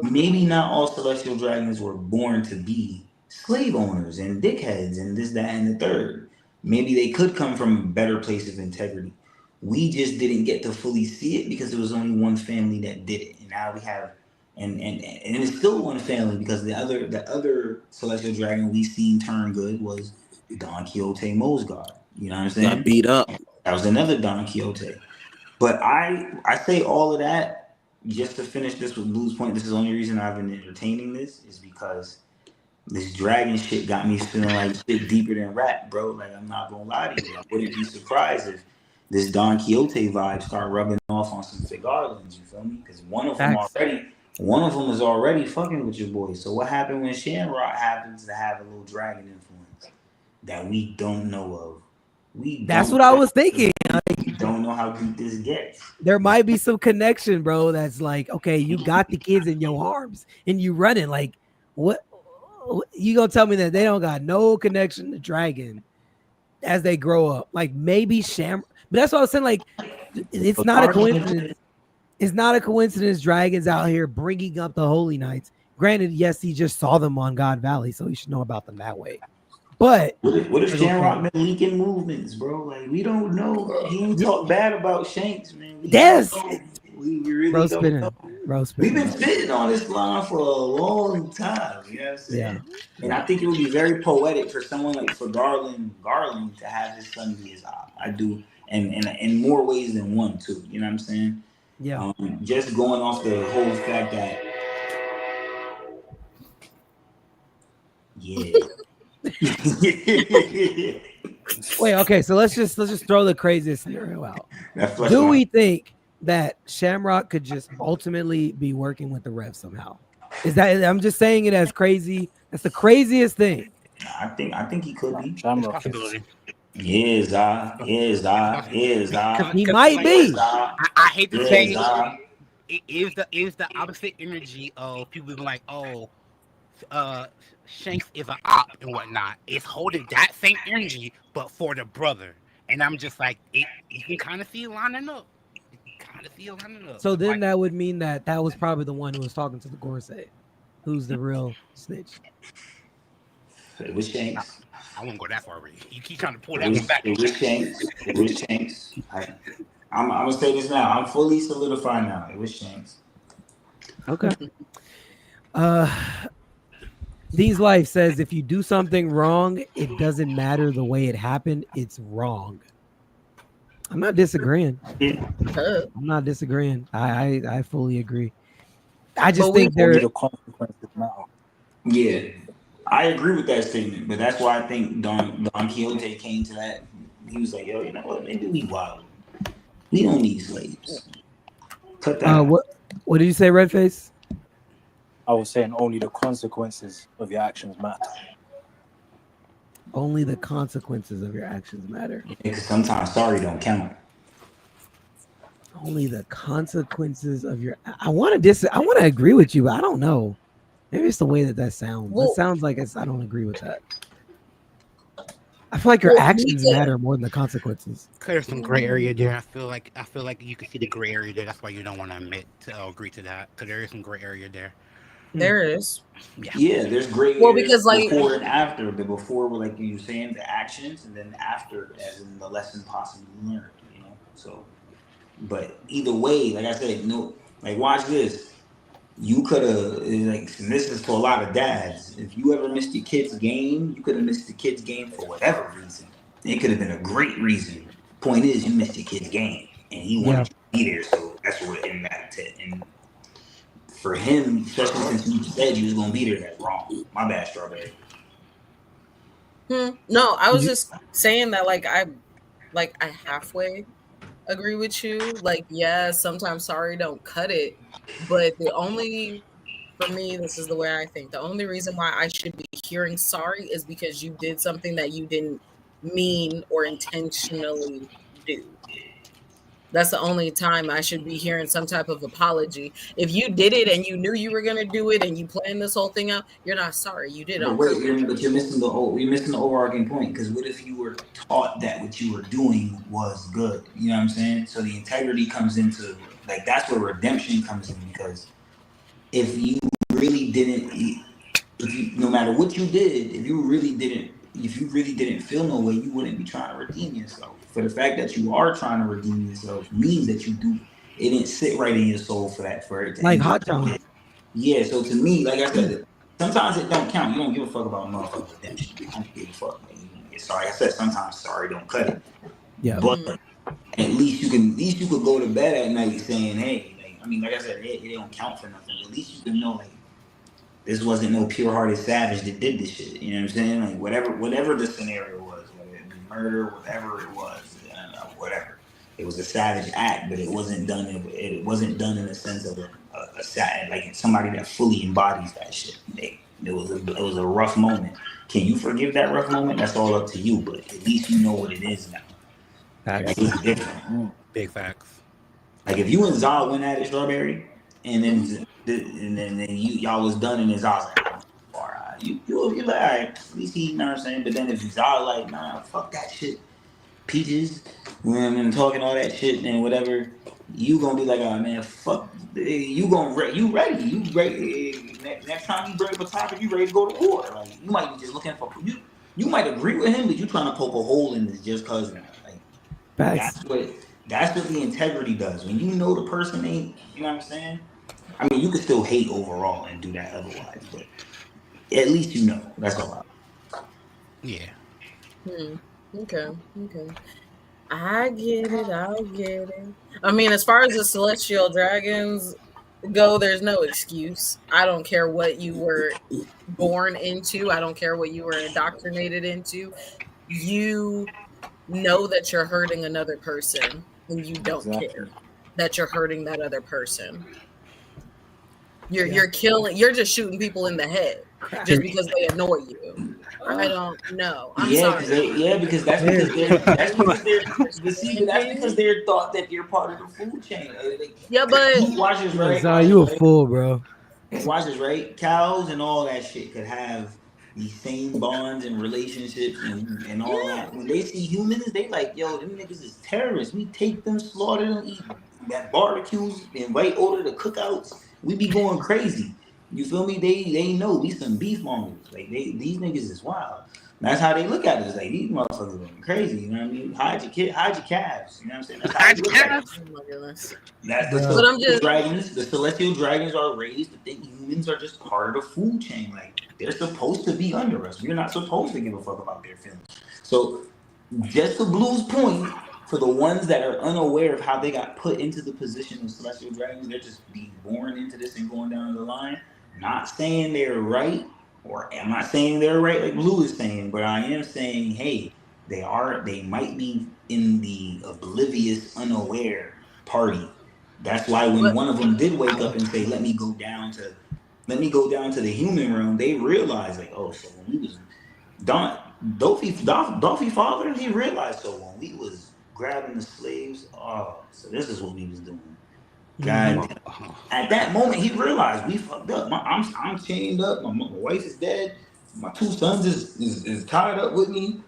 S7: maybe not all celestial dragons were born to be slave owners and dickheads and this, that, and the third. Maybe they could come from a better place of integrity. We just didn't get to fully see it because there was only one family that did it. And now we have, and it's still one family because the other celestial dragon we seen turn good was Don Quixote Mosgard. You know what I'm saying?
S8: Got beat up.
S7: That was another Don Quixote. But I say all of that just to finish this with Blue's point. This is the only reason I've been entertaining this is because this dragon shit got me feeling like shit deeper than rap, bro. Like, I'm not gonna lie to you. I wouldn't be surprised if this Don Quixote vibe start rubbing off on some Figarlands, you feel me? Because one of them is already fucking with your boy. So what happened when Shamrock happens to have a little dragon influence that we don't know of?
S3: That's what I was thinking.
S7: We don't know how deep this gets.
S3: There might be some connection, bro. That's like, okay, you got the kids in your arms and you running. Like, what? You gonna tell me that they don't got no connection to dragon as they grow up? Like maybe but that's what I was saying. Like, it's not a coincidence. It's not a coincidence. Dragons out here bringing up the Holy Knights. Granted, yes, he just saw them on God Valley, so he should know about them that way. But
S7: what if Shamrock been leaking movements, bro? Like, we don't know. He ain't talk bad about Shanks, man. We really
S3: bro,
S7: don't
S3: spinning.
S7: know.
S3: Bro, spinning.
S7: We've been spitting on this line for a long time. You know what I'm saying?
S3: Yeah.
S7: And I think it would be very poetic for someone like Garland to have his son be his eye. I do, and in more ways than one too. You know what I'm saying?
S3: Yeah.
S7: Just going off the whole fact that, yeah.
S3: Wait, okay, so let's just throw the craziest scenario out. Do we think that Shamrock could just ultimately be working with the Rev somehow? Is that, I'm just saying it as crazy. That's the craziest thing.
S7: I think he could be.
S11: Shamrock.
S3: He
S11: He
S3: might be.
S11: I hate to say it is the opposite energy of people being like, Shanks is an op and whatnot. It's holding that same energy, but for the brother. And I'm just like, you can kind of see it lining up.
S3: So then that would mean that was probably the one who was talking to the Gorsay, who's the real snitch.
S7: It was Shanks.
S11: I won't go that far already. You keep trying to pull that one back.
S7: It was Shanks. It was Shanks. I'm gonna say this now. I'm fully solidified now. It was Shanks.
S3: Okay. These Life says if you do something wrong, it doesn't matter the way it happened. It's wrong. I'm not disagreeing. I'm not disagreeing. I fully agree. I just think
S9: the consequences matter.
S7: Yeah, I agree with that statement, but that's why I think Don Quixote came to that. He was like, "Yo, you know what? Maybe we wild. We don't need slaves." Cut that.
S3: What did you say, Redface?
S9: I was saying only the consequences of your actions matter.
S3: Only the consequences of your actions matter.
S7: Because sometimes sorry don't count.
S3: Only the consequences of your. I want to agree with you, but I don't know. Maybe it's the way that sounds. It sounds like I don't agree with that. I feel like your actions matter more than the consequences.
S11: There's some gray area there. I feel like you can see the gray area there. That's why you don't want to agree to that. Because there is some gray area there.
S10: There is.
S7: Yeah, there's gray.
S10: Well, because like
S7: before and after. The before were like you were saying the actions, and then after as in the lesson possibly learned. You know, so. But either way, like I said, no, like watch this. You could have and this is to a lot of dads. If you ever missed your kid's game, you could have missed the kid's game for whatever reason. It could have been a great reason. Point is, you missed your kid's game, and he wanted you to be there. So that's what it mattered. And for him, especially since you said you was gonna be there, that's wrong. My bad, Strawberry.
S10: No, I was just saying that I halfway agree with you. Like, yeah, sometimes sorry don't cut it, but for me, this is the way I think. The only reason why I should be hearing sorry is because you did something that you didn't mean or intentionally do. That's the only time I should be hearing some type of apology. If you did it and you knew you were gonna do it and you planned this whole thing out, you're not sorry. You did it.
S7: But you're missing the overarching point. Because what if you were taught that what you were doing was good? You know what I'm saying? So the integrity comes into that's where redemption comes in. Because if you really didn't, no matter what you did, if you really didn't feel no way, you wouldn't be trying to redeem yourself. For the fact that you are trying to redeem yourself means that you do. It didn't sit right in your soul for it.
S3: Like hot dog.
S7: Yeah. So to me, like I said, sometimes it don't count. You don't give a fuck about motherfucking redemption. You don't give a fuck. Sorry, I said sometimes sorry don't cut it.
S3: Yeah.
S7: But at least you could go to bed at night saying, hey, like I said, it don't count for nothing. At least you can know this wasn't no pure-hearted savage that did this shit. You know what I'm saying? Like whatever the scenario was, whether it be murder, whatever it was, whatever. It was a savage act, but it wasn't done. It wasn't done in the sense of like somebody that fully embodies that shit. It was a rough moment. Can you forgive that rough moment? That's all up to you. But at least you know what it is now. It's different.
S11: Big facts.
S7: Like if you and Zal went at it, Strawberry, and then y'all was done, and Zal's like, all right, you're like, all right, at least he, you know what I'm saying. But then if Zal like, nah, fuck that shit, Peaches, and talking all that shit and whatever, you gonna be like, oh man, fuck, you ready? Next time you bring up a topic, you ready to go to war? Like you might be just looking for you. You might agree with him, but you trying to poke a hole in this just cause. That's what the integrity does. When you know the person ain't, you know what I'm saying? I mean, you could still hate overall and do that otherwise, but at least you know. That's all.
S11: Yeah.
S10: Okay. I get it. I mean, as far as the celestial dragons go, there's no excuse. I don't care what you were born into. I don't care what you were indoctrinated into. You know that you're hurting another person, and you don't care that you're hurting that other person. You're killing. You're just shooting people in the head just because they annoy you. I don't know. I'm sorry.
S7: Because that's because they're thought that you're part of the food chain.
S10: But
S7: watch this, right?
S3: You a fool, bro.
S7: Watch this, right? Cows and all that shit could have these same bonds and relationships and all that. When they see humans, they like, yo, them niggas is terrorists. We take them, slaughter them, eat at barbecues, invite over to cookouts. We be going crazy. You feel me? They know we some beef mongers. Like these niggas is wild. That's how they look at us. Like these motherfuckers are going crazy. You know what I mean? Hide your calves. You know what I'm saying? That's how they look at us.
S10: Oh my goodness.
S7: That's the celestial dragons. The celestial dragons are raised to think humans are just part of the food chain. Like they're supposed to be under us. We're not supposed to give a fuck about their feelings. So, just to Blue's point, for the ones that are unaware of how they got put into the position of celestial dragons, they're just being born into this and going down the line. Not saying they're right, or I'm not saying they're right like Blue is saying, but I am saying, hey, they might be in the oblivious, unaware party. That's why when one of them did wake up and say, let me go down to the human realm, they realized like, oh, so when we was Dolphy father, he realized, so when we was grabbing the slaves, oh, so this is what we was doing. God, at that moment he realized we fucked up. I'm chained up. My wife is dead. My 2 sons is tied up with me.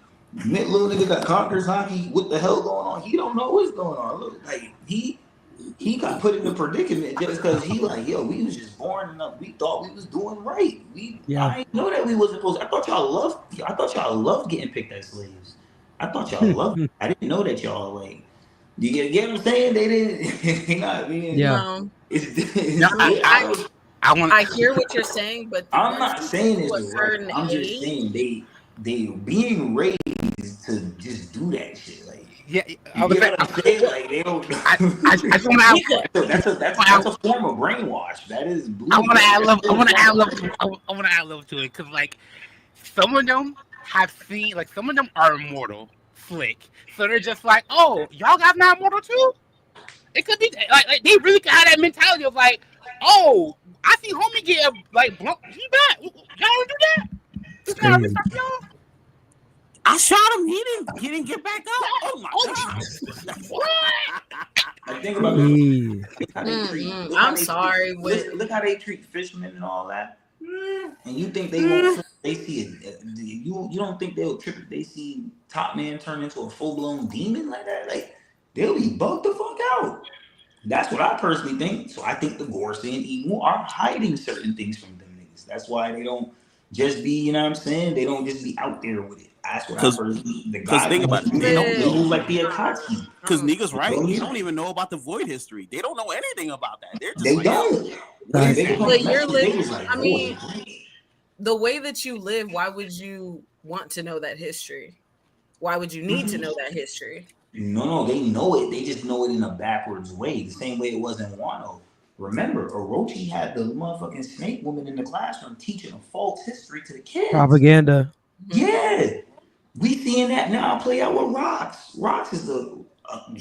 S7: Little nigga got conquers hockey. What the hell going on? He don't know what's going on. Look, like he got put in a predicament just because he like, yo, we was just born enough. We thought we was doing right. I didn't know that we wasn't supposed to. I thought y'all loved getting picked as slaves. I thought y'all loved it. I didn't know that y'all like. You get what I'm saying? They didn't. They not being.
S10: Yeah. I hear what you're saying, but
S7: I'm not saying it's right. I'm just saying they being raised to just do that shit. Like,
S11: yeah,
S7: like they don't.
S11: I just want to
S7: that's a form of brainwash. That is.
S11: I want to add love to it because like some of them have seen, like some of them are immortal. Flick, so they're just like, oh, y'all got not immortal too. It could be like they really have that mentality of like, oh, I see homie get like blunt. He back. Y'all don't do that. This guy respect y'all.
S8: I shot him. He didn't get back up. Oh my god!
S7: Like, think about it.
S10: I'm sorry.
S7: Look how they treat fishermen and all that. And you think they won't? They see it. You don't think they'll trip if they see Top Man turn into a full blown demon like that? Like they'll be bugged the fuck out. That's what I personally think. So I think the Gorsi and Emu are hiding certain things from them niggas. That's why they don't just be, you know what I'm saying? They don't just be out there with it. That's what I personally. Because
S8: think about it,
S7: they move like the Akatsuki.
S8: Because niggas, right? They don't even know about the Void history. They don't know anything about that. They're just
S7: they
S8: like,
S7: don't.
S10: But you're living. I mean, the way that you live, why would you want to know that history? Why would you need to know that history?
S7: No, they know it. They just know it in a backwards way. The same way it was in Wano. Remember, Orochi had the motherfucking snake woman in the classroom teaching a false history to the kids.
S3: Propaganda.
S7: Yeah. We seeing that now play out with Rox. Rox is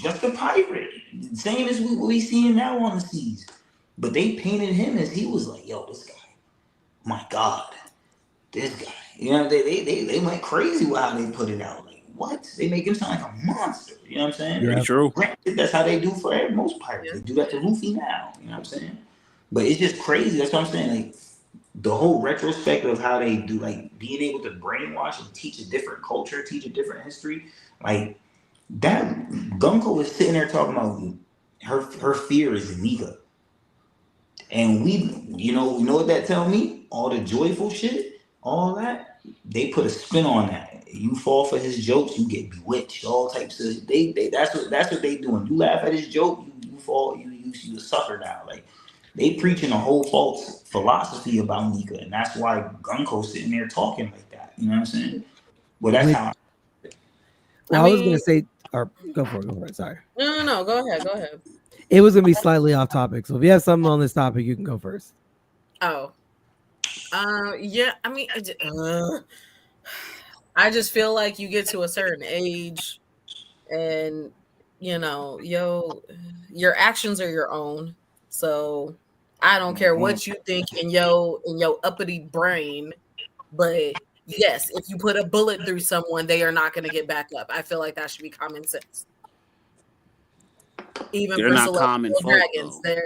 S7: just a pirate. Same as we seeing now on the seas. But they painted him as he was like, yo, this guy. My God. This guy. You know, they went crazy with how they put it out. Like, what? They make him sound like a monster. You know what I'm saying?
S8: Yeah, true.
S7: That's how they do for most pirates. They do that to Luffy now. You know what I'm saying? But it's just crazy. That's what I'm saying. Like, the whole retrospect of how they do, like, being able to brainwash and teach a different culture, teach a different history. Like, that Gunko is sitting there talking about her fear is Nika. And you know what that tell me? All the joyful shit, all that, they put a spin on that. You fall for his jokes, you get bewitched. All types of that's what they doing. You laugh at his joke, you fall, you a sucker now. Like they preaching a whole false philosophy about Nika, and that's why Gunko's sitting there talking like that. You know what I'm saying? Well, that's how.
S3: Well, I was gonna say, or go for it. Sorry.
S10: No. Go ahead.
S3: It was gonna be slightly off topic, so if you have something on this topic, you can go first.
S10: Oh, yeah. I mean, I just feel like you get to a certain age, and you know, your actions are your own. So I don't care what you think in your uppity brain, but yes, if you put a bullet through someone, they are not going to get back up. I feel like that should be common sense. Even
S8: they're
S10: for
S8: not common
S10: dragons, they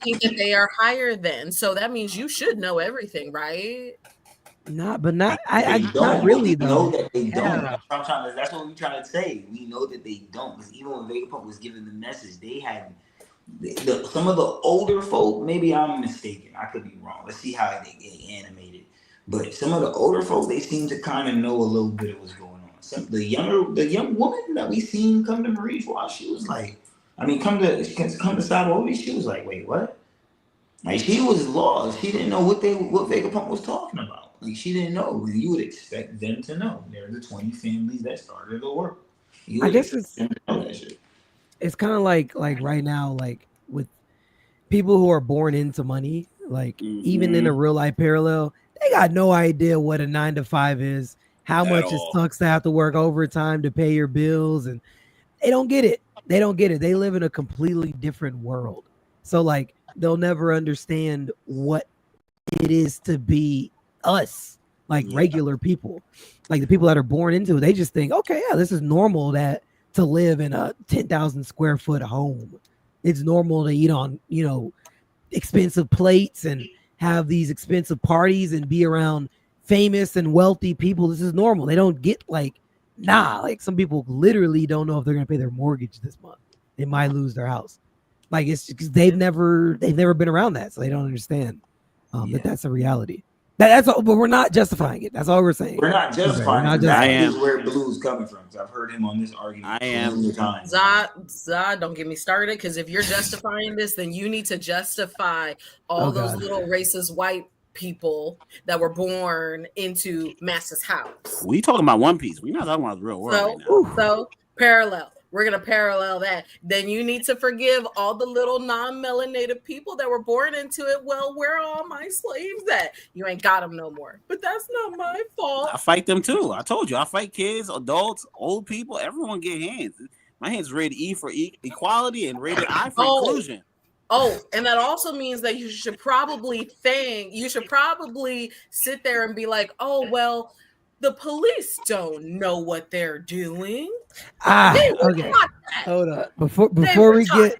S10: think that they are higher than. So that means you should know everything, right?
S3: Not, but not.
S7: They
S3: Not
S7: don't.
S3: really
S7: We
S3: though.
S7: know that they don't.
S11: Yeah.
S7: That's what we're trying to say. We know that they don't. Because even when Vegapunk was giving the message, they had some of the older folk. Maybe I'm mistaken. I could be wrong. Let's see how they get animated. But some of the older folk, they seem to kind of know a little bit of what's going on. The young woman that we seen come to Marie's Watch, she was like, I mean, come to Sabaody, she was like, wait, what? Like, she was lost. She didn't know what Vegapunk was talking about. Like, she didn't know. You would expect them to know. They're the 20 families that started the work.
S3: I guess
S7: it's
S3: kind of like right now, like with people who are born into money, like even in a real life parallel, they got no idea what a 9 to 5 is, how much it sucks to have to work overtime to pay your bills, and they don't get it. They don't get it. They live in a completely different world. So like they'll never understand what it is to be us, like regular people, like the people that are born into it. They just think, okay, yeah, this is normal to live in a 10,000 square foot home. It's normal to eat on, expensive plates and have these expensive parties and be around famous and wealthy people. This is normal. They don't get like some people literally don't know if they're going to pay their mortgage this month. They might lose their house. Like it's because they've never been around that. So they don't understand that that's a reality. That's all, but we're not justifying it. That's all we're saying.
S7: We're not justifying it.
S8: I
S7: That
S8: am.
S7: is where Blue's coming from. I've heard him on this argument.
S8: I am.
S10: Zod, don't get me started, because if you're justifying this, then you need to justify all those little racist white people that were born into Master's house.
S8: We talking about One Piece. We're not talking about the real world right now.
S10: So parallel. We're going to parallel that. Then you need to forgive all the little non-melanated people that were born into it. Well, where are all my slaves at? You ain't got them no more. But that's not my fault.
S8: I fight them too. I told you, I fight kids, adults, old people. Everyone get hands. My hands rated E for equality and rated I for inclusion.
S10: Oh, and that also means that you should probably sit there and be like, oh, well, the police don't know what they're doing.
S3: Okay. Hold up. Before we get,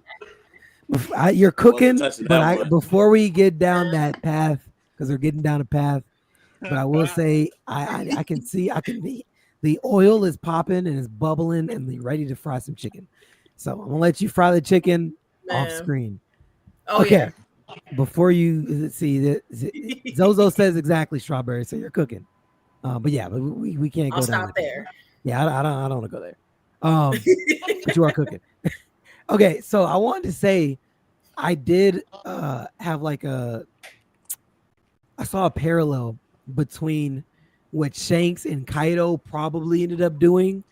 S3: you're cooking, but before we get down that path, because we're getting down a path, but I will say I can see the oil is popping and it's bubbling and they're ready to fry some chicken. So I'm gonna let you fry the chicken off screen.
S10: Oh,
S3: okay. Yeah. Before you see, Zozo says exactly strawberry, so you're cooking. But yeah, but we can't go
S10: I'll
S3: down
S10: stop there.
S3: Yeah, I don't want to go there. But you are cooking. Okay, so I wanted to say I did have like I saw a parallel between what Shanks and Kaido probably ended up doing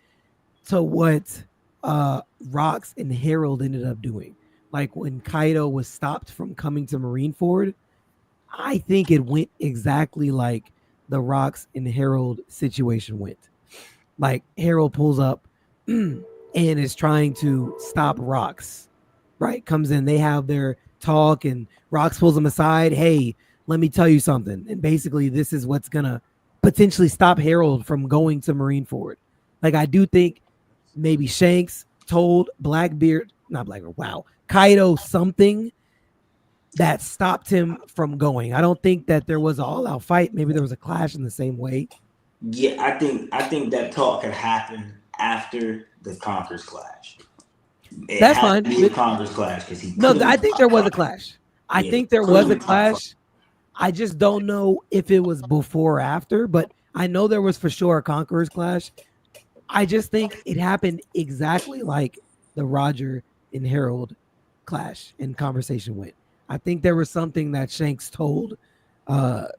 S3: to what Rox and Harold ended up doing. Like when Kaido was stopped from coming to Marineford, I think it went exactly like the Rox and Harold situation went. Like Harold pulls up and is trying to stop Rox, right? Comes in, they have their talk and Rox pulls him aside. Hey, let me tell you something. And basically this is what's gonna potentially stop Harold from going to Marineford. Like I do think maybe Shanks told Kaido something that stopped him from going. I don't think that there was an all-out fight. Maybe there was a clash in the same way.
S7: Yeah, I think that talk could happen after the Conqueror's clash.
S3: That's fine.
S7: The Conqueror's clash because
S3: I think there was a clash. I think there was a clash. I just don't know if it was before or after, but I know there was for sure a Conqueror's clash. I just think it happened exactly like the Roger and Harold clash and conversation went. I think there was something that Shanks told Kaido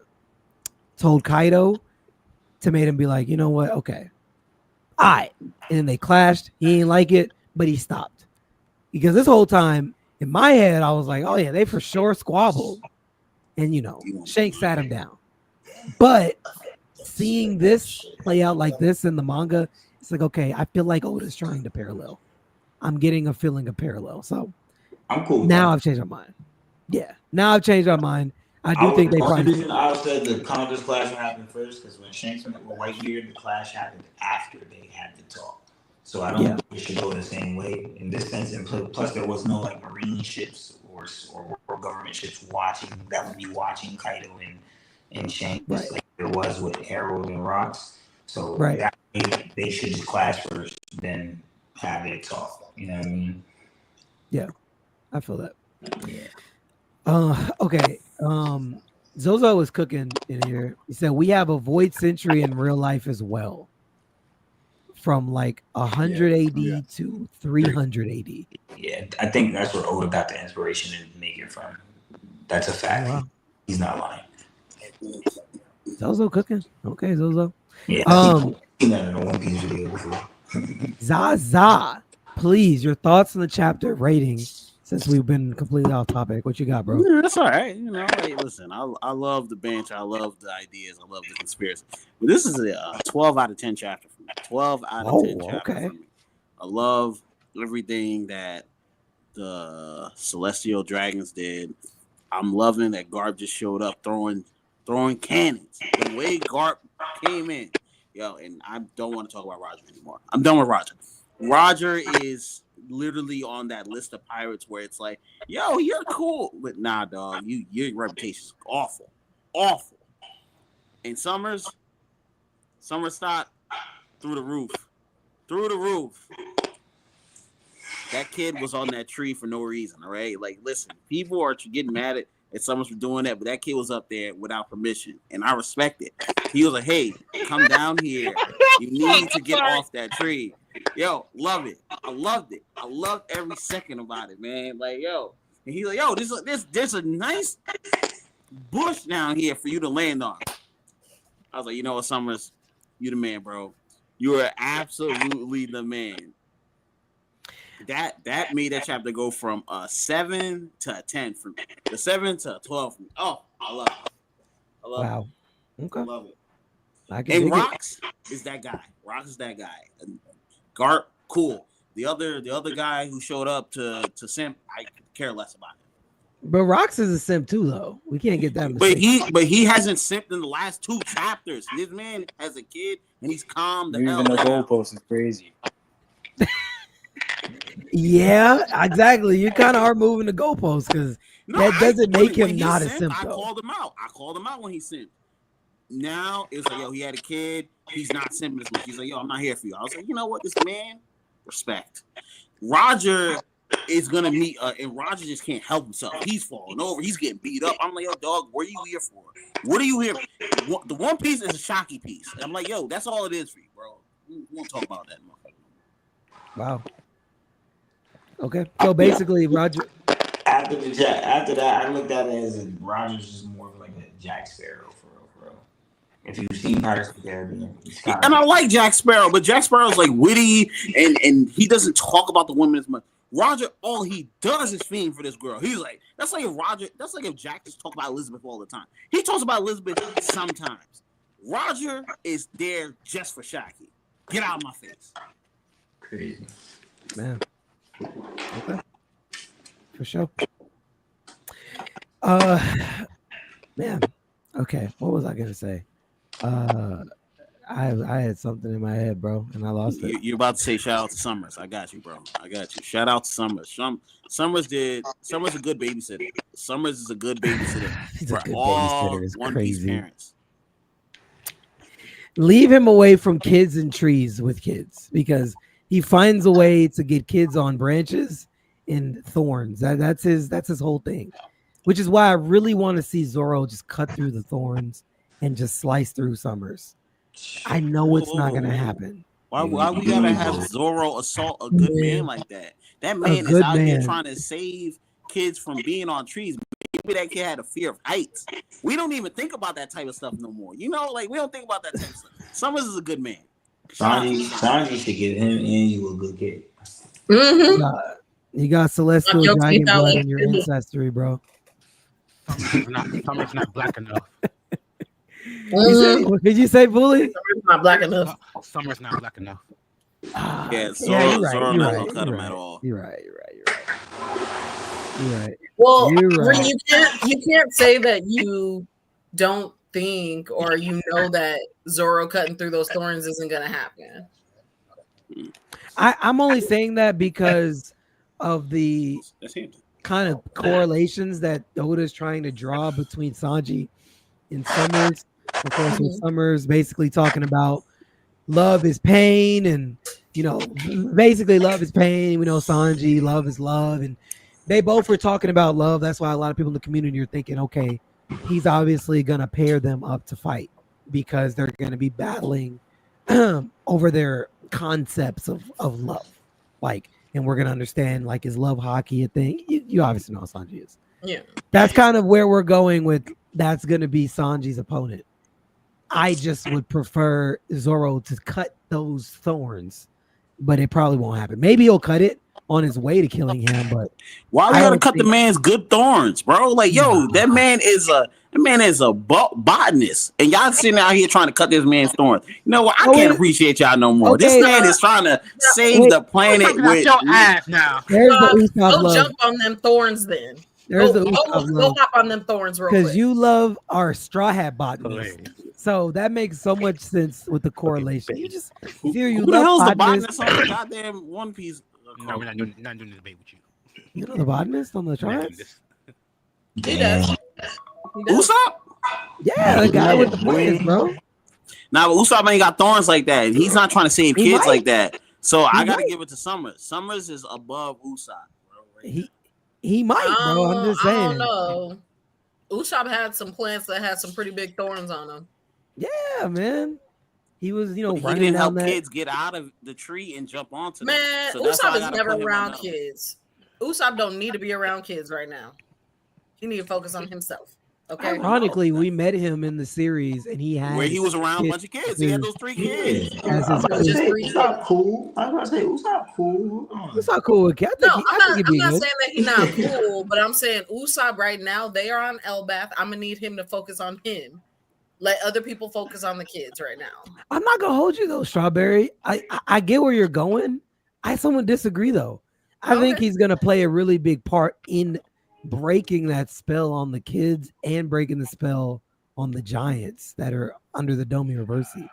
S3: to make him be like, you know what? Okay. All right. And then they clashed. He didn't like it, but he stopped. Because this whole time in my head, I was like, oh yeah, they for sure squabbled. And Shanks sat him down. But seeing this play out like this in the manga, it's like, okay, I feel like Oda's trying to parallel. I'm getting a feeling of parallel. So
S7: I'm cool.
S3: Now I've changed my mind. Yeah, now I've changed my mind. I think they probably.
S7: The reason I said the Conqueror's clash happened first because when Shanks went with Whitebeard, the clash happened after they had the talk. So I don't think it should go the same way in this sense. And plus, there was no like marine ships or government ships that would be watching Kaido and Shanks like there it was with Harold and Rocks. So
S3: Right.
S7: they should just clash first, then have it talk. You know what I mean?
S3: Yeah, I feel that.
S7: Yeah.
S3: Okay. Zozo was cooking in here. He said we have a Void Century in real life as well, from like 100 AD to 300 AD.
S7: Yeah, I think that's where Oda got the inspiration to make it from. That's a fact.
S3: Wow.
S7: He's not lying.
S3: Zozo cooking. Okay, Zozo.
S7: Yeah, I've seen that in a One Piece video before.
S3: Zaza, please, your thoughts on the chapter rating since we've been completely off topic. What you got, bro?
S8: Yeah, that's all right. You know, hey, listen, I love the banter. I love the ideas. I love the conspiracy. But this is a 12 out of 10 chapter for me. 12 out of 10 chapter for me. I love everything that the Celestial Dragons did. I'm loving that Garp just showed up throwing cannons. The way Garp came in, and I don't want to talk about Roger anymore. I'm done with Roger. Roger is literally on that list of pirates where it's like, yo, you're cool, but nah, dog, your reputation is awful. And Summers stock through the roof. That kid was on that tree for no reason, all right? Like, listen, people are getting mad at Summers for doing that, but that kid was up there without permission, and I respect it. He was like, hey, come down here. You need to get off that tree. Yo, love it. I loved it. I loved every second about it, man. Like, yo. And he's like, yo, there's a nice bush down here for you to land on. I was like, you know what, Summers? You the man, bro. You are absolutely the man. That made that chapter go from a 7 to a 10 for me. The 7 to a 12 for me. Oh, I love it.
S3: Wow. Okay.
S8: I love it.
S3: And
S8: Rocks is that guy. Rocks is that guy. Garp, cool. The other guy who showed up to simp, I care less about him.
S3: But Rocks is a simp too, though. We can't get that.
S8: But he hasn't simped in the last 2 chapters. This man has a kid and he's calm the hell
S9: Moving the
S8: down.
S9: goalpost is crazy.
S3: Yeah, exactly. You kind of are moving the goalposts because that doesn't make him not a simp.
S8: I called him out when he simped. Now it's like, yo, he had a kid. He's not simping this much. He's like, yo, I'm not here for you. I was like, you know what, this man, respect. Roger is gonna meet, and Roger just can't help himself. He's falling over. He's getting beat up. I'm like, yo, dog, what are you here for? What are you here? The One Piece is a shocky piece. I'm like, yo, that's all it is for you, bro. We won't talk about that, motherfucker.
S3: Wow. Okay, so basically, Roger.
S7: After that, I looked at it as Roger's just more of like a Jack Sparrow for real. If you've seen Pirates of the Caribbean,
S8: and I like Jack Sparrow, but Jack Sparrow's like witty and he doesn't talk about the women as much. Roger, all he does is fiend for this girl. He's like, that's like if Jack just talked about Elizabeth all the time. He talks about Elizabeth sometimes. Roger is there just for Shaki. Get out of my face.
S7: Crazy.
S3: Man. Okay. For sure. Man. Okay. What was I gonna say? I had something in my head, bro, and I lost it.
S8: You're about to say shout out to Summers. I got you, bro. I got you. Shout out to Summers. Summers a good babysitter. Summers is a good babysitter for all One Piece parents.
S3: Leave him away from kids and trees with kids because he finds a way to get kids on branches and thorns. That's his whole thing, which is why I really want to see Zoro just cut through the thorns and just slice through Summers. I know it's not going to happen.
S8: Why we gotta have Zoro assault a good man like that? That man is out here trying to save kids from being on trees. Maybe that kid had a fear of heights. We don't even think about that type of stuff no more. You know, like we don't think about that type of stuff. Summers is a good man.
S7: Sanji should give him and you a good kid.
S10: Mm-hmm.
S3: You got celestial dragon blood in your ancestry, bro.
S11: Summer's not black enough.
S3: What did you say, Bully?
S10: Summer's not black enough.
S11: Summer's not black enough.
S8: Yeah, Zoro not gonna cut him at all.
S3: You're right.
S10: Well, you can't say that you don't think or you know that Zoro cutting through those thorns isn't gonna happen.
S3: I'm only saying that because of the kind of correlations that Oda is trying to draw between Sanji and Summers. Of course, with Summers basically talking about love is pain, and basically love is pain. We know Sanji, love is love, and they both were talking about love. That's why a lot of people in the community are thinking, okay, he's obviously gonna pair them up to fight because they're gonna be battling over their concepts of love, like, and we're gonna understand, like, is love hockey a thing? You obviously know how Sanji is.
S10: Yeah,
S3: that's kind of where we're going with. That's gonna be Sanji's opponent. I just would prefer Zoro to cut those thorns, but it probably won't happen. Maybe he'll cut it on his way to killing him, but
S8: why we gotta cut the man's good thorns, bro? Like, yo, that man is a botanist, and y'all sitting out here trying to cut this man's thorns. You know what? I can't appreciate y'all no more. This man is trying to save the planet with
S11: your ass now.
S3: There's the Usopp
S10: go
S3: love.
S10: jump on them thorns then.
S3: There's
S10: go,
S3: the
S10: go,
S3: Usopp
S10: go
S3: love.
S10: hop on them thorns real quick.
S3: Because you love our Straw Hat botanist. So that makes so much sense with the correlation. You just fear you
S8: who the
S3: love
S8: hell's the
S3: botanists.
S8: botanist on the goddamn One Piece?
S11: No, we're not doing the debate with you.
S3: You know the botanist on the Straw Hats?
S10: He does.
S8: Usopp?
S3: Yeah, the guy with the plants, bro.
S8: Nah, but Usopp ain't got thorns like that. He's not trying to save
S3: He
S8: kids
S3: might.
S8: like that. So I gotta
S3: might.
S8: give it to Summers. Summers is above Usopp, bro.
S3: He might, bro. I'm just saying.
S10: I don't know. Usopp had some plants that had some pretty big thorns on them.
S3: Yeah, man. He was,
S8: He
S3: running
S8: didn't
S3: down
S8: help
S3: that.
S8: kids get out of the tree and jump onto them.
S10: Man,
S8: So that's why I
S10: Usopp is
S8: gotta
S10: never
S8: put him
S10: around
S8: above.
S10: kids. Usopp don't need to be around kids right now. He need to focus on himself. Okay.
S3: Ironically, we met him in the series, and he had
S8: Where he was around a bunch of kids. He had those 3 kids.
S3: As his
S7: Usopp cool. I was gonna say Usopp cool.
S3: Usopp cool with Cat.
S10: No,
S3: I think he'd
S10: I'm
S3: be
S10: not
S3: good.
S10: saying that he's not cool, but I'm saying Usopp right now, they are on Elbath. I'm gonna need him to focus on him. Let other people focus on the kids right now.
S3: I'm not gonna hold you though, Strawberry. I get where you're going. I somewhat disagree though. I think he's gonna play a really big part in breaking that spell on the kids and breaking the spell on the giants that are under the Domi Reversi.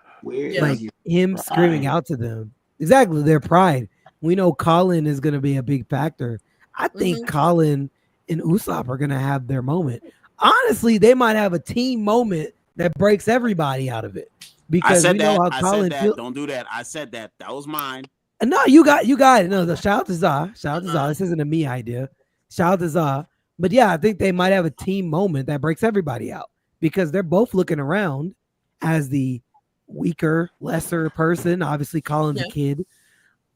S3: Like him screaming out to them. Exactly, their pride. We know Colin is gonna be a big factor. I think Colin and Usopp are gonna have their moment. Honestly, they might have a team moment that breaks everybody out of it.
S8: I
S3: Because
S8: said
S3: we know
S8: that.
S3: how
S8: I
S3: Colin
S8: said that.
S3: feels.
S8: Don't do that. I said that. That was mine.
S3: No, you got it. No, the shout out to Za. Shout out to Za. This isn't a me idea. Shout out to Za. But yeah, I think they might have a team moment that breaks everybody out because they're both looking around as the weaker, lesser person. Obviously, Colin's a kid.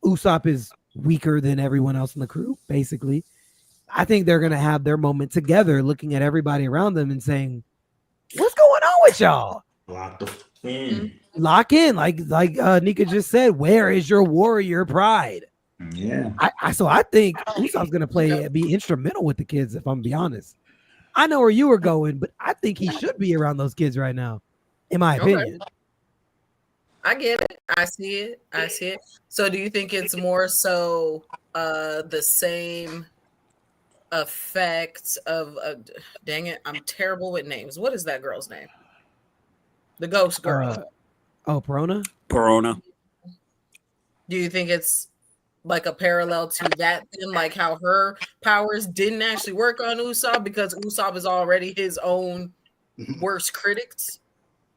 S3: Usopp is weaker than everyone else in the crew, basically. I think they're gonna have their moment together, looking at everybody around them and saying, "What's going on with y'all?" Lock in, like Nika just said. Where is your warrior pride?
S7: Yeah.
S3: I think Usopp's gonna be instrumental with the kids. If I'm be honest, I know where you were going, but I think he should be around those kids right now, in my opinion.
S10: I get it. I see it. So, do you think it's more so the same effect of? Dang it, I'm terrible with names. What is that girl's name? The ghost girl.
S3: Perona.
S8: Perona.
S10: Do you think it's like a parallel to that then, like how her powers didn't actually work on Usopp because Usopp is already his own worst critics?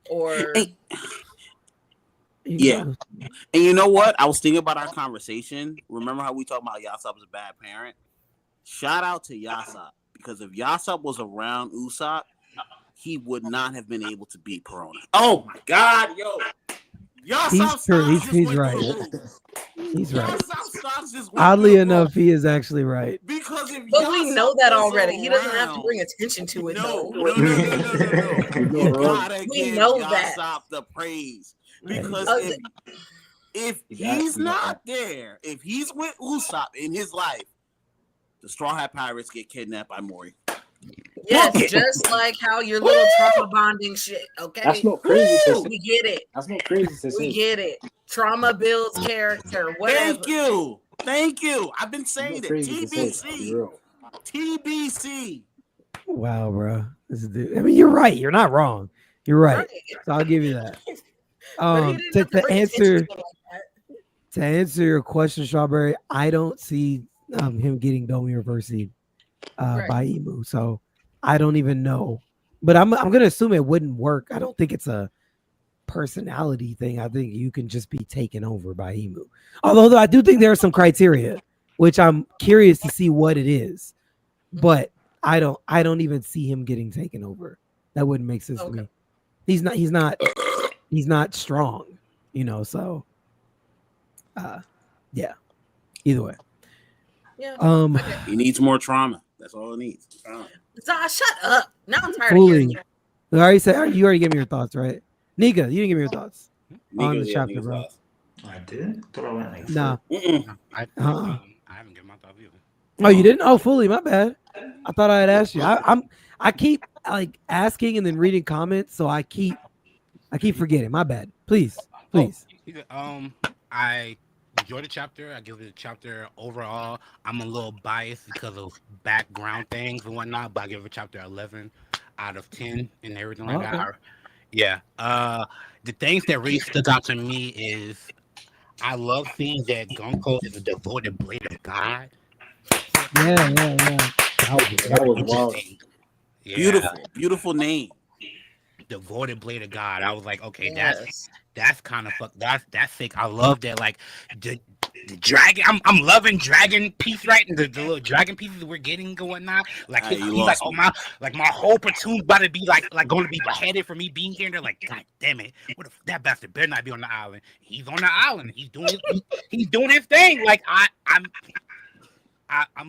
S10: Or
S8: yeah. And you know what? I was thinking about our conversation. Remember how we talked about Yasopp as a bad parent? Shout out to Yasopp, because if Yasopp was around Usopp, he would not have been able to beat Perona. Oh my God, yo.
S3: He's true. He's right. He's right. Oddly enough, he is actually right.
S8: Because
S10: but we know that already. He doesn't have to bring attention to it.
S8: No.
S10: You
S8: gotta
S10: we
S8: give
S10: know that.
S8: Yasopp the praise. Because if he's not there, if he's with Usopp in his life, the Straw Hat Pirates get kidnapped by Mori.
S10: Yes, just like how your little trauma bonding shit. Okay,
S9: That's not crazy.
S10: We get it.
S9: That's not crazy.
S10: We get it. Trauma builds character. Whatever.
S8: Thank you. I've been saying it.
S9: TBC.
S8: TBC.
S3: Wow, bro. This dude. I mean, you're right. You're not wrong. You're right. So I'll give you that. To answer your question, Strawberry, I don't see him getting Domi Reversi by Emu. So I don't even know but I'm gonna assume it wouldn't work. I don't think it's a personality thing. I think you can just be taken over by Emu. Although I do think there are some criteria, which I'm curious to see what it is. But I don't even see him getting taken over. That wouldn't make sense to me. He's not strong, you know, so yeah. Either way.
S10: Yeah.
S8: He needs more trauma. That's all it needs.
S10: Zah, shut up. Now I'm tired of
S3: Fully.
S10: hearing you.
S3: You already gave me your thoughts, right? Nika, you didn't give me your thoughts on the chapter, bro.
S7: I did. Thought I went like
S3: Nah.
S11: I haven't given my thoughts either.
S3: Oh, you didn't? Oh, fully. My bad. I thought I had asked you. I keep like asking and then reading comments, so I keep forgetting. My bad. Please.
S11: I enjoyed the chapter. I give the chapter overall. I'm a little biased because of background things and whatnot, but I give the chapter 11 out of 10 and everything like that. Yeah. The things that really stuck out to me is I love seeing that Gonko is a devoted blade of God.
S3: Yeah.
S8: That was wild.
S11: Yeah.
S8: Beautiful name.
S11: Devoted blade of God. I was like, okay, that's kind of that's sick. I love that, like the dragon. I'm loving dragon piece, right? And the little dragon pieces we're getting and whatnot. Like he's like, oh my, like my whole platoon's about to be like going to be beheaded for me being here. And they're like, God damn it, what if that bastard better not be on the island? He's on the island. He's doing his thing. Like I'm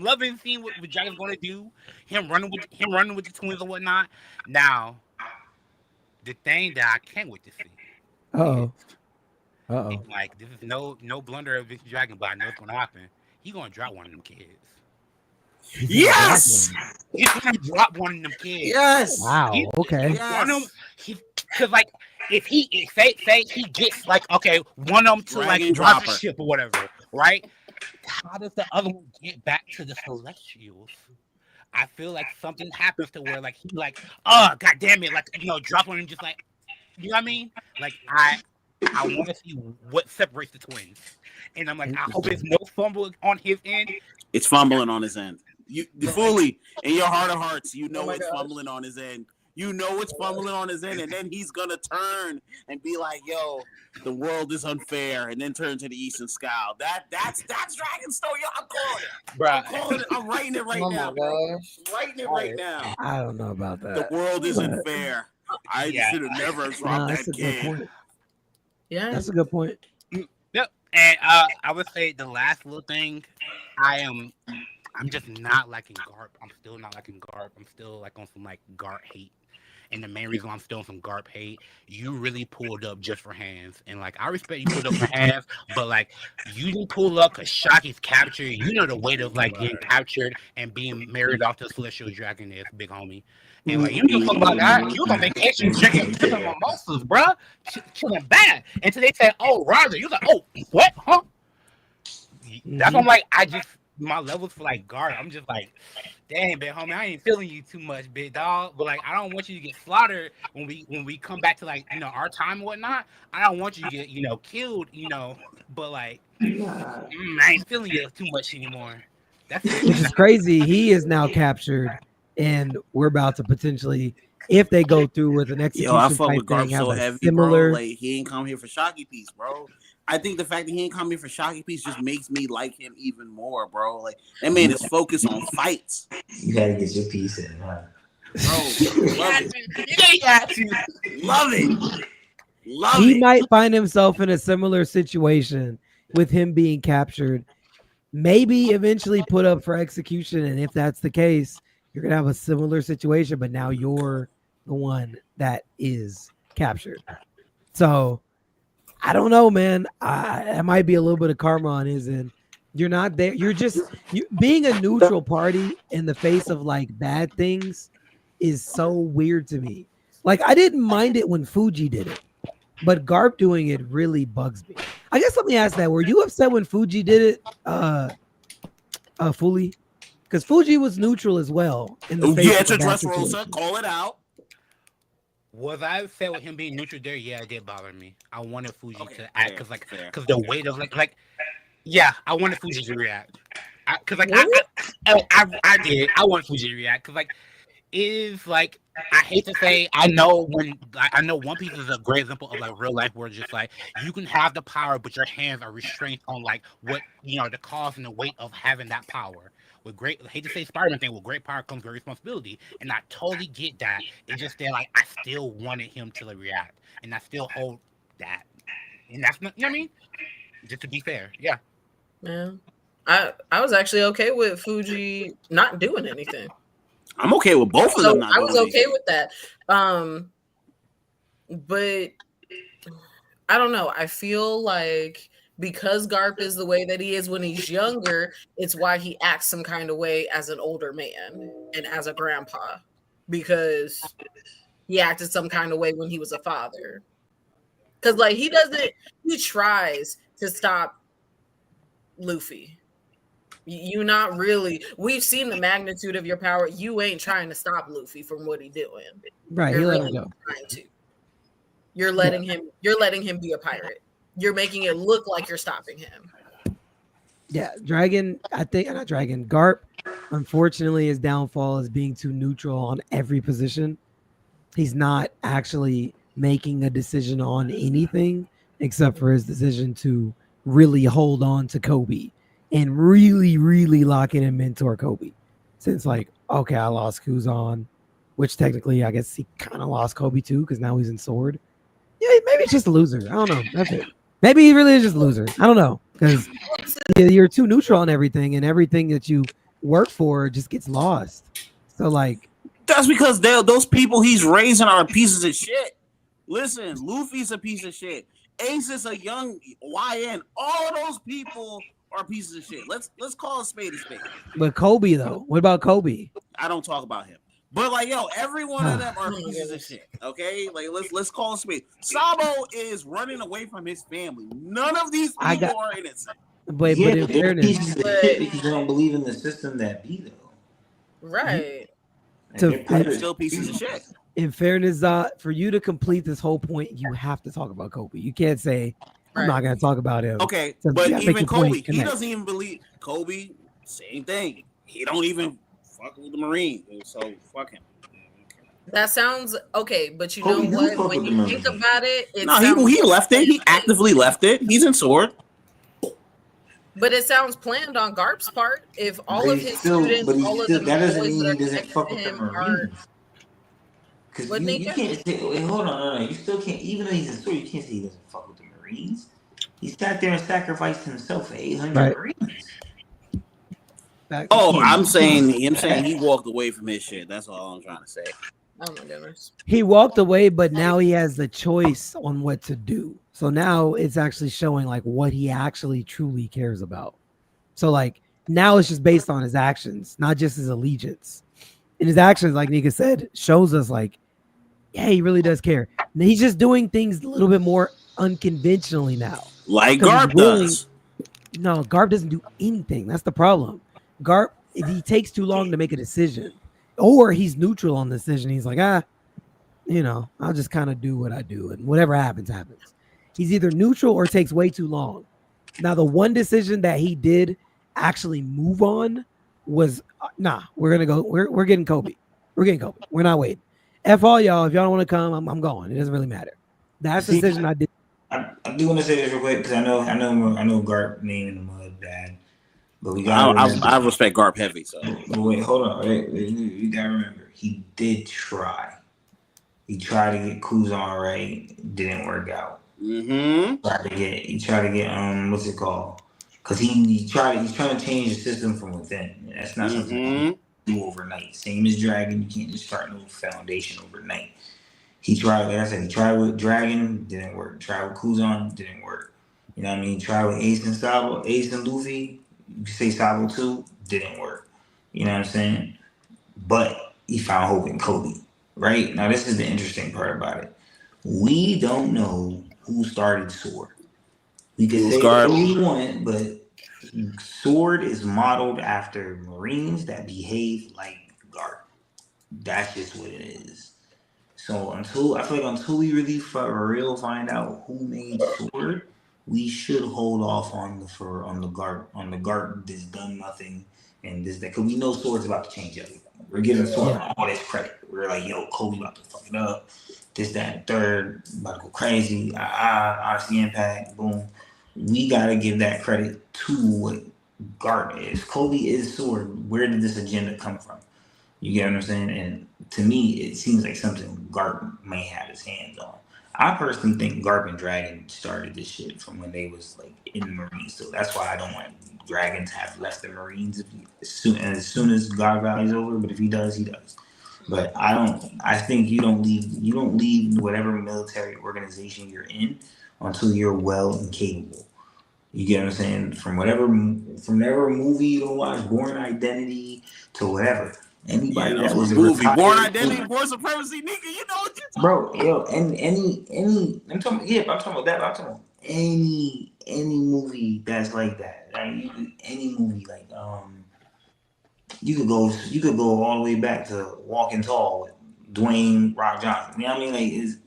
S11: loving seeing what Dragon's going to do. Him running with the twins and whatnot. Now, the thing that I can't wait to see. Like, this is no blunder of this Dragon, but I know it's going to happen. He's going to drop one of them kids.
S8: Yes!
S11: He's going to drop one of them kids.
S8: Yes!
S3: Wow. Okay.
S11: Because, like, if say he gets, like, okay, one of them to,
S8: Dragon
S11: like, drop the
S8: dropper.
S11: ship or whatever, right? How does the other one get back to the Celestials? I feel like something happens to where, like, he's like, oh, God damn it, like, you know, drop one and just, like, you know what I mean? Like, I want to see what separates the twins. And I'm like, I hope there's no fumble on his end.
S8: It's fumbling on his end. You fully, in your heart of hearts, you know it's fumbling on his end. You know it's fumbling on his end, and then he's gonna turn and be like, "Yo, the world is unfair," and then turn to the Eastern Scowl. That's Dragonstone. Yo, I'm calling it.
S11: Bruh.
S8: I'm calling it. I'm writing it right now. Bro. Writing it right now.
S3: I don't know about that.
S8: The world isn't fair. I should have never dropped
S3: that's
S8: that
S3: a good
S8: kid.
S3: point.
S10: Yeah,
S3: That's a good point.
S11: Yep. And I would say the last little thing, I'm just not liking Garp. I'm still not liking Garp. I'm still like on some like Garp hate. And the main reason why I'm still on some Garp hate, you really pulled up just for hands. And like I respect you pulled up for hands, but like you didn't pull up because Shaki's captured. You know the weight of like getting captured and being married off to Celestial Dragon is, big homie. And like you don't talk about that. You was on vacation drinking mimosas, bruh. Chilling bad. Until they said, oh, Roger. You was like, oh, what? Huh? That's why I'm like, my levels for like guard, I'm just like, damn, big homie, I ain't feeling you too much, big dog. But like, I don't want you to get slaughtered when we come back to like, you know, our time and whatnot. I don't want you to get, you know, killed, you know. But like, I ain't feeling you too much anymore. That's it.
S3: Which is crazy. He is now captured, and we're about to potentially, if they go through with an execution
S8: Yo, I fuck
S3: type
S8: with Garp
S3: thing, have
S8: so
S3: a
S8: heavy,
S3: similar.
S8: bro. Like he ain't come here for Shocky Piece, bro. I think the fact that he ain't come here for Shocky Piece just makes me like him even more, bro. Like that man is focused on fights.
S7: You gotta get your piece in, huh?
S8: Bro, love it. Love
S3: He
S8: it.
S3: might find himself in a similar situation with him being captured. Maybe eventually put up for execution, and if that's the case, you're gonna have a similar situation. But now you're the one that is captured. So I don't know, man. It might be a little bit of karma on his end. You're not there. You're just being a neutral party in the face of like bad things is so weird to me. Like I didn't mind it when Fuji did it, but Garp doing it really bugs me. I guess let me ask that: were you upset when Fuji did it, Fully? Because Fuji was neutral as well. In the face
S8: Yeah,
S3: of
S8: it's a
S3: a bad
S8: dress
S3: situation.
S8: rosa. Call it out.
S11: Was I upset with him being neutral there? Yeah, it did bother me. I wanted Fuji to act because
S8: fair.
S11: the weight of like yeah, I wanted Fuji to react. I did. I wanted Fuji to react because like is like, I hate to say, I know One Piece is a great example of like real life where it's just like you can have the power, but your hands are restrained on like what the cause and the weight of having that power. I hate to say Spider-Man thing, with great power comes great responsibility, and I totally get that. It's just that like I still wanted him to react, and I still hold that, and that's not, you know what I mean? Just to be fair, yeah.
S10: Man, I was actually okay with Fuji not doing anything.
S8: I'm okay with both of them.
S10: So I was okay with that. But I don't know. I feel like because Garp is the way that he is when he's younger, it's why he acts some kind of way as an older man and as a grandpa, because he acted some kind of way when he was a father. Because like he tries to stop Luffy. You not really. We've seen the magnitude of your power. You ain't trying to stop Luffy from what he's doing.
S3: Right, he let him go.
S10: Trying to. You're letting him. You're letting him be a pirate. You're making it look like you're stopping him.
S3: Yeah, Garp. Unfortunately, his downfall is being too neutral on every position. He's not actually making a decision on anything except for his decision to really hold on to Kobe and really, really lock in and mentor Kobe. Since like, okay, I lost Kuzan, which technically I guess he kind of lost Kobe too, because now he's in Sword. Yeah, maybe it's just a loser. I don't know. That's it. Maybe he really is just a loser. I don't know, because you're too neutral on everything, and everything that you work for just gets lost. So like,
S8: that's because those people he's raising are pieces of shit. Listen, Luffy's a piece of shit. Ace is a young YN. All of those people are pieces of shit. Let's call a spade a spade.
S3: But Kobe though, what about Kobe?
S8: I don't talk about him. But like, yo, every one of them are pieces of shit. Okay, like let's call a spade. Sabo is running away from his family. None of these people are innocent.
S3: But in fairness,
S7: pieces of shit because they don't believe in the system that be though.
S10: Right.
S8: Still pieces of shit.
S3: In fairness, for you to complete this whole point, you have to talk about Kobe. You can't say I'm not going to talk about him.
S8: Okay, but even Kobe, he doesn't even believe Kobe. Same thing. He don't even fuck with the Marines. So fuck him.
S10: That sounds okay, but you know what? When you think about it, he
S8: left it. He actively left it. He's in Sword.
S10: But it sounds planned on Garp's part. If all of his students, all of the
S7: that doesn't
S10: boys
S7: mean
S10: that
S7: he
S10: are
S7: doesn't fuck with the Marines. Because you can't say, wait, hold on, no, you still can't, even though he's in Sword, you can't say he doesn't fuck with the Marines. He sat there and sacrificed himself for 800 Marines.
S8: I'm saying he walked away from his shit. That's all I'm trying to say.
S10: Oh my goodness.
S3: He walked away, but now he has the choice on what to do. So now it's actually showing like what he actually truly cares about. So like now it's just based on his actions, not just his allegiance. And his actions, like Nika said, shows us like, yeah, he really does care. And he's just doing things a little bit more unconventionally now.
S8: Like Garp does.
S3: No, Garp doesn't do anything. That's the problem. Garp, if he takes too long to make a decision, or he's neutral on the decision, he's like, I'll just kind of do what I do, and whatever happens, happens. He's either neutral or takes way too long. Now, the one decision that he did actually move on was, we're getting Kobe. We're getting Kobe. We're not waiting. F all y'all. If y'all don't want to come, I'm going. It doesn't really matter. That's the decision I did.
S7: I do want to say this real quick because I know Garp name in the mud bad, but we got.
S8: I respect Garp heavy. So
S7: wait, hold on. You gotta remember, he did try. He tried to get Kuzan right, didn't work out.
S8: Mm-hmm.
S7: He tried to get what's it called? Because he's trying to change the system from within. That's not something you do overnight. Same as Dragon, you can't just start no foundation overnight. He tried, like I said, he tried with Dragon, didn't work. Tried with Kuzan, didn't work. You know what I mean? Tried with Ace and Sabo, Ace and Luffy, you could say Sabo too, didn't work. You know what I'm saying? But he found hope in Kobe, right? Now this is the interesting part about it. We don't know who started Sword. We could say what we want, but Sword is modeled after Marines that behave like Garp. That's just what it is. So until we really for real find out who made Sword, we should hold off on the Garp that's done nothing, and this that because we know Sword's about to change everything. We're giving Sword all this credit. We're like, yo, Kobe about to fuck it up. This, that, and third, about to go crazy. Odyssey Impact, boom. We gotta give that credit to what Garp is. Kobe is Sword. Where did this agenda come from? You get what I'm saying? And to me, it seems like something Garp may have his hands on. I personally think Garp and Dragon started this shit from when they was like in the Marines. So that's why I don't want Dragon to have left the Marines as soon as God Valley's over. But if he does, he does. But I think you don't leave whatever military organization you're in until you're well and capable. You get what I'm saying? From whatever movie you don't watch, Born Identity to whatever. Anybody that was a
S8: movie,
S7: retired,
S8: Born Identity, Born Supremacy, nigga, you know what you're
S7: bro, yo, and any I'm talking about that, but I'm talking about any movie that's like that. Like any movie like you could go all the way back to Walking Tall with Dwayne Rock Johnson. You know what I mean? Like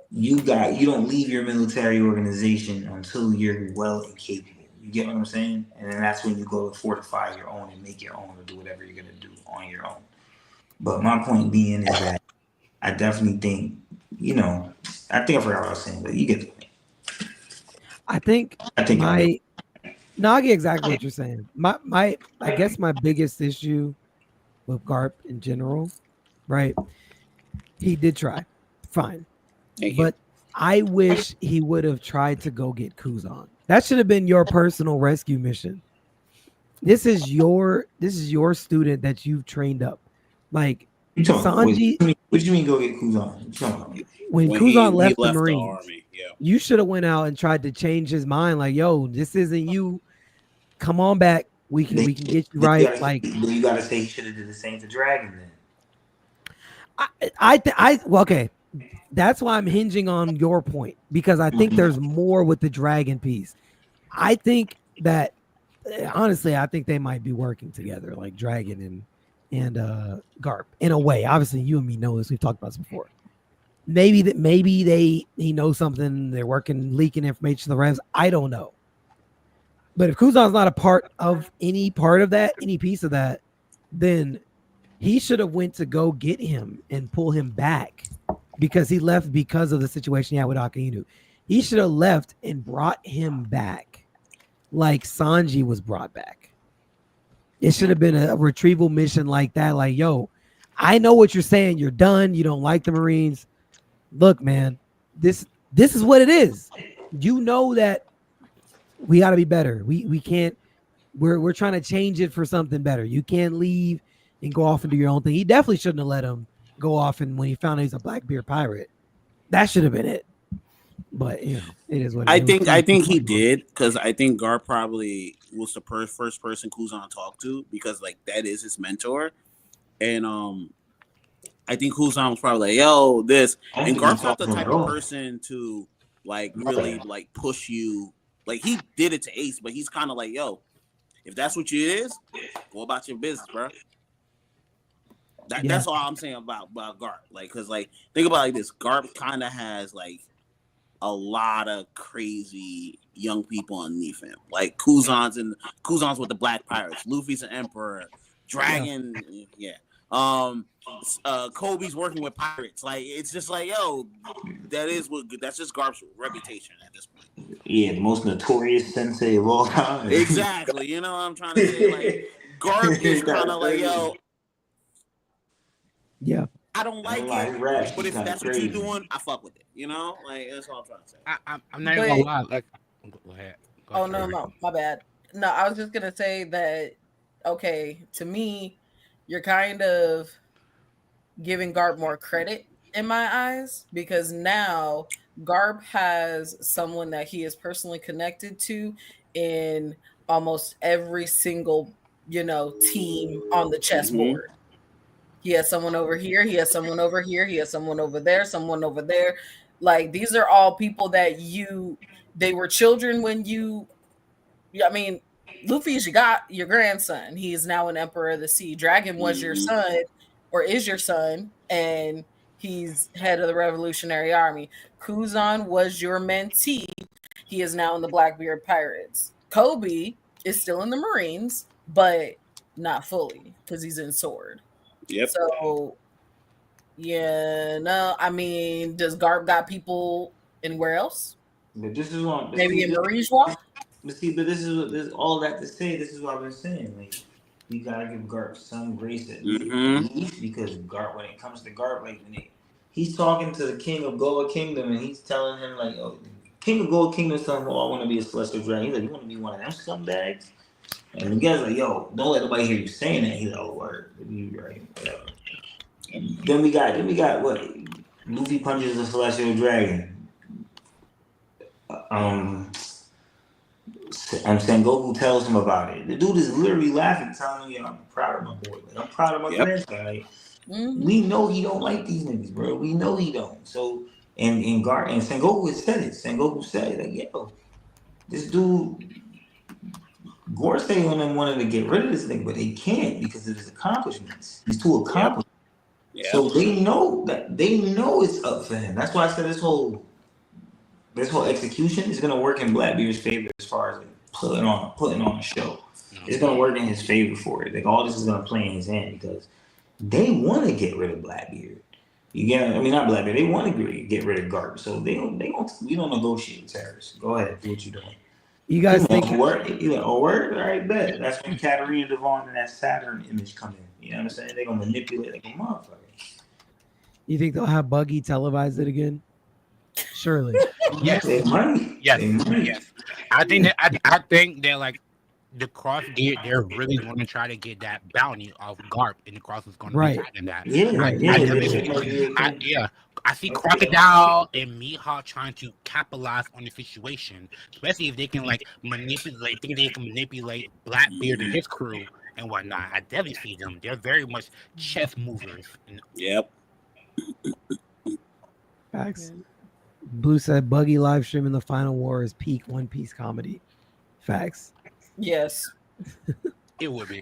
S7: you don't leave your military organization until you're well and capable. You get what I'm saying? And then that's when you go to fortify your own and make your own or do whatever you're gonna do on your own. But my point being is that I definitely think, I think I forgot what I was saying, but you get the point. I
S3: get exactly what you're saying. I guess my biggest issue with Garp in general, right? He did try, fine, but I wish he would have tried to go get Kuzan. That should have been your personal rescue mission. This is your student that you've trained up. Like Sanji,
S7: what do you mean go get Kuzan?
S3: When Kuzan left the Marines, army, you should have went out and tried to change his mind. Like, yo, this isn't you. Come on back. We can get you right. Like
S7: you gotta say he should have did the same to Dragon then.
S3: Okay. That's why I'm hinging on your point, because I think there's more with the Dragon piece. I think that honestly, I think they might be working together, like Dragon and Garp in a way. Obviously, you and me know this. We've talked about this before. Maybe he knows something. They're leaking information to the Revs. I don't know. But if Kuzan's not a part of any piece of that, then he should have went to go get him and pull him back, because he left because of the situation he had with Akainu. He should have left and brought him back like Sanji was brought back. It should have been a retrieval mission like that. Like, yo, I know what you're saying. You're done. You don't like the Marines. Look, man, this is what it is. You know that we got to be better. We can't. We're trying to change it for something better. You can't leave and go off and do your own thing. He definitely shouldn't have let him go off, and when he found out he's a Blackbeard pirate, that should have been it. But it is what
S8: I think he did, because I think Garp probably was the first person Kuzan talked to, because like that is his mentor, and I think Kuzan was probably like, yo, this, and Garp's not the type of person to like really like push you. Like he did it to Ace, but he's kind of like, yo, if that's what you is, go about your business, bro. That's all I'm saying about Garp. Like, because like think about it like this, Garp kind of has like a lot of crazy young people underneath him. Like Kuzan's with the Black Pirates, Luffy's an Emperor, Dragon, Kobe's working with pirates. Like it's just like, yo, that's just Garp's reputation at this point.
S7: Yeah, the most notorious sensei of all time.
S8: Exactly. You know what I'm trying to say? Like Garp is kind of like, yo,
S3: yeah,
S8: I don't like it, but if that's what you're doing, I fuck with it. You know, like that's all I'm trying to say.
S11: I'm not even gonna lie. Like, go ahead.
S10: No, my bad. No, I was just gonna say that. Okay, to me, you're kind of giving Garp more credit in my eyes, because now Garp has someone that he is personally connected to in almost every single team on the chessboard. Mm-hmm. He has someone over here. He has someone over here. He has someone over there. Someone over there. Like these are all people that they were children when Luffy is your grandson. He is now an Emperor of the Sea. Dragon was your son, or is your son, and he's head of the Revolutionary Army. Kuzan was your mentee. He is now in the Blackbeard Pirates. Kobe is still in the Marines, but not fully because he's in Sword.
S8: Yep.
S10: So, yeah, no, I mean, does Garp got people anywhere else?
S7: But this is what
S10: Maybe in Marijois?
S7: But this is all that to say. This is what I've been saying. Like, you gotta give Garp some grace at least because Garp, when it comes to Garp, like he's talking to the king of Goa Kingdom and he's telling him like, oh, King of Goa Kingdom is telling him, oh, I want to be a celestial dragon. He's like, you want to be one of them scumbags? And the guy's like, yo, don't let nobody hear you saying that. He's like, oh, word, you right, whatever. Then we got what? Luffy punches a celestial dragon. And Sengoku tells him about it. The dude is literally laughing, telling me, I'm proud of my boy. Like, I'm proud of my grandson. Like, we know he don't like these niggas, bro. We know he don't. So, and Sengoku has said it. Sengoku said, like, yo, this dude, Gorosei and them wanted to get rid of this nigga, but they can't because of his accomplishments. He's too accomplished. Yeah. So they know it's up for him. That's why I said this whole execution is gonna work in Blackbeard's favor as far as like putting on a show. It's gonna work in his favor for it. Like all this is gonna play in his hand because they want to get rid of Blackbeard. Not Blackbeard. They want to get rid of Garp. So we don't negotiate with terrorists. Go ahead, do what you're doing.
S3: You guys think
S7: word? All right, bet. That's when Katarina Devon and that Saturn image come in. You know what I'm saying? They're gonna manipulate like a motherfucker.
S3: You think they'll have Buggy televise it again? Surely.
S11: Yes.
S7: They might.
S11: Yes. Yes. I think that like the Cross they're really going to try to get that bounty off Garp, and the Cross is going to be in that. I see Crocodile and Mihawk trying to capitalize on the situation, especially if they can manipulate Blackbeard and his crew and whatnot. I definitely see them. They're very much chess movers.
S8: Yep.
S3: Facts. Blue said Buggy live streaming the Final War is peak One Piece comedy. Facts.
S10: Yes.
S11: It would be.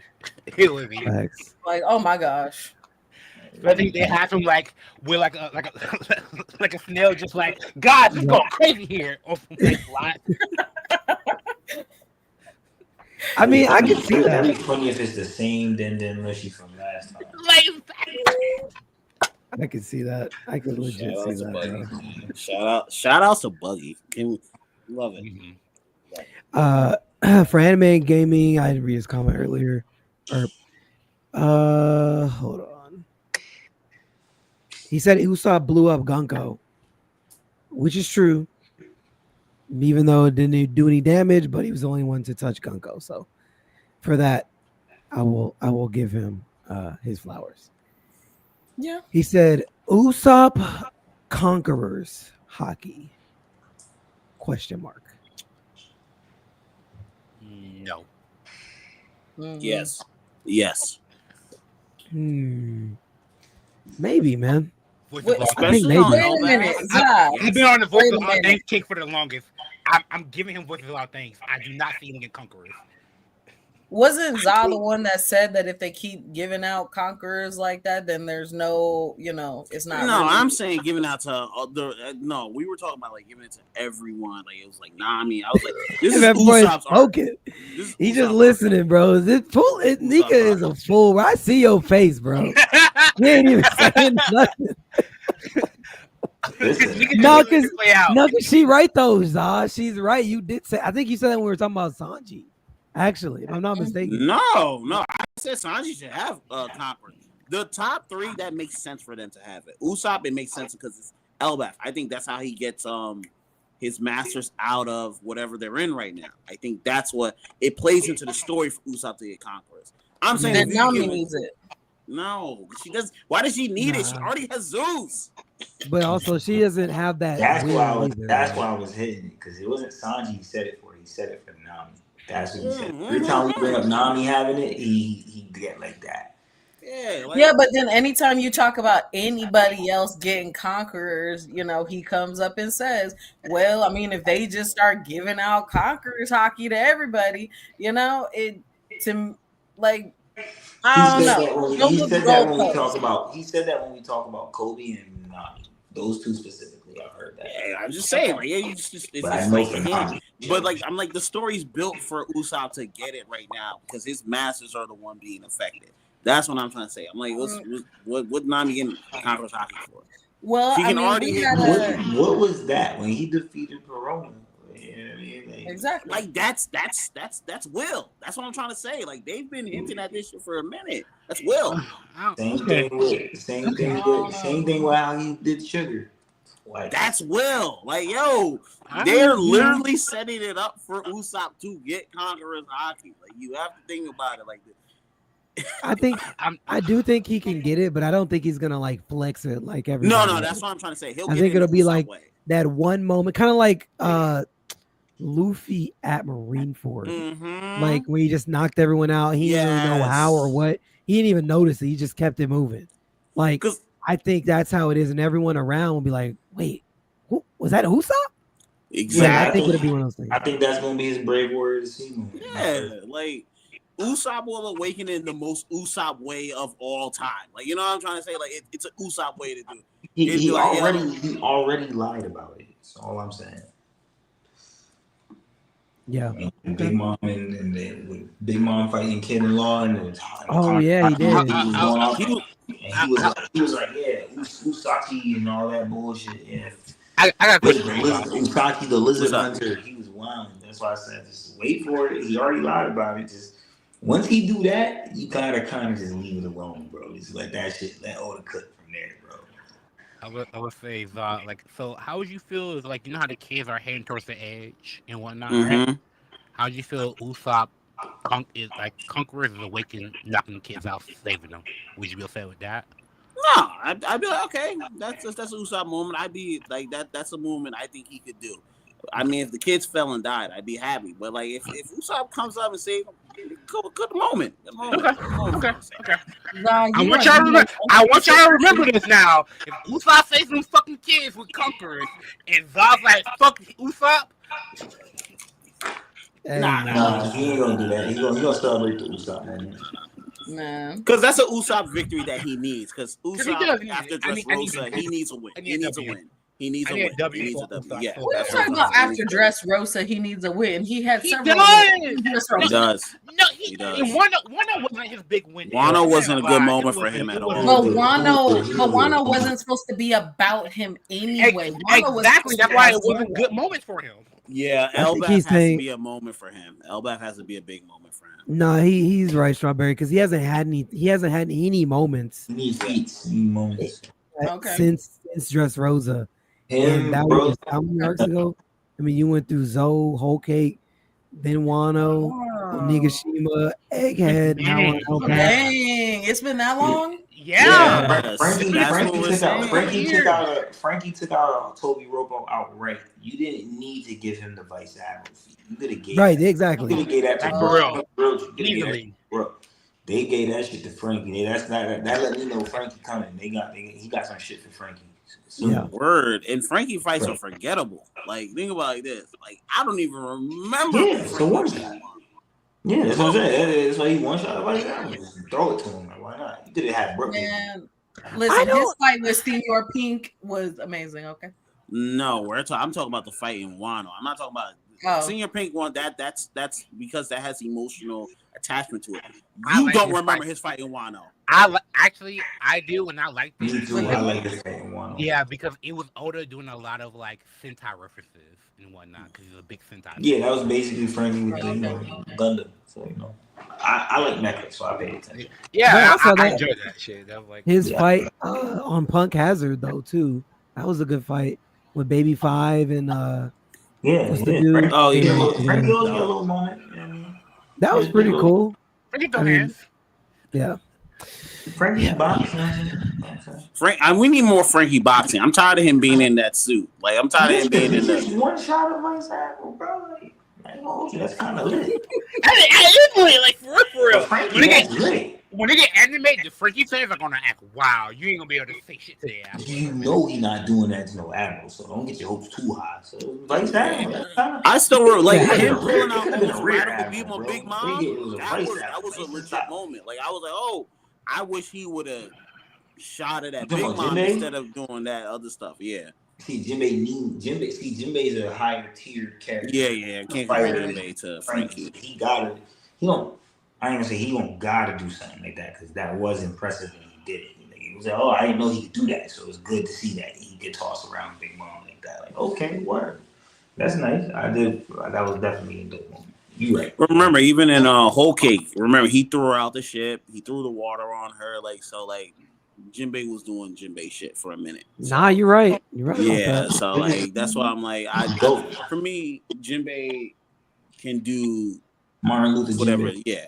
S11: It would be.
S3: Facts.
S10: Like, oh my gosh.
S11: I think they have him like with like a snail, just like God, it's going crazy here.
S3: I mean, I can see that.
S7: That'd be funny if it's the same Den Mushy from last time.
S3: I can see that. I could legit see that.
S8: Shout out to Buggy. Love it.
S3: For anime and gaming, I didn't read his comment earlier. Hold on. He said Usopp blew up Gunko, which is true. Even though it didn't do any damage, but he was the only one to touch Gunko. So for that, I will give him his flowers.
S10: Yeah.
S3: He said Usopp Conquerors hockey? Question mark.
S11: No.
S8: Yes.
S3: Maybe, man.
S11: Wait
S3: I think maybe.
S10: Wait a minute.
S11: I've been on the Voice of All Things kick for the longest. I'm giving him Voice of All Things. I do not see him get Conquerors.
S10: Wasn't Za the one that said that if they keep giving out conquerors like that, then there's no, it's not.
S8: No,
S10: really.
S8: I'm saying giving out to no. We were talking about like giving it to everyone. Like it was like, I was like, this is Usopp's art.
S3: He's just listening, bro. Is it full? Nika is a fool. I see your face, bro. You ain't even saying nothing. No, because she right though, Za. She's right. You did say. I think you said that when we were talking about Sanji. Actually, if I'm not mistaken.
S8: No. I said Sanji should have conquerors. The top three, that makes sense for them to have it. Usopp, it makes sense because it's Elbaf. I think that's how he gets his masters out of whatever they're in right now. I think that's what it plays into the story for Usopp to get conquerors. I'm saying
S10: that Nami needs it.
S8: No, she does. Why does she need it? She already has Zeus.
S3: But also, she doesn't have that.
S7: That's why I was hitting it because it wasn't Sanji he said it for. He said it for Nami. That's what he said. Every time we bring up Nami having it, he get like that.
S10: Yeah, but then anytime you talk about anybody else getting conquerors, he comes up and says, well, I mean, if they just start giving out conquerors hockey to everybody, I don't know.
S7: He said that when we talk about Kobe and Nami, those two specifically. Yeah, I heard that.
S8: Yeah, I'm just saying, like, yeah, it's just
S7: But I
S8: it's
S7: know
S8: like
S7: for
S8: him.
S7: Nami.
S8: But like, I'm like, the story's built for Usopp to get it right now because his masters are the one being affected. That's what I'm trying to say. I'm like, what Nami getting Conqueror's Haki for?
S10: Well,
S8: She
S10: I
S8: can
S10: mean,
S8: already
S10: we
S8: hit.
S10: gotta
S7: What was that when he defeated Perona?
S10: exactly.
S8: Like that's Will. That's what I'm trying to say. Like they've been hinting at this shit for a minute. That's Will.
S7: Same thing with how he did Sugar. Like
S8: That's Will. Like yo, they're literally setting it up for Usopp to get Conqueror's Haki. Like you have to think about it like this.
S3: I do think he can get it, but I don't think he's gonna like flex it like everybody.
S8: No,
S3: else.
S8: that's what I'm trying to say.
S3: I think it'll be like that one moment, kind of like Luffy at Marineford, like when he just knocked everyone out. He didn't really know how or what. He didn't even notice it. He just kept it moving. Like I think that's how it is, and everyone around will be like, "Wait, was that Usopp?"
S8: Exactly.
S3: Yeah, I think it'll be one of those things.
S7: I think that's gonna be his brave word to see moment.
S8: Yeah, like Usopp will awaken in the most Usopp way of all time. Like you know what I'm trying to say? Like it's an Usopp way to do it.
S7: He already lied about it. That's all I'm saying.
S3: Yeah.
S7: And Big Mom and with Big Mom fighting Kid in Law and
S3: yeah, he did.
S7: He was like, yeah, Usaki and all that bullshit. Yeah.
S11: I got
S7: Usaki the lizard hunter. He was wild. That's why I said just wait for it. He already lied about it. Just once he do that, you kind of just leave it alone, bro. Just let that shit, let all the cut from there, bro.
S11: I would say, like, so how would you feel is like, you know how the kids are heading towards the edge and whatnot, right? How do you feel Usopp is like Conqueror is awakening, knocking the kids out, saving them? Would you be upset with that?
S8: No, I'd be like, okay, that's an Usopp moment. I'd be like that. That's a movement I think he could do. I mean, if the kids fell and died, I'd be happy. But like, if Usopp comes up and saves him, good moment. Okay.
S11: I want y'all to remember this now. If Usopp saves them fucking kids with Conquerors, and Zod's like, fuck Usopp.
S7: Nah, he ain't gonna do that. He gonna celebrate the Usopp moment.
S10: Man,
S8: because that's an Usopp victory that he needs. Because Usopp after Dressrosa, he needs a win. He needs a win. He needs a win. He needs a W. Yeah.
S10: What are you talking about? After Dressrosa, he needs a win. He had several.
S8: He does.
S11: No, he does. Wano wasn't his big win.
S8: Wano wasn't a good moment for him at all.
S10: But Wano wasn't supposed to be about him anyway.
S11: Exactly. That's why it wasn't good moments for him.
S8: Yeah, Elbaf has to be a moment for him. Elbaf has to be a big moment for him.
S3: No, he's right, Strawberry, because he hasn't had any moments.
S7: He needs moments.
S3: Since Dressrosa. And that was just how many arcs ago? I mean, you went through Zoe, Whole Cake, then Wano, Onigashima, Egghead.
S10: Dang, it's been that long?
S11: Yeah.
S7: Frankie took out Toby Ropo outright. You didn't need to give him the vice admiral seat. You could have gave
S3: exactly.
S7: You could have gave that to
S11: Easily.
S7: They gave that shit to Frankie. That let me know Frankie coming. He got some shit for Frankie.
S8: Word. And Frankie fights are forgettable. Like, think about it like this. Like, I don't even remember.
S7: Yeah, so one shot. Yeah, that's what I'm saying. That's why he one shot like that. Just throw it to him. Like, why not? You could have had Brooklyn.
S10: Man, listen, his fight with Senior Pink was amazing. Okay.
S8: No, I'm talking about the fight in Wano. I'm not talking about Senior Pink one. That's because that has emotional attachment to it. You don't remember his fight in Wano.
S11: I do, and I like this.
S7: Me too. I like this fight in Wano.
S11: Yeah, because it was Oda doing a lot of like Sentai references and whatnot. Because he's a big Sentai.
S7: Yeah, that was basically Frankie with Gundam. So I like Mecha, so I paid attention.
S11: Yeah, I enjoyed that shit. That was like
S3: his fight on Punk Hazard though too. That was a good fight with Baby 5 and
S7: Frankie owes me a little moment.
S3: That was pretty cool. Yeah.
S7: Frankie boxing.
S8: We need more Frankie boxing. I'm tired of him being in that suit. Like, I'm tired of him being in that.
S7: One shot of vice admiral, bro. That's kind of lit.
S11: It's lit, like for real.
S7: Frankie,
S11: when they get animated, the Frankie fans are gonna act, wow, you ain't gonna be able to say shit to that.
S7: You know he's not doing that to no admiral, so don't get your hopes too high. So vice admiral.
S8: I still like him pulling out almost radical beat on Big Mom. That was a legit moment. Like, I was like, oh, I wish he would have shot it at Big Mom instead of doing that other stuff. Yeah.
S7: See, Jinbei's a higher tier character.
S8: Yeah. Can't compare Jinbei to Frankie.
S7: He gotta. He don't. I ain't gonna say he don't gotta do something like that because that was impressive when he did it. Like, he was like, oh, I didn't know he could do that, so it's good to see that he could toss around Big Mom like that. Like, okay, word. That's nice. I did. That was definitely a good one. You right.
S8: Remember, even in Whole Cake, remember he threw her out the ship. He threw the water on her, like so. Like Jinbei was doing Jinbei shit for a minute. So,
S3: Nah, you're right. You're right.
S8: yeah, so like that's why I'm like, for me, Jinbei can do
S7: Martin Luther
S8: whatever.
S7: Jinbei.
S8: Yeah,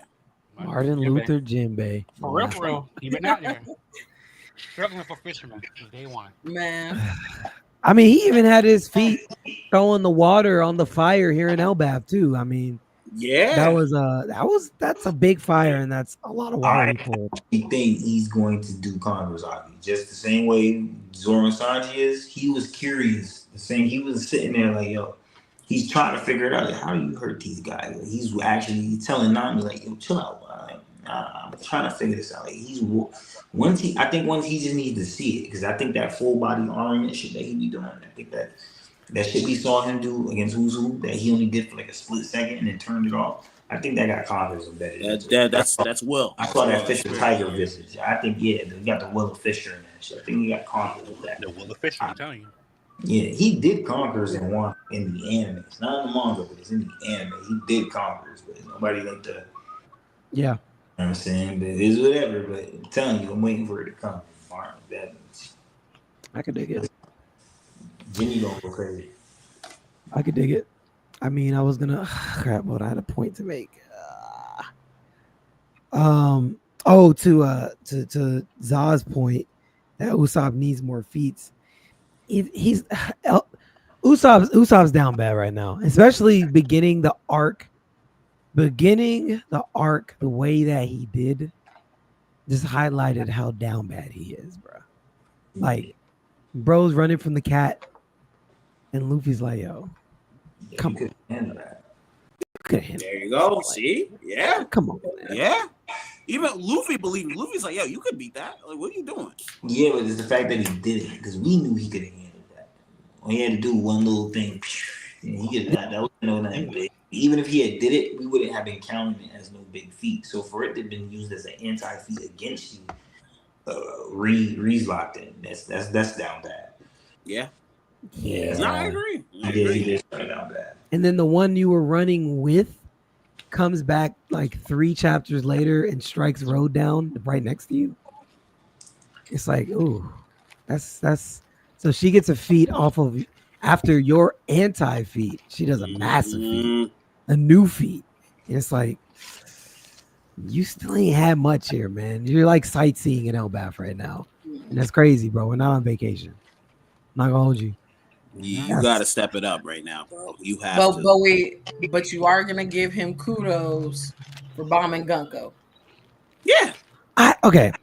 S3: Martin Luther Jinbei.
S11: For real, he been out there struggling for fishermen since day one.
S10: Man,
S3: I mean, he even had his feet throwing the water on the fire here in Elbaf too. I mean,
S8: yeah,
S3: that's a big fire, and that's a lot of water he pulled.
S7: I think he's going to do Kanrosaki just the same way Zoro Sanji is. He was curious. The same. He was sitting there like, yo, he's trying to figure it out. Like, how do you hurt these guys? Like, he's actually telling Nami like, yo, chill out. Like, I'm trying to figure this out. Like, once he just needs to see it because I think that full body armament shit that he be doing. I think that shit we saw him do against Who's Who that he only did for like a split second and then turned it off. I think that got Congress embedded.
S8: That's Will.
S7: I saw that Fisher Tiger visage. I think they got the Will of Fisher in that shit. I think he got Conquerors with that.
S11: The Will of Fisher, I'm telling you.
S7: Yeah, he did Conquerors in the anime. It's not in the manga, but it's in the anime. He did Conquerors, but nobody like the.
S3: Yeah.
S7: You know what I'm saying? But it is whatever, but I'm telling you, I'm waiting for it to come. Martin,
S3: I could dig it.
S7: Jimmy gonna go crazy.
S3: I could dig it. I mean, I was gonna crap, but I had a point to make. To Zah's point that Usopp needs more feats. Usopp's down bad right now, especially beginning the arc. The way that he did just highlighted how down bad he is, bro. Like, bro's running from the cat, and Luffy's like, yo, come on.
S7: Handle that.
S8: There you go. See? Yeah.
S3: Come on, man.
S8: Yeah. Even Luffy believed. Luffy's like, yo, you could beat that. Like, what are you doing?
S7: Yeah, but it's the fact that he did it because we knew he could have handled that. All he had to do one little thing. He could that was nothing big. Even if he had did it, we wouldn't have been counting it as no big feat. So for it to have been used as an anti-feat against you, Ree's locked in. That's down bad.
S8: Yeah.
S3: Yeah.
S8: No, I agree.
S7: He did start down bad.
S3: And then the one you were running with comes back like 3 chapters later and strikes Road down right next to you. It's like, ooh, that's so she gets a feat off of after your anti-feat. She does a massive feat, a new feat. And it's like, you still ain't had much here, man. You're like sightseeing in Elbaf right now. And that's crazy, bro. We're not on vacation. I'm not gonna hold you.
S8: You got to step it up right now, bro. You have to.
S10: But you are gonna give him kudos for bombing Gunko.
S8: Yeah.
S3: Okay.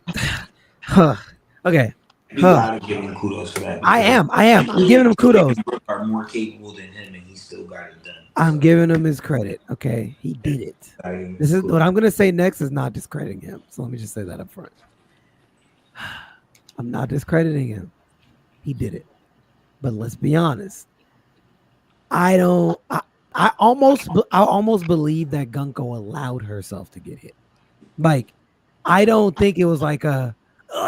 S3: Okay.
S7: You gotta give him kudos for that.
S3: I am. I'm giving him kudos.
S7: Are more capable than him, and he still got it done.
S3: I'm giving him his credit. Okay, he did it. This is what I'm gonna say next is not discrediting him. So let me just say that up front. I'm not discrediting him. He did it. But let's be honest. I almost believe that Gunko allowed herself to get hit. Like, I don't think it was like I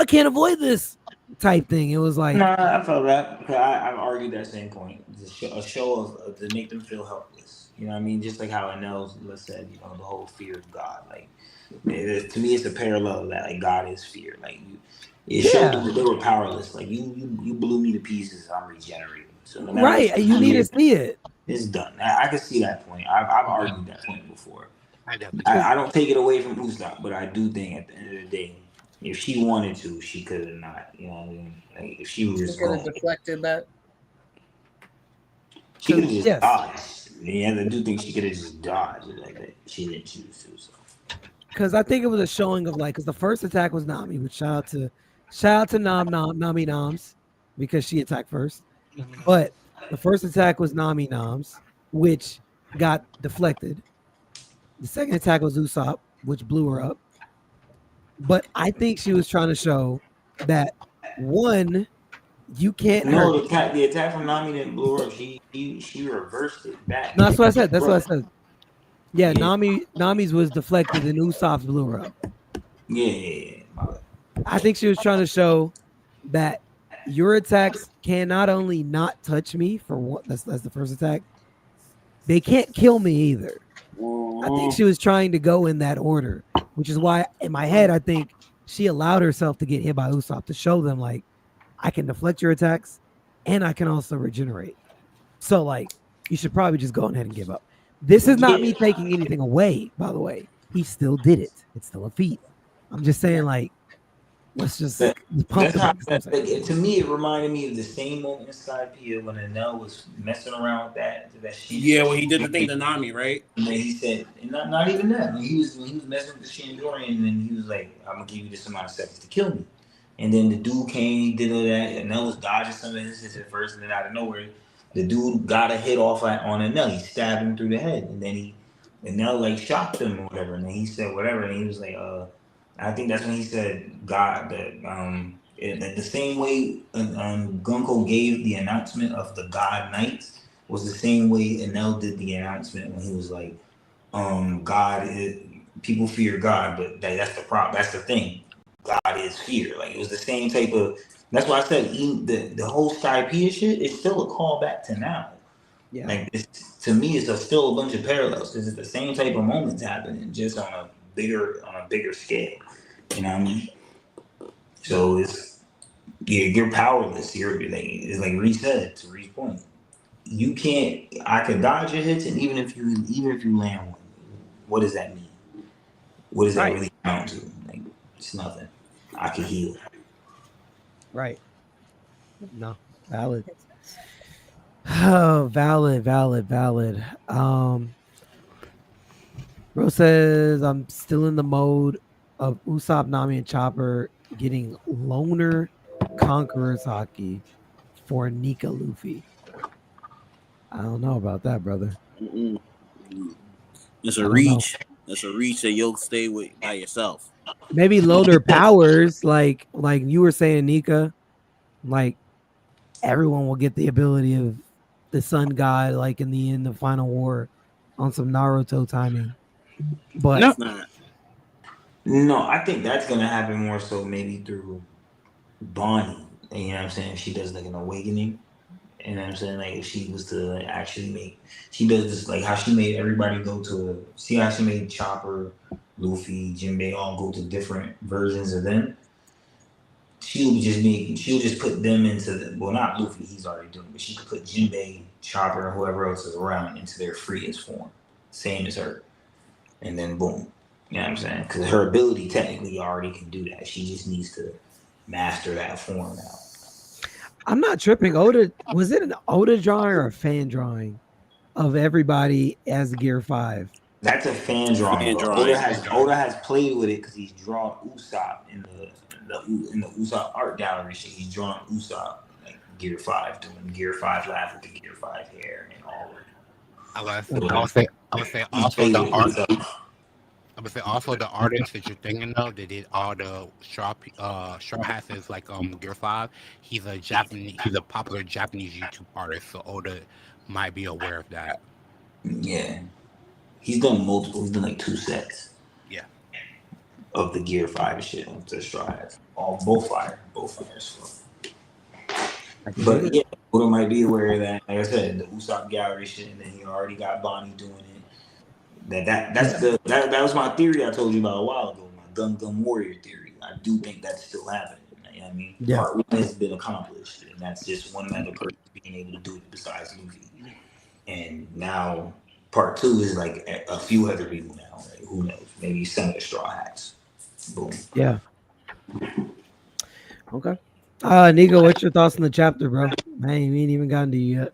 S3: can't avoid this type thing. It was like,
S7: nah, I felt that. I've argued that same point. A show of to make them feel helpless. You know what I mean? Just like how Anel's said, you know, the whole fear of God. Like, to me, it's a parallel of that. Like, God is fear. Like, it showed them that they were powerless. Like, you blew me to pieces. I'm regenerating. So no
S3: right, you need to see it.
S7: It's done. I can see that point. I've argued that point before. I don't take it away from Usopp, but I do think at the end of the day, if she wanted to, she could have not. You know what I mean? Like, if she was
S10: could have deflected that.
S7: She could have just dodged. Yeah, I do think she could have just dodged like that. She didn't choose to. So.
S3: Because I think it was a showing of like, because the first attack was Nami, which shout out to Nami Noms, because she attacked first. But the first attack was Nami Noms, which got deflected. The second attack was Usopp, which blew her up. But I think she was trying to show that, one, You can't
S7: No,
S3: hurt.
S7: the attack from Nami didn't blow her up. She reversed it back.
S3: No, that's what I said. That's what I said. Yeah,
S7: Yeah.
S3: Nami's was deflected and Usopp's blew her up.
S7: Yeah.
S3: I think she was trying to show that your attacks can not only not touch me for what that's the first attack, they can't kill me either. I think she was trying to go in that order, which is why in my head I think she allowed herself to get hit by Usopp to show them like I can deflect your attacks and I can also regenerate. So like you should probably just go ahead and give up. This is not me taking anything away, by the way. He still did it. It's still a feat. I'm just saying like let's just pump
S7: That's how,
S3: it.
S7: to me, it reminded me of the same moment in Skypiea when Enel was messing around with that shit.
S8: Yeah, when he did the thing to Nami, right?
S7: And then he said, and not even that. When he was messing with the Shandorian, and then he was like, "I'm gonna give you this amount of seconds to kill me." And then the dude came, he did all that, and Enel was dodging some of his hits at first, and then out of nowhere, the dude got a hit off on Enel. He stabbed him through the head, and then Enel like shocked him or whatever, and then he said whatever, and he was like, I think that's when he said God that the same way Gunko gave the announcement of the God Knights was the same way Enel did the announcement when he was like, God is, people fear God, but that's the problem. That's the thing. God is fear. Like it was the same type of. That's why I said the whole Skypiea shit is still a callback to now.
S3: Yeah.
S7: Like to me, it's still a bunch of parallels because it's the same type of moments happening, just on a bigger scale. You know what I mean? So you're powerless. It's like Reese said, to Reese's point. You can't. I can dodge your hits, and even if you land one, what does that mean? What does that really amount to? Like it's nothing. I can heal.
S3: Right. No. Valid. Oh, valid. Bro says I'm still in the mode of Usopp, Nami, and Chopper getting loner conquerors hockey for Nika Luffy. I don't know about that, brother.
S8: It's a reach. It's a reach that you'll stay with by yourself.
S3: Maybe loner powers, like you were saying, Nika. Like everyone will get the ability of the sun god, like in the end of Final War, on some Naruto timing. But
S7: no, I think that's gonna happen more so maybe through Bonnie. You know what I'm saying? If she does like an awakening. You know what I'm saying? Like if she was to actually she does this like how she made everybody go to see how she made Chopper, Luffy, Jinbei all go to different versions of them. She'll just put them into not Luffy, he's already doing it, but she could put Jinbei, Chopper, and whoever else is around into their freest form. Same as her. And then boom. You know what I'm saying? Because her ability technically already can do that. She just needs to master that form now.
S3: I'm not tripping. Oda, was it an Oda drawing or a fan drawing of everybody as Gear 5?
S7: That's a fan drawing. Oda has played with it because he's drawn Usopp in the Usopp art gallery shit. He's drawn Usopp like Gear 5, doing Gear 5 laugh with the Gear 5 hair and all of it.
S11: I would say also the artist that you're thinking of that did all the Straw Hats is like Gear 5. He's a popular Japanese YouTube artist, so Oda might be aware of that.
S7: Yeah. He's done multiple. He's done like 2 sets.
S11: Yeah.
S7: Of the Gear 5 shit of the Straw Hats. Both fires. But yeah, Oda might be aware of that. Like I said, the Usopp gallery shit, and then he already got Bonnie doing it. That was my theory I told you about a while ago. My Gum Warrior theory. I do think that's still happening. You know what I mean?
S3: Yeah.
S7: Part 1 has been accomplished, and that's just one other person being able to do it besides Luffy. And now part 2 is like a few other people now. Like, who knows? Maybe some of the Straw Hats. Boom.
S3: Yeah. Okay. Nico, what's your thoughts on the chapter, bro? Man, we ain't even gotten to you yet.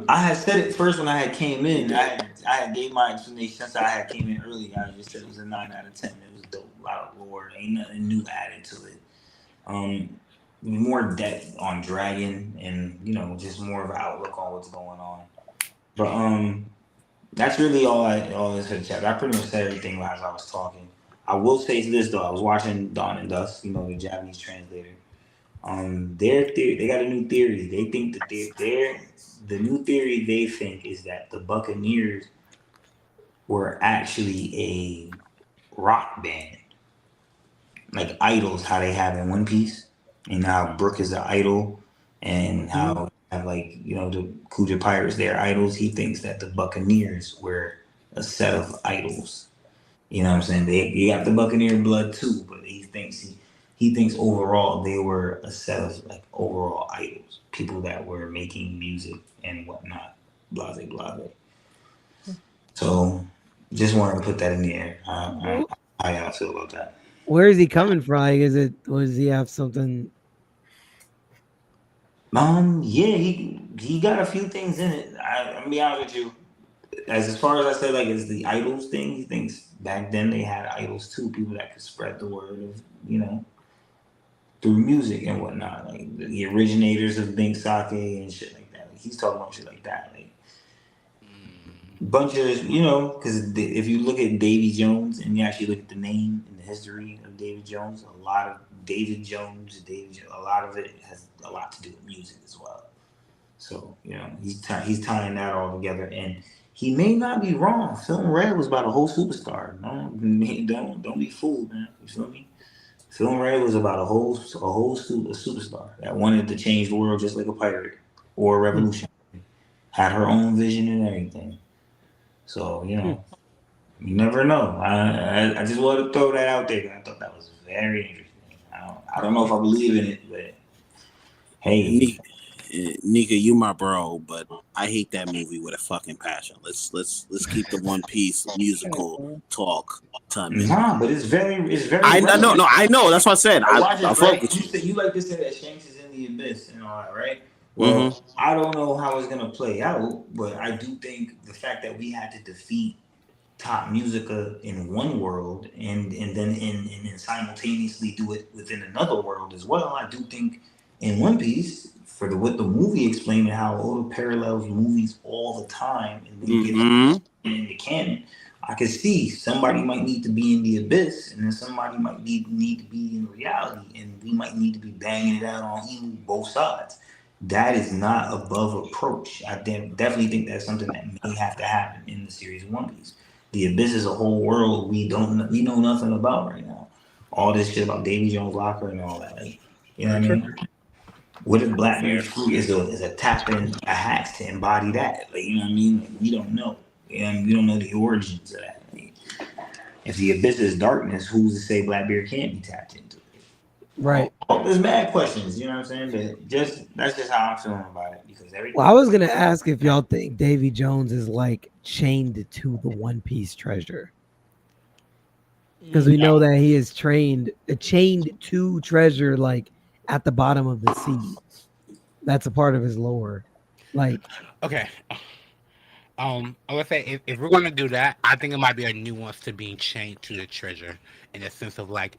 S7: I had said it first when I had came in. I had gave my explanation since I had came in early. I just said it was a 9 out of 10. It was dope, a lot of lore. Ain't nothing new added to it. More depth on Dragon, and just more of an outlook on what's going on. But that's really all I said. Chapter. I pretty much said everything as I was talking. I will say this though. I was watching Dawn and Dusk, the Japanese translator. Their theory, they got a new theory. They think that the new theory they think is that the Buccaneers were actually a rock band, like idols, how they have in One Piece, and how Brook is the idol, and how have like the Kuja Pirates, their idols. He thinks that the Buccaneers were a set of idols. You know what I'm saying? You got the Buccaneer blood too, but he thinks overall they were a set of like overall idols, people that were making music and whatnot, blase blase. So just wanted to put that in the air. How y'all feel about that?
S3: Where is he coming from? Like, does he have something?
S7: Yeah, he got a few things in it. I'm gonna be honest with you. As far as I said, like, it's the idols thing. He thinks back then they had idols too, people that could spread the word of through music and whatnot, like the originators of Bink Sake and shit like that. Like, he's talking about shit like that, like bunch of because if you look at Davy Jones and you actually look at the name and the history of Davy Jones, a lot of a lot of it has a lot to do with music as well. So he's tying that all together, and he may not be wrong. Film Red was about a whole superstar. Don't be fooled, man. You feel me? Film Red was about a whole superstar that wanted to change the world just like a pirate or a revolutionary. Had her own vision and everything. So you never know. I just wanted to throw that out there. I thought that was very interesting. I don't know if I believe in it, but hey,
S8: Nika, you my bro, but I hate that movie with a fucking passion. Let's keep the One Piece musical talk to a minute.
S7: Nah, but it's very.
S8: I know. That's what I said. I fuck with you.
S7: You like to say that Shanks is in the abyss and all that, right? Well, I don't know how it's gonna play out, but I do think the fact that we had to defeat Top Musica in one world and then simultaneously do it within another world as well. I do think in One Piece, for what the movie explained and how Oda parallels movies all the time and then get in the canon, I could see somebody might need to be in the abyss and then somebody might need to be in reality, and we might need to be banging it out on both sides. That is not above approach. I definitely think that's something that may have to happen in the series of One Piece. The abyss is a whole world we know nothing about right now. All this shit about Davy Jones' locker and all that. Like, you know what I mean? What if Blackbeard's fruit is a tap in a hacks to embody that? Like, you know what I mean? Like, we don't know. And we don't know the origins of that. Like, if the abyss is darkness, who's to say Blackbeard can't be tapped into it?
S3: Right.
S7: There's mad questions, you know what I'm saying? But that's just how I'm feeling about it. Because
S3: Well, I was gonna ask if y'all think Davy Jones is like chained to the One Piece treasure, because we know that he is chained to treasure, like at the bottom of the sea. That's a part of his lore. Like,
S11: okay. I would say if we're gonna do that, I think it might be a nuance to being chained to the treasure in the sense of like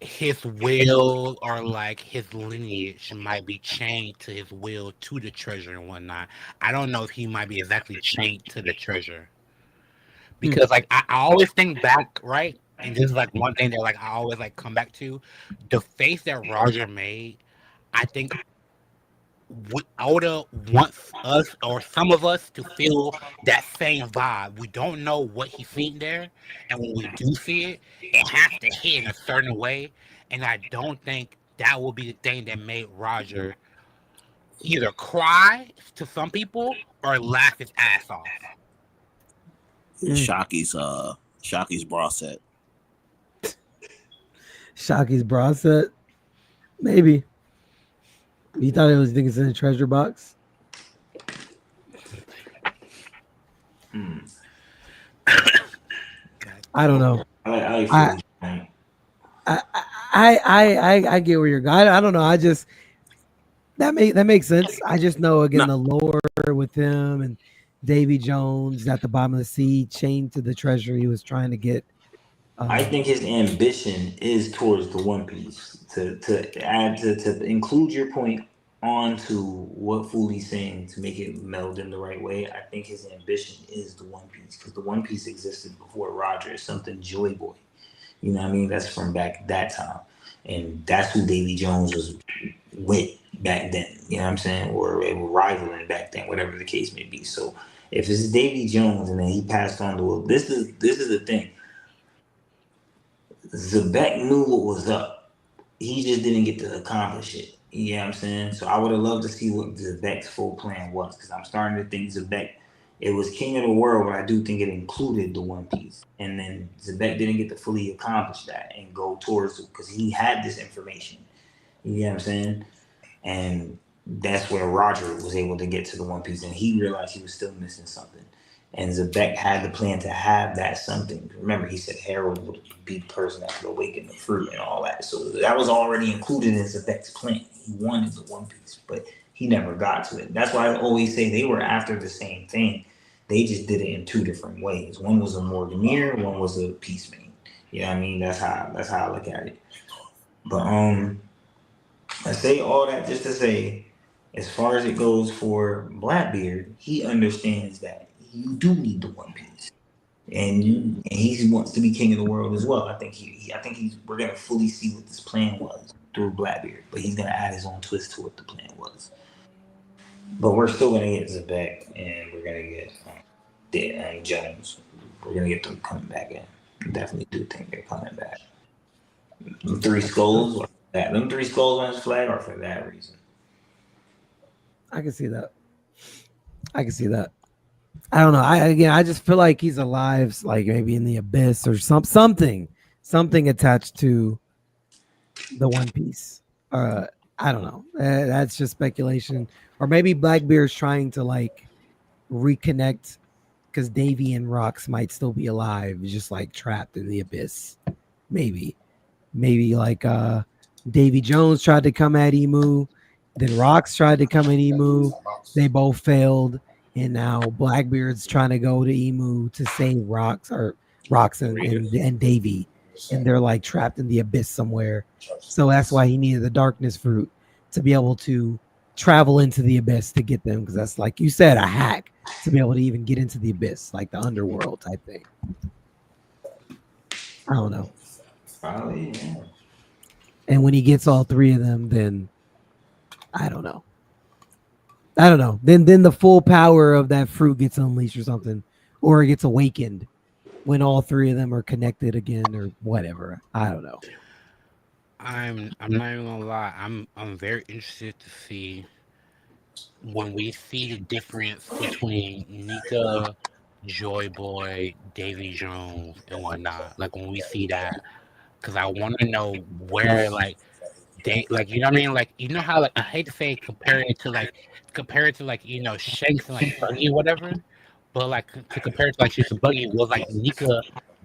S11: his will or like his lineage might be chained to his will to the treasure and whatnot. I don't know if he might be exactly chained to the treasure, because like I always think back, right? And this is like one thing that like I always like come back to the face that Roger made. I think Oda wants us or some of us to feel that same vibe. We don't know what he's seen there, and when we do see it, it has to hit in a certain way. And I don't think that will be the thing that made Roger either cry to some people or laugh his ass off.
S8: Shaki's bra set.
S3: Shaki's bra set? Maybe. You thought it was in a treasure box? I don't know. I get where you're going. I don't know. I just that makes sense. I just know again the lore with him and Davy Jones at the bottom of the sea, chained to the treasure he was trying to get.
S7: I think his ambition is towards the One Piece. To include your point onto what Foolie's saying to make it meld in the right way, I think his ambition is the One Piece, because the One Piece existed before Roger. It's something Joy Boy. You know what I mean? That's from back that time. and that's who Davy Jones was with back then. You know what I'm saying? Or they were rivaling back then, whatever the case may be. So if it's Davy Jones and then he passed on to this is the thing. Zebek knew what was up. He just didn't get to accomplish it. You know what I'm saying? So I would have loved to see what Zebek's full plan was, because I'm starting to think Zebek, it was King of the World, but I do think it included the One Piece. And then Zebek didn't get to fully accomplish that and go towards it because he had this information. You know what I'm saying? And that's where Roger was able to get to the One Piece, and he realized he was still missing something. And Zebek had the plan to have that something. Remember, he said Harold would be the person that could awaken the fruit and all that. So that was already included in Zebek's plan. He wanted the One Piece, but he never got to it. That's why I always say they were after the same thing. They just did it in two different ways. One was a Morganeer, one was a Peacemaker. You know what I mean? That's how I look at it. But I say all that just to say, as far as it goes for Blackbeard, he understands that you do need the One Piece, and he wants to be king of the world as well. I think we're gonna fully see what this plan was through Blackbeard, but he's gonna add his own twist to what the plan was. But we're still gonna get Zebek, and we're gonna get Jones. We're gonna get them coming back in. I definitely do think they're coming back. Them three skulls, them three skulls on his flag are for that reason.
S3: I can see that. I don't know. I just feel like he's alive, like maybe in the abyss or something attached to the One Piece. I don't know. That's just speculation. Or maybe Blackbeard's trying to like reconnect because Davy and Rocks might still be alive, just like trapped in the abyss. Maybe like Davy Jones tried to come at Emu, then Rocks tried to come at Emu. They both failed. And now Blackbeard's trying to go to Emu to save Rocks and Davy, and they're like trapped in the abyss somewhere. So that's why he needed the darkness fruit to be able to travel into the abyss to get them, because that's, like you said, a hack to be able to even get into the abyss, like the underworld type thing. I don't know.
S7: Probably, yeah.
S3: And when he gets all three of them, then I don't know. Then the full power of that fruit gets unleashed or something, or it gets awakened when all three of them are connected again or whatever. I don't know.
S11: I'm not even gonna lie. I'm very interested to see when we see the difference between Nika, Joy Boy, Davy Jones, and whatnot. Like when we see that, because I want to know where like they like, you know what I mean? Like, you know how, like, I hate to say compare it to like you know Shanks and like Buggy whatever, but like to compare it to like Shanks and Buggy was like Nika,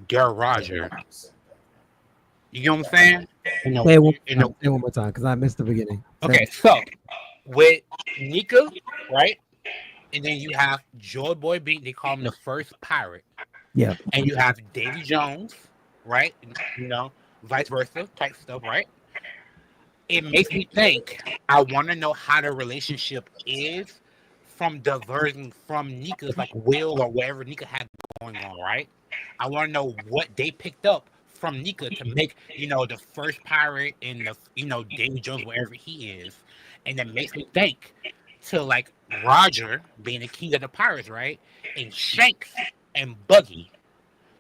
S11: their Roger. You know what I'm saying?
S3: Say it one more time because I missed the beginning.
S11: Okay, so with Nika, right? And then you have Joy Boy Beat, they call him the first pirate.
S3: Yeah.
S11: And you have Davy Jones, right? You know, vice versa type stuff, right? It makes me think, I want to know how the relationship is from diverting from Nika's like will or whatever Nika had going on, right? I want to know what they picked up from Nika to make, you know, the first pirate and the, you know, Davy Jones, wherever he is. And that makes me think to like Roger being the king of the pirates, right? And Shanks and Buggy.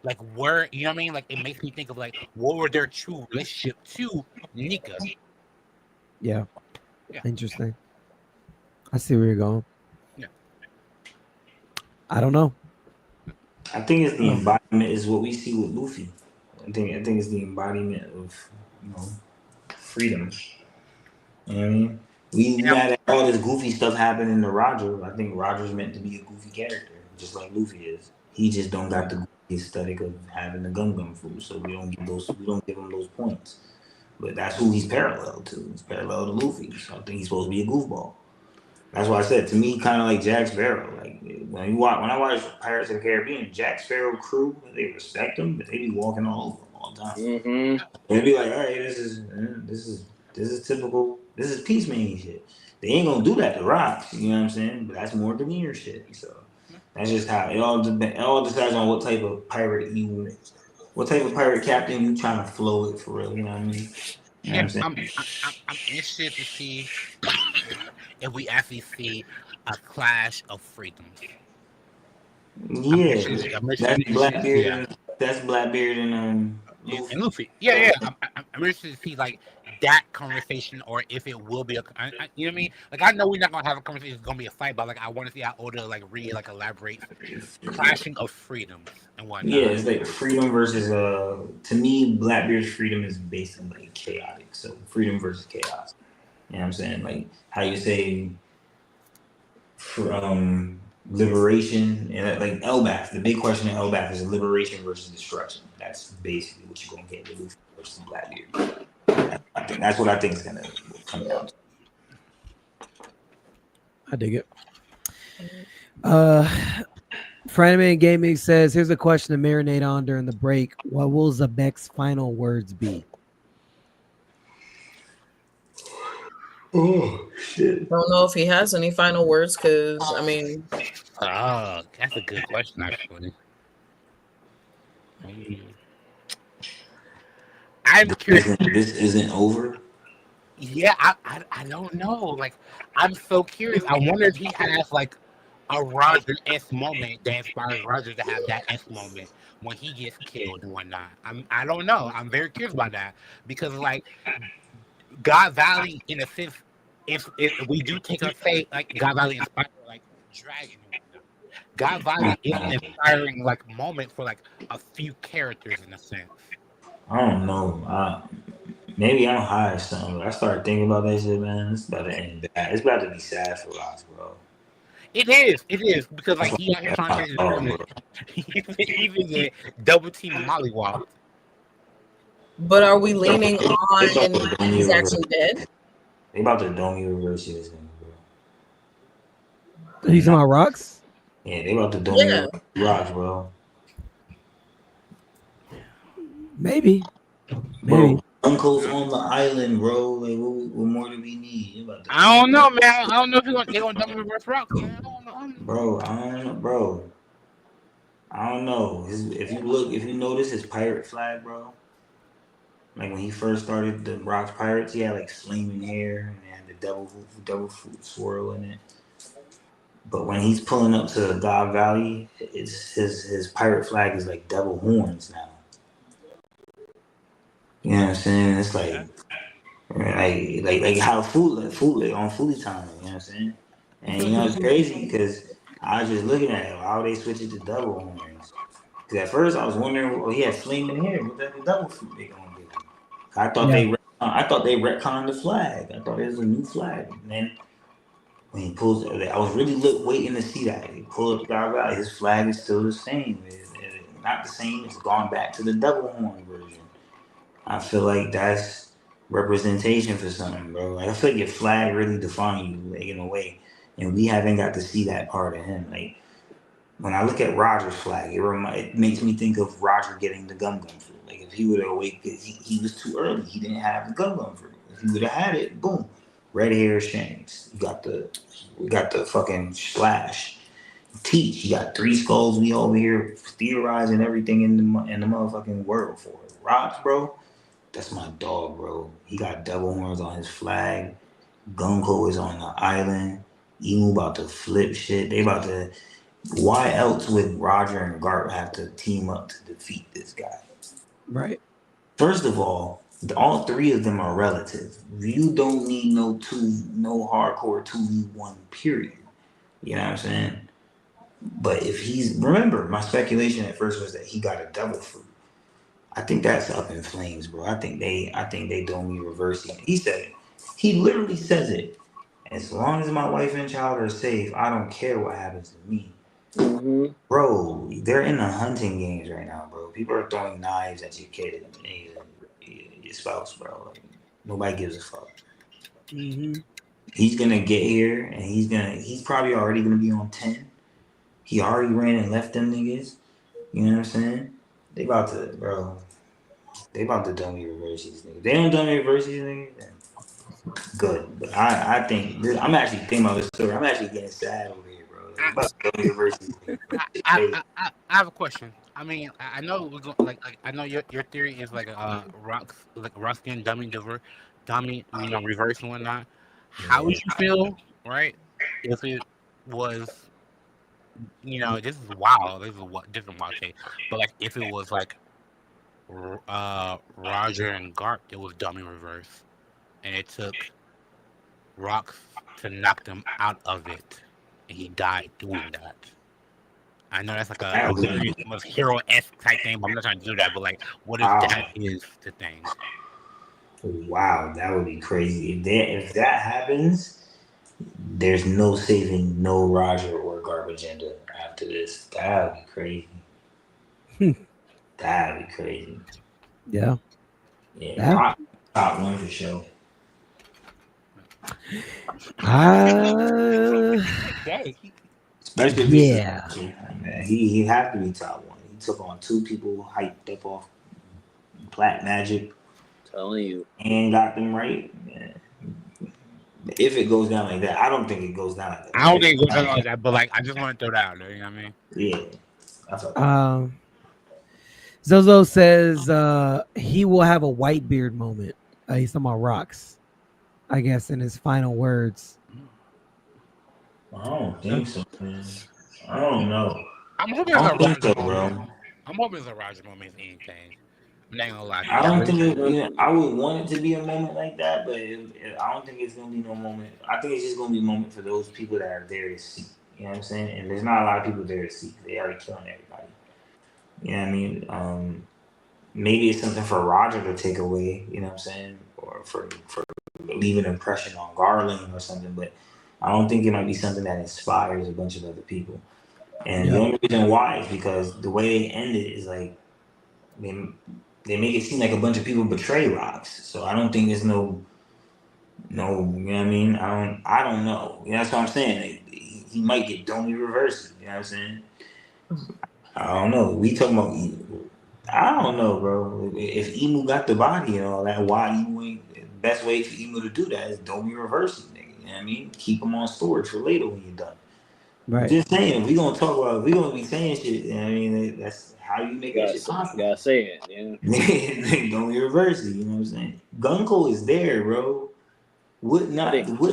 S11: Like where, you know what I mean? Like it makes me think of like what were their true relationship to Nika.
S3: Yeah. Interesting. I see where you're going.
S11: Yeah.
S3: I don't know.
S7: I think it's the embodiment is what we see with Luffy. I think it's the embodiment of, you know, freedom. You know what I mean? We had all this goofy stuff happening to Roger. I think Roger's meant to be a goofy character, just like Luffy is. He just don't got the goofy aesthetic of having the Gum fruit, so we don't give him those points. But that's who he's parallel to. He's parallel to Luffy. So I think he's supposed to be a goofball. That's why I said, to me, kind of like Jack Sparrow. Like when I watch Pirates of the Caribbean, Jack Sparrow crew, they respect him, but they be walking all over him all the time.
S8: Mm-hmm.
S7: They be like, all right, this is typical. This is peacemaking shit. They ain't gonna do that to Rocks. You know what I'm saying? But that's more demeanor shit. So that's just how it all decides on what type of pirate captain you trying to flow it for real. You know what I mean? You know what I'm saying?
S11: I'm interested to see if we actually see a clash of freedoms.
S7: Yeah,
S11: I'm
S7: that's
S11: interested to see,
S7: Blackbeard. That's Blackbeard and
S11: and Luffy. Yeah. I'm interested to see like that conversation, or if it will be you know what I mean? Like I know we're not gonna have a conversation. It's gonna be a fight, but like I want to see how Oda like elaborates clashing of freedoms and whatnot.
S7: Yeah, it's like freedom versus to me, Blackbeard's freedom is basically like chaotic. So freedom versus chaos. You know what I'm saying? Like how you say from liberation and like Elbaf. The big question in Elbaf is liberation versus destruction. That's basically what you're gonna get with Luffy versus Blackbeard. That's what I think is gonna come down to.
S3: I dig it. Franman Gaming says, here's a question to marinate on during the break. What will Zabek's final words be?
S7: Oh shit!
S10: Don't know if he has any final words, because I mean,
S11: oh, that's a good question actually. I'm curious.
S7: This isn't over.
S11: Yeah, I don't know. Like, I'm so curious. I wonder if he has like a Roger-esque moment that inspires Roger to have that S moment when he gets killed and whatnot. I don't know. I'm very curious about that because like God Valley, in a sense, if we do take a fate like God Valley inspired like Dragon. God Valley is an inspiring like moment for like a few characters in a sense.
S7: I don't know. Maybe I'm high or something. I started thinking about that shit, man. It's about to end bad. It's about to be sad for us, bro.
S11: It is because like he out here trying to even get double team Mollywop.
S10: but are we leaning on he's actually dead?
S7: They about to Domi reverse this thing, bro.
S3: Are you talking about Rocks?
S7: Yeah, they about to Domi Rocks, bro.
S3: Maybe.
S7: Bro, Uncle's on the island, bro. Like, what more do we need?
S11: I don't know, man. I don't know if they're gonna Domi reverse Rocks, man. I don't know.
S7: Bro, I don't know, bro. I don't know. If you notice his pirate flag, bro. Like when he first started the Rocks Pirates, he had like flaming hair and had the devil fruit swirl in it. But when he's pulling up to God Valley, it's his pirate flag is like devil horns now. You know what I'm saying? It's like how Foodlet on Foodie Time. You know what I'm saying? And you know it's crazy because I was just looking at it. How they switch it to devil horns? Because at first I was wondering, well, he had flaming hair. What the devil fruit they gonna do? I thought they retconned the flag. I thought it was a new flag. And then when he pulls it, I was really waiting to see that. He pulled up God Valley. His flag is still the same. It's not the same. It's gone back to the devil horn version. I feel like that's representation for something, bro. Like, I feel like your flag really defines you, like, in a way, and we haven't got to see that part of him. Like when I look at Roger's flag, it makes me think of Roger getting the Gum fruit. Like if he would have waited, he was too early. He didn't have the Gum fruit. If he would have had it, boom, red hair, Shanks. We got the fucking Slash. Teach. You got 3 skulls. We over here theorizing everything in the motherfucking world for it. Rocks, bro. That's my dog, bro. He got devil horns on his flag. Gunko is on the island. Emu about to flip shit. They about to. Why else would Roger and Garp have to team up to defeat this guy?
S3: Right.
S7: First of all 3 of them are relative. You don't need no hardcore 2v1 period. You know what I'm saying? But if remember, my speculation at first was that he got a devil fruit. I think that's up in flames, bro. I think they don't need reversing. He said it. He literally says it. As long as my wife and child are safe, I don't care what happens to me. Mm-hmm. Bro, they're in the hunting games right now, bro. People are throwing knives at your kid and your spouse, bro. Like, nobody gives a fuck. Mm-hmm. He's gonna get here and he's probably already gonna be on 10. He already ran and left them niggas. You know what I'm saying? They about to dummy reverse these niggas. They don't dummy reverse these niggas, then good. But I think I'm actually thinking about this story. I'm actually getting sad over here, bro. About to dummy reverse these niggas.
S11: I have a question. I mean, I know we're like I know your theory is like rock skin dummy, reverse and whatnot. How would you feel, right? If it was, this is wild. This is what different wild take. But like, if it was like, Roger and Garp, it was dummy reverse, and it took Rocks to knock them out of it, and he died doing that. I know that's like a very almost hero-esque type thing, but I'm not trying to do that. But like, what if that is the thing?
S7: Wow, that would be crazy. If that happens, there's no saving no Roger or Garbage Ender after this. That would be crazy. That would be crazy.
S3: Yeah.
S7: Yeah. Top one for sure. Especially he have to be top one. He took on two people hyped up off Black Magic.
S8: Telling you.
S7: And got them right. Yeah. If it goes down like that, I don't think it goes down like that.
S11: I don't think it goes down like that, but like I just want to throw that out there, you know what I mean?
S7: Yeah.
S3: Zozo says he will have a white beard moment. He's talking about Rocks, I guess, in his final words.
S7: I don't think so, man. I don't know.
S11: I'm hoping it's a Roger moment, if anything. I'm not gonna lie.
S7: I don't think I would want it to be a moment like that, but I don't think it's gonna be no moment. I think it's just gonna be a moment for those people that are there to see. You know what I'm saying? And there's not a lot of people there to see. They already killing everybody. You know what I mean? Maybe it's something for Roger to take away. You know what I'm saying? Or for leave an impression on Garland or something. But I don't think it might be something that inspires a bunch of other people. And the only reason why is because the way they end it is like they make it seem like a bunch of people betray Rocks. So I don't think there's no, you know what I mean? I don't know. You know, that's what I'm saying. He might get dummy reversed. You know what I'm saying? I don't know. We talking about I don't know, bro. If Emu got the body and all that, why Emu ain't the best way for Emu to do that is dummy reversing, nigga. You know what I mean? Keep them on storage for later when you're done.
S3: Right.
S7: Just saying, we gonna be saying shit. You know what I mean? That's how you make that shit possible.
S8: You gotta say it, yeah.
S7: Don't reverse it, you know what I'm saying? Gunko is there, bro. What not? I ain't gonna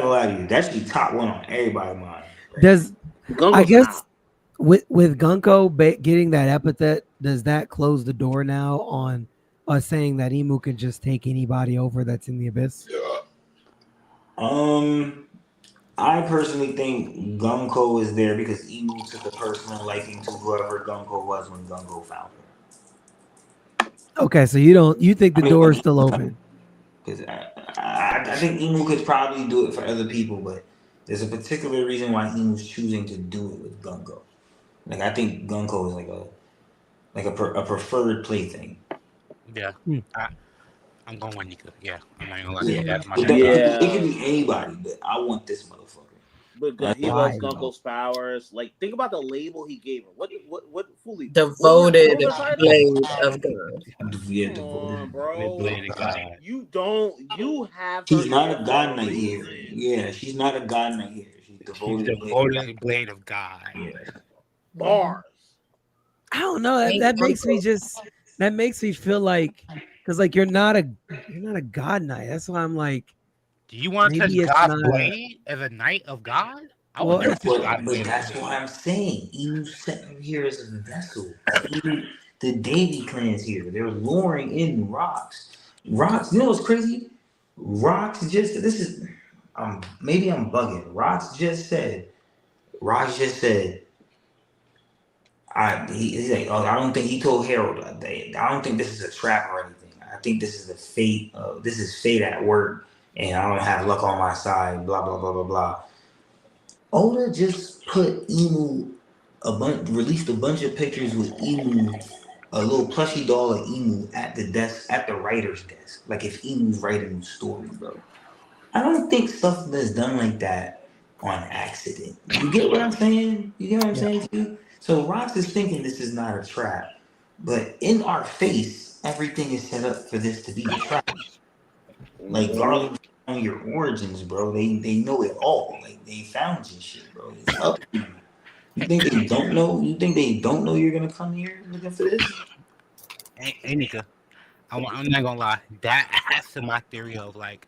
S7: lie to you. That should be top one on everybody's mind.
S3: Does I guess with Gunko getting that epithet, does that close the door now on us saying that Emu can just take anybody over that's in the abyss?
S7: I personally think Gunko is there because Emu took a personal liking to whoever Gunko was when Gunko found her.
S3: Okay, so you think the door is still open?
S7: Because I think Emu could probably do it for other people, but there's a particular reason why Emu's choosing to do it with Gunko. Like I think Gunko is like a preferred plaything.
S11: Yeah, I'm going with Nika. Yeah, I'm not gonna lie.
S7: Yeah.
S11: That's my
S7: It could be anybody, but I want this motherfucker.
S8: But he loves Gunko's powers. Like, think about the label he gave him. What fully
S10: devoted blade of God.
S7: Yeah,
S8: devoted blade of God. You have.
S7: She's not a god knight here. Yeah, she's not a god knight here. She's devoted
S11: blade of God.
S7: Yeah.
S8: Bars.
S3: I don't know. That makes me feel like, because like you're not a god knight. That's why I'm like.
S11: Do you want to touch God's blade as a knight of God?
S7: That's why I'm saying Emu's set here as a vessel. Even the Davy clan's here. They're luring in Rocks. Rocks, you know what's crazy? Rocks just maybe I'm bugging. Rocks just said, he's like, oh, I don't think he told Harold. I don't think this is a trap or anything. I think this is a fate. This is fate at work, and I don't have luck on my side. Blah blah blah blah blah. Oda just put Emu released a bunch of pictures with Emu, a little plushy doll of Emu at the desk, at the writer's desk. Like if Emu's writing a story, bro. I don't think stuff that's done like that on accident. You get what I'm saying? You get what I'm saying too? So Rox is thinking this is not a trap, but in our face, everything is set up for this to be a trap. Like Garland your origins, bro. They know it all. Like they found your shit, bro. It's up to you. You think they don't know? You think they don't know you're gonna come here looking for this?
S11: Hey, Nika, I'm not gonna lie. That adds to my theory of like,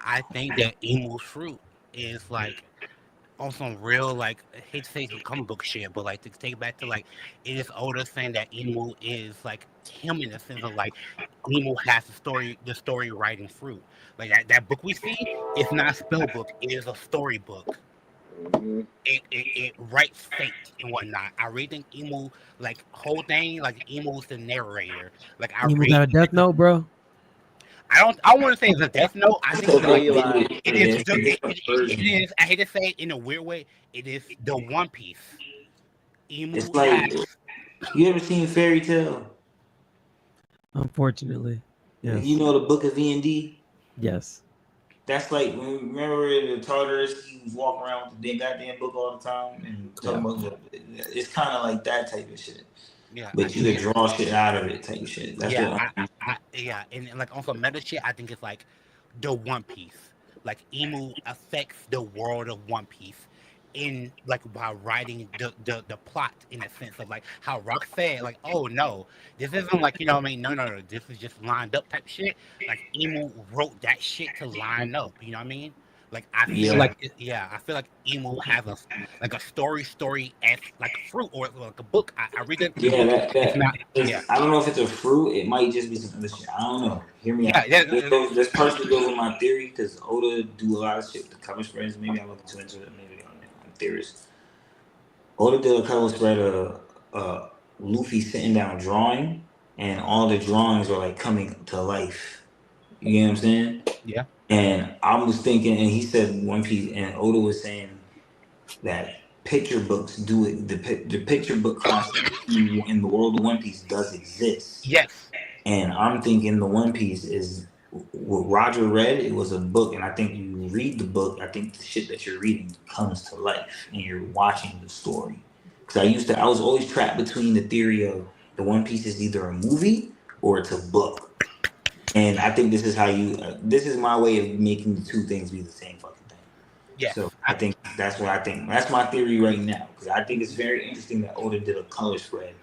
S11: I think that emu fruit is like on some real like I hate to say some comic book shit, but like to take it back to like it is Oda saying that emu is like him in the sense of like emu has the story writing fruit. Like that book we see, it's not a spell book, it is a story book. It writes fate and whatnot. I really think emu like whole thing like emu's the narrator. Like I
S3: You
S11: read
S3: got a Death Note, bro?
S11: I want to say it's a Death Note. I think it is.
S7: Version.
S11: It is. I hate to say it in a weird way. It is the One Piece. Emu
S7: It's like
S11: has-
S7: you ever seen Fairy Tale?
S3: Unfortunately, yes.
S7: You know the Book of V&D?
S3: Yes.
S7: That's like remember the Tartarus, he was walking around with the goddamn book all the time and talking about it's kind of like that type of shit.
S11: Yeah,
S7: But you can draw shit out of it type shit. That's
S11: yeah, and like on some meta shit, I think it's like the One Piece. Like emu affects the world of One Piece in like by writing the plot in a sense of like how Rock said, like, oh no, this isn't like, you know what I mean? No, this is just lined up type shit. Like emu wrote that shit to line up, you know what I mean? Like I feel like I feel like emu has a story as like fruit or like a book. I read it.
S7: I don't know if it's a fruit. It might just be some other shit. I don't know. Hear me out. This partially goes with my theory because Oda do a lot of shit with the cover spreads. Maybe I'm looking too into it. Maybe I'm theorist. Oda did a cover spread of Luffy sitting down drawing, and all the drawings were like coming to life. You know what I'm saying?
S11: Yeah.
S7: And I was thinking, and he said One Piece, and Oda was saying that picture books do it. The picture book concept in the world of One Piece does exist.
S11: Yes.
S7: And I'm thinking the One Piece is what Roger read. It was a book, and I think you read the book. I think the shit that you're reading comes to life, and you're watching the story. Because I was always trapped between the theory of the One Piece is either a movie or it's a book. And I think this is how this is my way of making the two things be the same fucking thing.
S11: Yeah.
S7: So I think that's what I think. That's my theory right now. Because I think it's very interesting that Oda did a color spread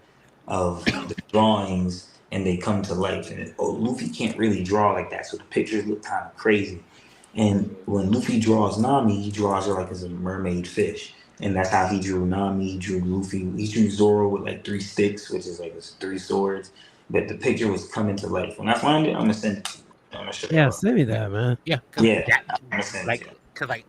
S7: of the drawings and they come to life. And Luffy can't really draw like that. So the pictures look kind of crazy. And when Luffy draws Nami, he draws her like as a mermaid fish. And that's how he drew Nami. He drew Luffy. He drew Zoro with like 3 sticks, which is like 3 swords. But the picture was coming to life. When I find it, I'm gonna send it to you. I'm gonna show you.
S3: Send me that, man.
S11: Yeah.
S7: I'm gonna send it to you.
S11: Cause like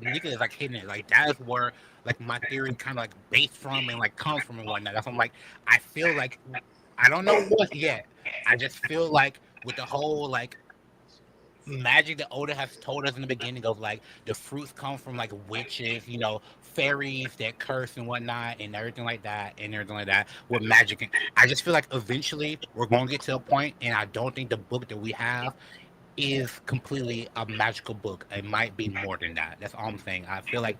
S11: Nika is like hitting it. Like that is where like my theory kind of like based from and like comes from and whatnot. That's why I'm like, I feel like I don't know what yet. I just feel like with the whole like magic that Oda has told us in the beginning of like the fruits come from like witches, you know, fairies that curse and whatnot and everything like that with magic. I just feel like eventually we're going to get to a point, and I don't think the book that we have is completely a magical book. It might be more than that. That's all I'm saying. I feel like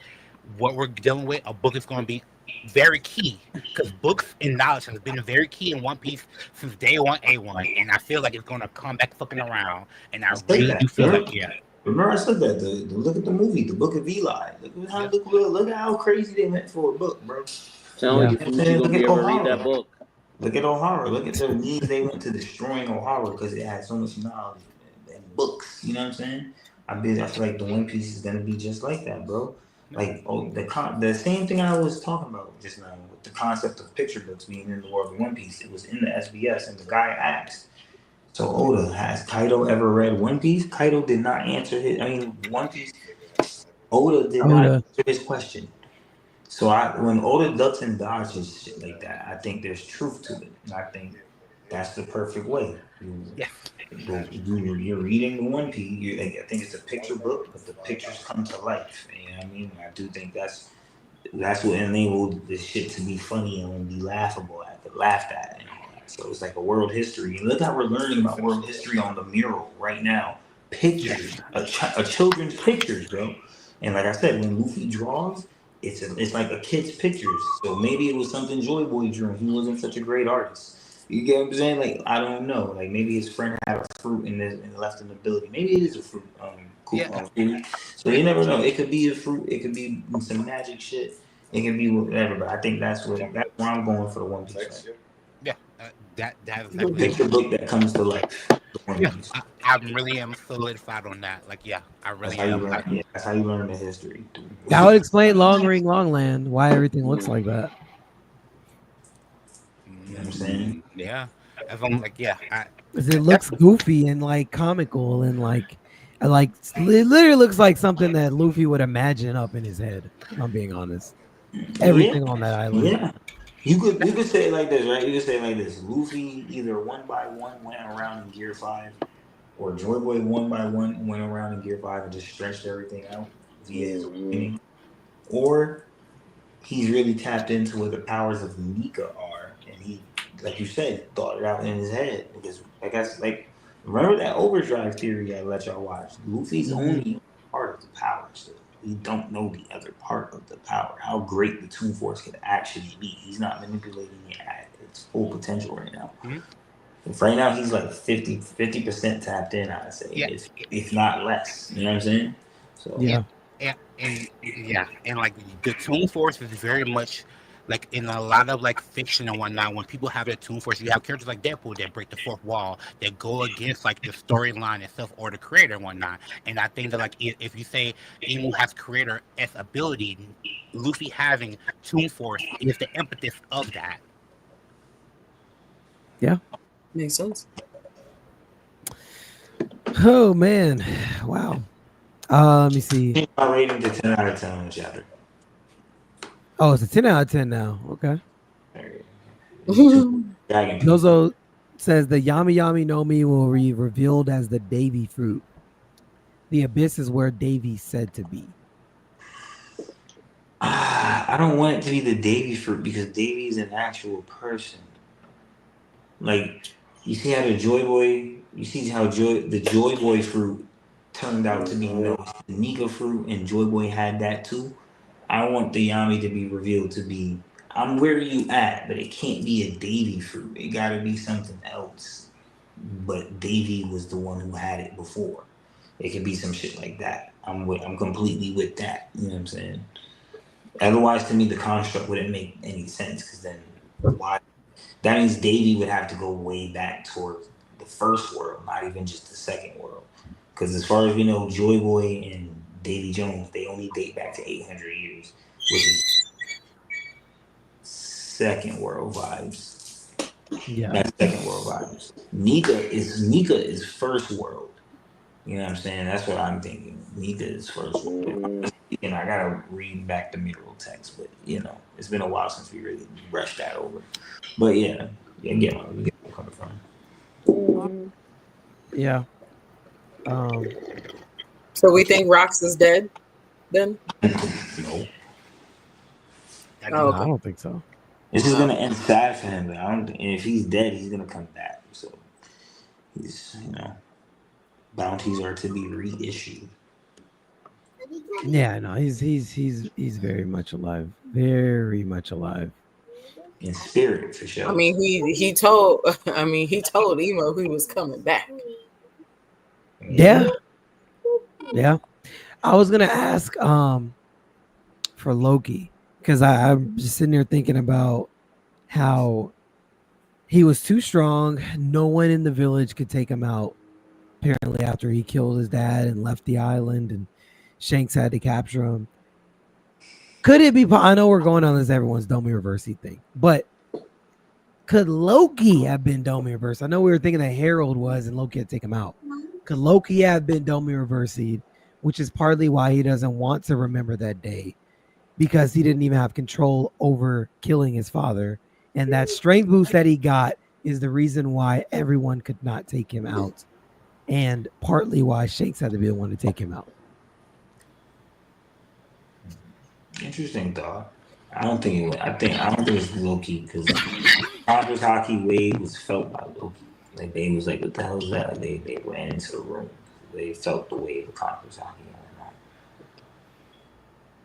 S11: what we're dealing with, a book is going to be very key, because books and knowledge has been very key in One Piece since day one, A1, and I feel like it's going to come back fucking around, and I really do feel like,
S7: Remember I said that. Look at the movie, The Book of Eli. Look at how crazy they went for a book, bro.
S12: Sound like you're gonna be able to read that book.
S7: Look at O'Hara. Look at the means they went to destroying O'Hara because it had so much knowledge and books. You know what I'm saying? I feel like the One Piece is gonna be just like that, bro. Like the same thing I was talking about just now with the concept of picture books being in the world of One Piece. It was in the SBS, and the guy asked, so Oda, has Kaido ever read One Piece? Kaido did not answer One Piece. Oda did not answer his question. So when Oda ducks and dodges shit like that, I think there's truth to it, and I think that's the perfect way. You're reading the One Piece. I think it's a picture book, but the pictures come to life. You know what I mean? I do think that's what enabled this shit to be funny and be laughed at. So it's like a world history. And look how we're learning about world history on the mural right now. Pictures, a children's pictures, bro. And like I said, when Luffy draws, it's like a kid's pictures. So maybe it was something Joy Boy drew. He wasn't such a great artist. You get what I'm saying? Like, I don't know. Like, maybe his friend had a fruit in this and left in the building. Maybe it is a fruit. Fruit. So you never know. It could be a fruit. It could be some magic shit. It can be whatever. But I think that's where I'm going for the One Piece. Right?
S11: Yeah, that's
S7: Pick the book that comes to life.
S11: Yeah, I really am solidified on that. Like, yeah, I really am.
S7: That's how you learn the history.
S3: That would explain Long Ring Long Land, why everything looks like that.
S7: You know what I'm saying?
S11: Yeah. As I'm like, yeah.
S3: Because it looks goofy and like comical and like it literally looks like something that Luffy would imagine up in his head, if I'm being honest. Everything on that island.
S7: Yeah. You could say it like this, right? You could say it like this. Luffy either one by one went around in Gear 5, or Joy Boy one by one went around in Gear 5 and just stretched everything out via his awakening. Or he's really tapped into what the powers of Nika are, and he, like you said, thought it out in his head. Because I guess, like, remember that overdrive theory I let y'all watch? Luffy's only part of the power still. We don't know the other part of the power, how great the Toon Force could actually be. He's not manipulating it at its full potential right now. If right now he's like 50% tapped in, I'd say, if not less. You know what I'm saying? So
S11: and like the Toon Force is very much like in a lot of like fiction and whatnot. When people have their Toon Force, you have characters like Deadpool that break the fourth wall, that go against like the storyline itself or the creator and whatnot. And I think that like if you say Imu has creator S ability, Luffy having Toon Force is the impetus of that.
S3: Yeah,
S10: makes sense.
S3: Oh man, wow. Let me see.
S7: My rating to 10 out of 10 on the chapter.
S3: Oh, it's a 10 out of 10 now. Okay.
S7: Dragon.
S3: Nozo says the Yami Yami no Mi will be revealed as the Davy fruit. The abyss is where Davy's said to be.
S7: I don't want it to be the Davy fruit because Davy's an actual person. Like, you see how the Joy Boy, the Joy Boy fruit turned out to be the Nika fruit, and Joy Boy had that too. I want the Yami to be revealed to be, I'm where you at, but it can't be a Davy fruit. It gotta be something else. But Davy was the one who had it before. It could be some shit like that. I'm completely with that. You know what I'm saying? Otherwise, to me, the construct wouldn't make any sense, because then why? That means Davy would have to go way back toward the first world, not even just the second world. Because as far as we know, Joy Boy and Davy Jones, they only date back to 800 years, which is second world vibes.
S3: Yeah,
S7: that's second world vibes. Nika is first world. You know what I'm saying? That's what I'm thinking. Nika is first world. You know, I gotta read back the mural text, but you know, it's been a while since we really brushed that over. But yeah, get where I'm coming from.
S3: Yeah.
S10: So we think Rox is dead then?
S7: No.
S3: I don't think so.
S7: This is gonna end sad for him. But and if he's dead, he's gonna come back. So he's, bounties are to be reissued.
S3: Yeah, no, he's very much alive. Very much alive.
S7: In spirit, for sure.
S10: I mean, he told Emo he was coming back.
S3: Yeah. Yeah. I was gonna ask for Loki, because I'm just sitting there thinking about how he was too strong. No one in the village could take him out, apparently, after he killed his dad and left the island, and Shanks had to capture him. Could it be? I know we're going on this everyone's Domi Reversi thing, but could Loki have been Domi Reversi? I know we were thinking that Harold was, and Loki had to take him out. Could Loki have been Domi Reversi, which is partly why he doesn't want to remember that day, because he didn't even have control over killing his father, and that strength boost that he got is the reason why everyone could not take him out, and partly why Shanks had to be the one to take him out.
S7: Interesting thought. I don't think it's Loki, because Conqueror's Hockey wave was felt by Loki. Like, they was like, what the hell is that? Like, they ran into the room. They felt the wave of Conqueror's Hockey.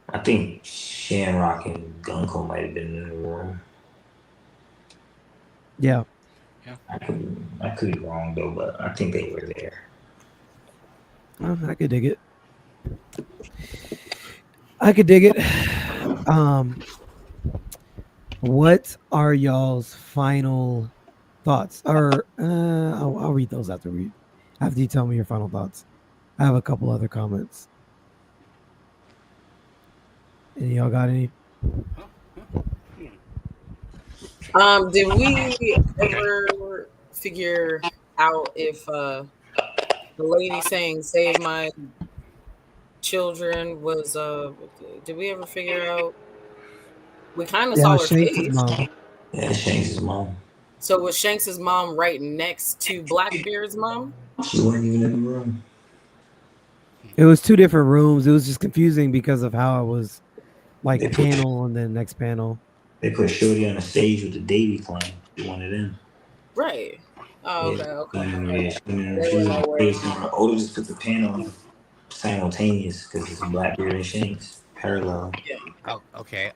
S7: I think Shamrock and Gunko might have been in the room.
S3: Yeah.
S7: I could be wrong though, but I think they were there.
S3: I could dig it. What are y'all's final thoughts? Or I'll read those after you tell me your final thoughts. I have a couple other comments. Any of y'all got any?
S10: Did we ever figure out if the lady saying "save my children" was did we ever figure out? We kind of saw her face.
S3: Mom.
S7: Yeah, Shanks' mom.
S10: So was Shanks' mom right next to Blackbeard's mom?
S7: She wasn't even in the room.
S3: It was two different rooms. It was just confusing because of how it was like panel and then next panel.
S7: They put Shorty on the stage with the Davy clan. She wanted in.
S10: Right. Oh, okay.
S7: Oda just put the panel on simultaneous because it's Blackbeard and Shanks parallel.
S10: Yeah.
S11: Oh, okay.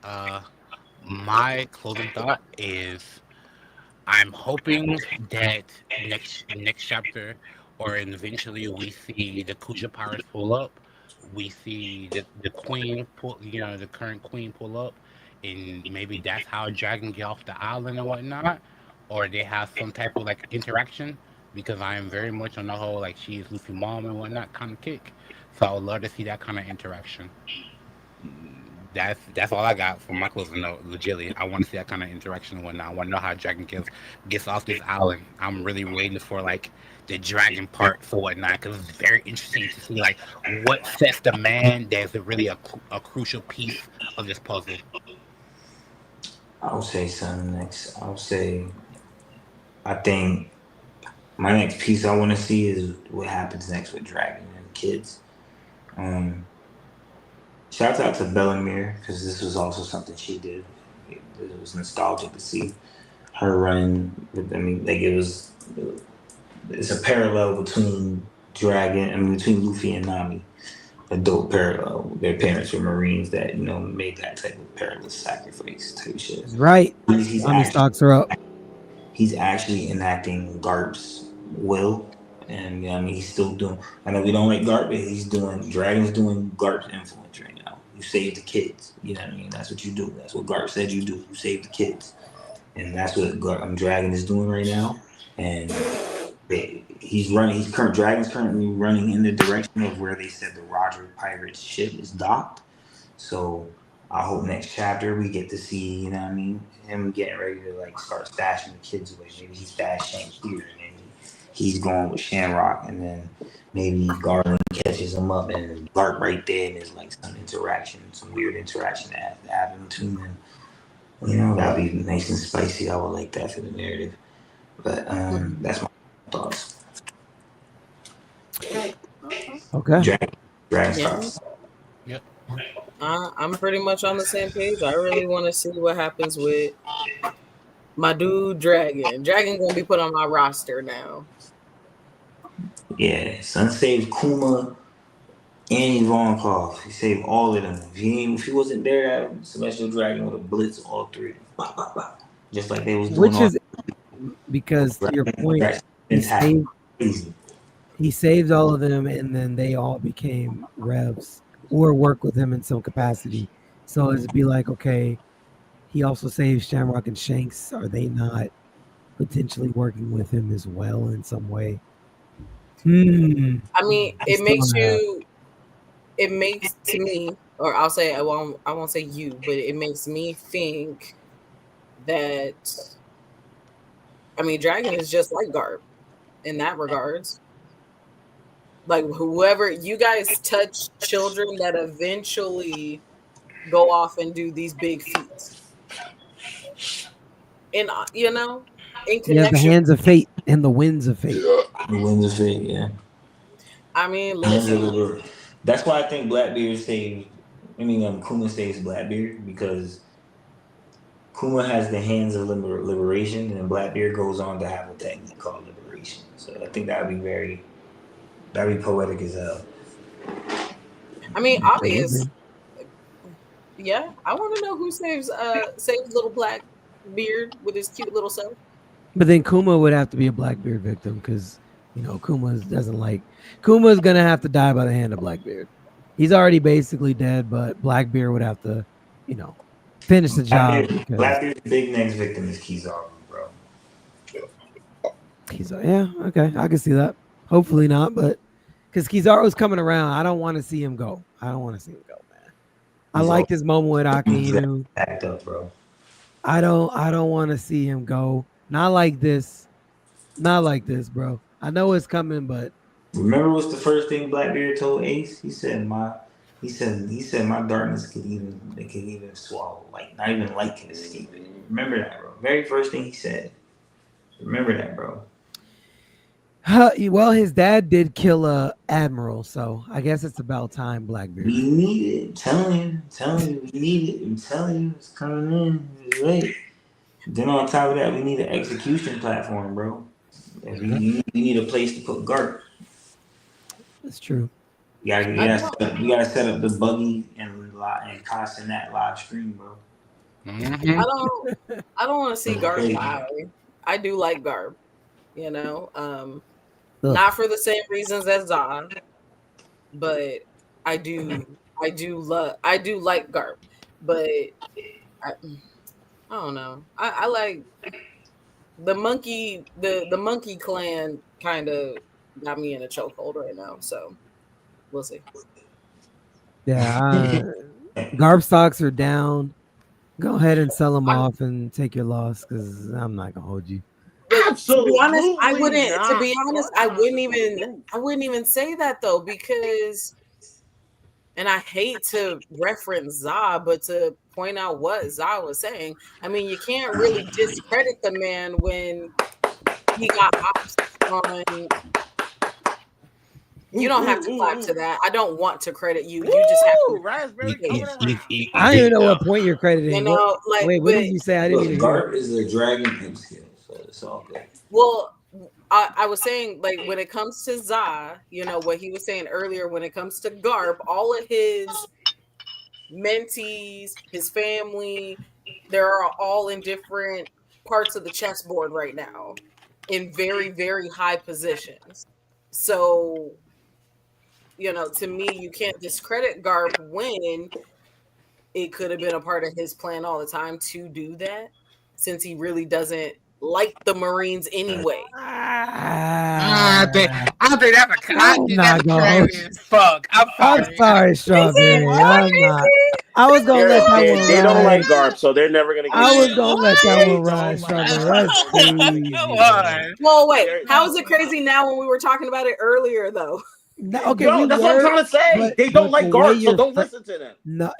S11: My closing thought is I'm hoping that next chapter or eventually we see the Kuja Pirates pull up. We see the queen pull, the current queen pull up, and maybe that's how Dragon get off the island and whatnot, or they have some type of like interaction. Because I am very much on the whole like she is Luffy mom and whatnot kind of kick. So I would love to see that kind of interaction. That's all I got for my closing note. Legitly, I want to see that kind of interaction and whatnot. I want to know how Dragon gets off this island. I'm really waiting for like the Dragon part for whatnot because it's very interesting to see like what sets the man that's really a crucial piece of this puzzle.
S7: I would say something next. I think my next piece I want to see is what happens next with Dragon and the kids. Shout out to Bellamere because this was also something she did. It was nostalgic to see her running. I mean, like it's a parallel between between Luffy and Nami. A dope parallel. Their parents were Marines that made that type of perilous sacrifice type shit.
S3: Right. Nami stocks her up.
S7: He's actually enacting Garp's will. And he's still doing. I know we don't like Garp, but Dragon's doing Garp's influence right now. You save the kids. You know what I mean? That's what you do. That's what Garp said you do. You save the kids, and that's what Dragon is doing right now. And Dragon's currently running in the direction of where they said the Roger Pirates ship is docked. So I hope next chapter we get to see, him getting ready to like start stashing the kids away. Maybe he stashed Shanks here, and then he's going with Shamrock, and then maybe Garland catches him up, and Garp right there, and there's like some weird interaction that has to happen between them. That'd be nice and spicy. I would like that for the narrative. But that's my thoughts.
S3: Okay.
S7: Dragon starts.
S11: Yep.
S10: I'm pretty much on the same page. I really want to see what happens with my dude Dragon. Dragon gonna be put on my roster now.
S7: Yeah, Son saved Kuma and Ivankov. He saved all of them. If he wasn't there, that Celestial Dragon would have blitzed all three. Bah, bah, bah. Just like they was doing.
S3: Which is because to your point, he saved all of them, and then they all became revs or work with him in some capacity. So it'd be like, okay, he also saves Shamrock and Shanks. Are they not potentially working with him as well in some way?
S10: I mean, it makes to me, or I'll say I won't say you, but it makes me think that Dragon is just like Garp in that regards. Like whoever you guys touch children that eventually go off and do these big feats. And in connection,
S3: the hands of fate and the winds of fate.
S7: The winds of fate, yeah.
S10: I mean, listen.
S7: That's why I think Blackbeard saved. Kuma saves Blackbeard because Kuma has the hands of liberation, and Blackbeard goes on to have a technique called liberation. So I think that'd be poetic as hell.
S10: I mean, obvious. Yeah, I want to know who saves little Blackbeard with his cute little self.
S3: But then Kuma would have to be a Blackbeard victim because, you know, Kuma's gonna have to die by the hand of Blackbeard. He's already basically dead, but Blackbeard would have to, you know, finish the job.
S7: Blackbeard's big next victim is Kizaru, bro.
S3: Yeah, okay, I can see that. Hopefully not, but because Kizaru's coming around, I don't want to see him go. Man. I liked his moment with Akainu.
S7: Act up, bro.
S3: I don't want to see him go. Not like this, bro. I know it's coming, but
S7: remember what's the first thing Blackbeard told Ace? He said my darkness could even swallow. Like not even light can escape it. Remember that, bro. Very first thing he said. Remember that, bro.
S3: Well, his dad did kill a admiral, so I guess it's about time, Blackbeard.
S7: We need it. I'm telling you, we need it. I'm telling you, it's coming in. It's late. Then on top of that, we need an execution platform, bro. We need a place to put Garp.
S3: That's true.
S7: We gotta set up the buggy and cost in that live stream, bro.
S10: I don't want to see Garp die. I do like Garp, you know. Not for the same reasons as Zod, but I do like Garp, but I don't know. I like the monkey clan kind of got me in a chokehold right now, so we'll see.
S3: Yeah, Garp stocks are down. Go ahead and sell them off and take your loss because I'm not gonna hold you.
S10: To be honest, I wouldn't even say that though, because, and I hate to reference Za, but to point out what Za was saying, I mean, you can't really discredit the man when he got ops on. You don't have to clap to that. I don't want to credit you. You just have to.
S3: Raspberry. I don't even know what point you're crediting.
S10: You know, like,
S3: wait, what did you say? I didn't even hear.
S7: Garp is a dragon imp skill, so it's all good.
S10: Well, I was saying, like, when it comes to Za, you know, what he was saying earlier, when it comes to Garp, all of his mentees, his family, they're all in different parts of the chessboard right now in very, very high positions. So, you know, to me, you can't discredit Garp when it could have been a part of his plan all the time to do that, since he really doesn't like the Marines anyway.
S11: I think that's a crazy fuck.
S3: I'm sorry, Strawberry. I'm not. I was gonna let that one ride.
S12: They don't like Garp, so they're never gonna.
S3: I was gonna let that one ride, Strawberry. That's crazy.
S10: Well, wait. How is it crazy now when we were talking about it earlier, though?
S3: No, okay,
S12: that's what I'm trying to say. They don't like Garp, so don't listen to them.
S3: No.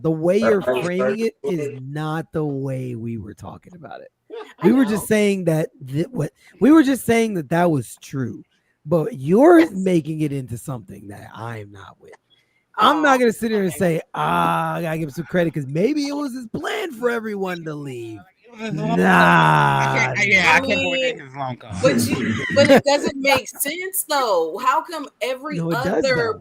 S3: The way you're framing it is not the way we were talking about it. We were just saying that that was true, but you're making it into something that I'm not with. I'm not gonna sit here and say, I gotta give him some credit because maybe it was his plan for everyone to leave. Nah.
S10: But it doesn't make sense though. How come every other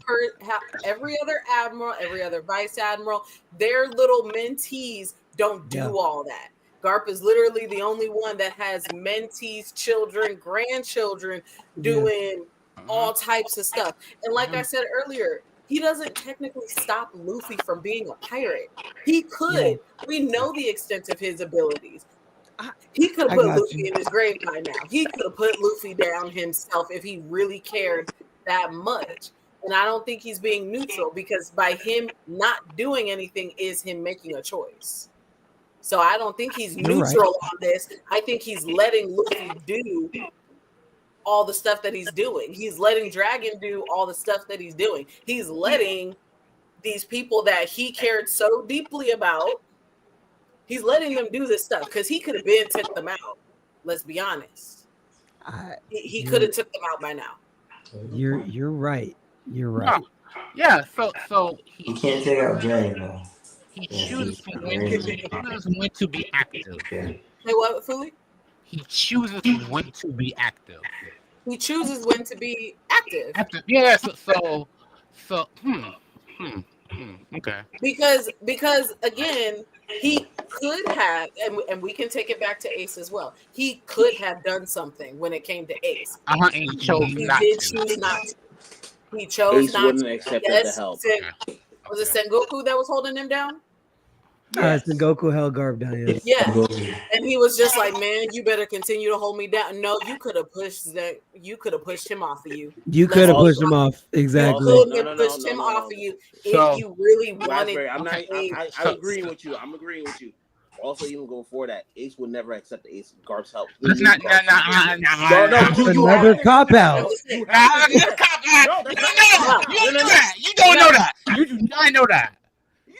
S10: admiral, every other vice admiral, their little mentees don't do all that? Garp is literally the only one that has mentees, children, grandchildren doing all types of stuff. And like I said earlier, he doesn't technically stop Luffy from being a pirate. He could. We know the extent of his abilities. He could have put Luffy in his grave by now. He could have put Luffy down himself if he really cared that much. And I don't think he's being neutral, because by him not doing anything is him making a choice. So I don't think he's neutral on this. I think he's letting Luffy do all the stuff that he's doing. He's letting Dragon do all the stuff that he's doing. He's letting these people that he cared so deeply about, he's letting them do this stuff because he could have been took them out. Let's be honest. He could have took them out by now.
S3: You're right. You're right.
S11: Yeah. So
S7: he can't take out Dragon though.
S11: He chooses when to be active.
S10: Hey, what, Fully?
S11: He chooses when to be active.
S10: He chooses when to be active.
S11: Yeah. Okay.
S10: Because again, he could have, and we can take it back to Ace as well. He could have done something when it came to Ace.
S11: And he chose
S10: He
S11: not
S10: did
S11: to.
S10: choose not to. He chose
S12: Ace
S10: not
S12: wouldn't
S10: to.
S12: accept
S10: Yes,
S12: the help.
S10: was it Sengoku that was holding him down?
S3: Sengoku held Garp down. Yes.
S10: Yeah, and he was just like, "Man, you better continue to hold me down." No, you could have pushed that. You could have pushed him off of you.
S3: You could have pushed him off. Exactly.
S10: You could have pushed him off of you if you really wanted.
S12: Raspberry, I'm agreeing with you. I'm agreeing with you. Also, even going for that, Ace would never accept the Ace Garp's help.
S11: That's not.
S3: Another cop out.
S11: You don't know that. You do not know that.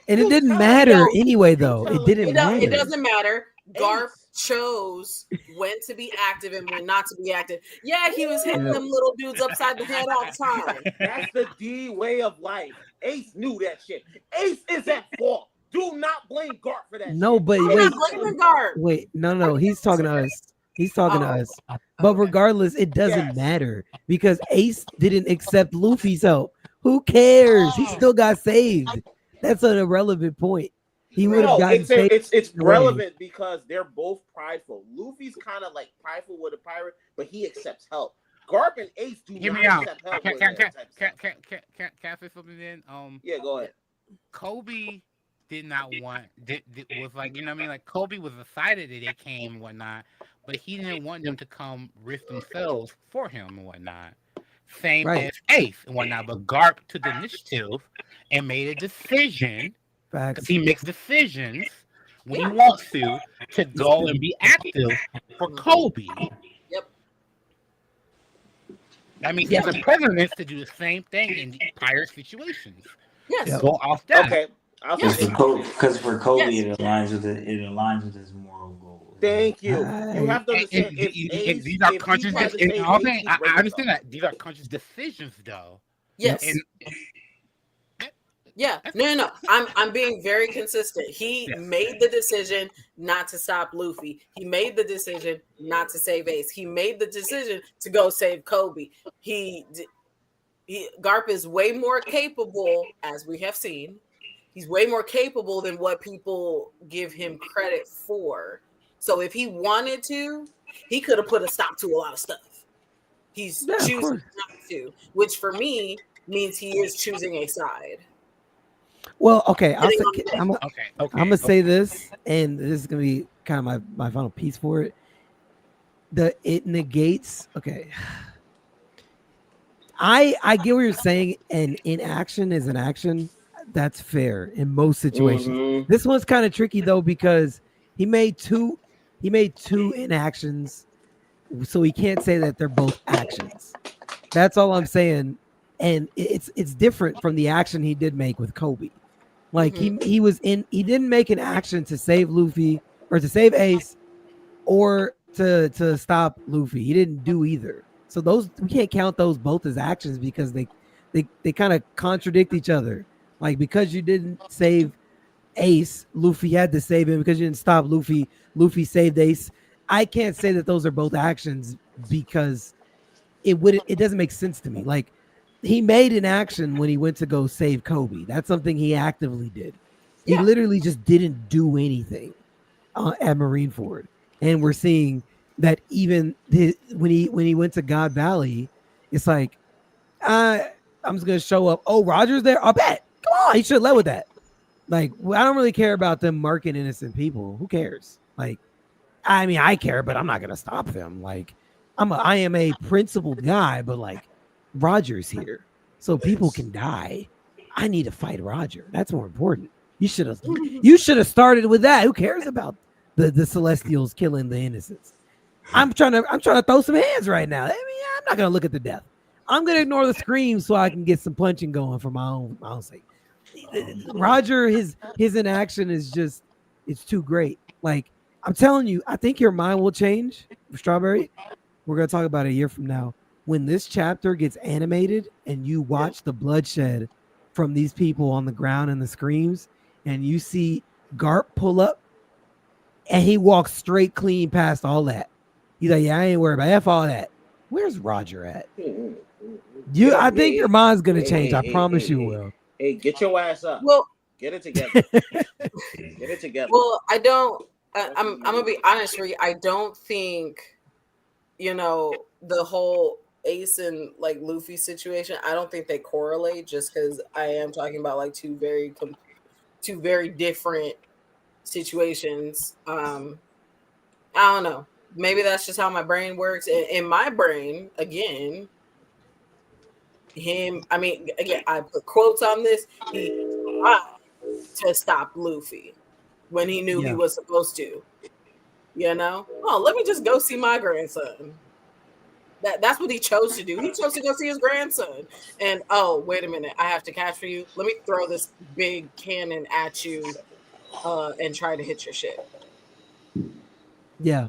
S3: And it didn't matter anyway, though. It didn't matter.
S10: It doesn't matter. Garp chose when to be active and when not to be active. Yeah, he was hitting them little dudes upside the head all the time.
S12: That's the D way of life. Ace knew that shit. Ace is at fault. Do not blame Garp for that.
S3: No, but
S10: I'm not blaming Garp.
S3: wait, no. He's talking to us. He's talking to us. But regardless, it doesn't matter because Ace didn't accept Luffy's help. Who cares? He still got saved. That's an irrelevant point. He would have gotten saved.
S12: It's relevant because they're both prideful. Luffy's kind of like prideful with a pirate, but he accepts help. Garp and Ace do
S11: Hear
S12: not
S11: me out.
S12: accept help.
S11: Can I say something then?
S12: Yeah, go ahead.
S11: Kobe did not want was like, you know what I mean? Like Kobe was excited that they came and whatnot, but he didn't want them to come risk themselves for him and whatnot. Same as Ace and whatnot, but Garp took the initiative and made a decision because he makes decisions when he wants to go and be active for Kobe.
S10: Yep.
S11: I mean, he has the presidents to do the same thing in pirate situations.
S10: Yes.
S11: Go off that.
S12: Okay.
S7: Because for Kobe, it aligns with his moral goals.
S12: Thank you. You have to understand.
S11: These are conscious. I understand that these are conscious decisions, though.
S10: Yes. No. I'm being very consistent. He made the decision not to stop Luffy. He made the decision not to save Ace. He made the decision to go save Kobe. Garp is way more capable, as we have seen. He's way more capable than what people give him credit for. So if he wanted to, he could have put a stop to a lot of stuff. He's choosing not to, which for me means he is choosing a side.
S3: Well, okay. I'm gonna say this, and this is gonna be kind of my final piece for it. It negates. Okay. I get what you're saying, and inaction is an action. That's fair in most situations.
S12: Mm-hmm.
S3: This one's kind of tricky though because he made two inactions, so he can't say that they're both actions. That's all I'm saying, and it's different from the action he did make with Kobe. Like he didn't make an action to save Luffy or to save Ace or to stop Luffy. He didn't do either. So those we can't count those both as actions because they kind of contradict each other. Like because you didn't save Ace, Luffy had to save him. Because you didn't stop Luffy, Luffy saved Ace. I can't say that those are both actions because it doesn't make sense to me. Like he made an action when he went to go save Kobe. That's something he actively did. He literally just didn't do anything at Marineford. And we're seeing that even when he went to God Valley, it's like I'm just gonna show up. Oh, Roger's there. I'll bet. Come on, he should have led with that. Like, I don't really care about them marking innocent people. Who cares? Like, I mean, I care, but I'm not gonna stop them. Like, I am a principled guy, but like, Roger's here, so people can die. I need to fight Roger. That's more important. You should have started with that. Who cares about the Celestials killing the innocents? I'm trying to throw some hands right now. I mean, I'm not gonna look at the death. I'm gonna ignore the screams so I can get some punching going for my own sake. Roger, his inaction is just, it's too great. Like, I'm telling you, I think your mind will change, Strawberry. We're gonna talk about it a year from now when this chapter gets animated and you watch the bloodshed from these people on the ground and the screams, and you see Garp pull up and he walks straight clean past all that. He's like, yeah, I ain't worried about F all that. Where's Roger at? I think your mind's gonna change. I promise you will.
S12: Hey, get your ass up.
S10: Well,
S12: Get it together. Get it together.
S10: Well, I don't. I'm gonna be honest for you. I don't think, the whole Ace and like Luffy situation. I don't think they correlate, just because I am talking about like two very different situations. I don't know. Maybe that's just how my brain works. In my brain, again, I put quotes on this. He tried to stop Luffy when he knew he was supposed to. Oh, let me just go see my grandson. That's what he chose to do. He chose to go see his grandson. And oh, wait a minute, I have to catch for you. Let me throw this big cannon at you and try to hit your shit.
S3: Yeah.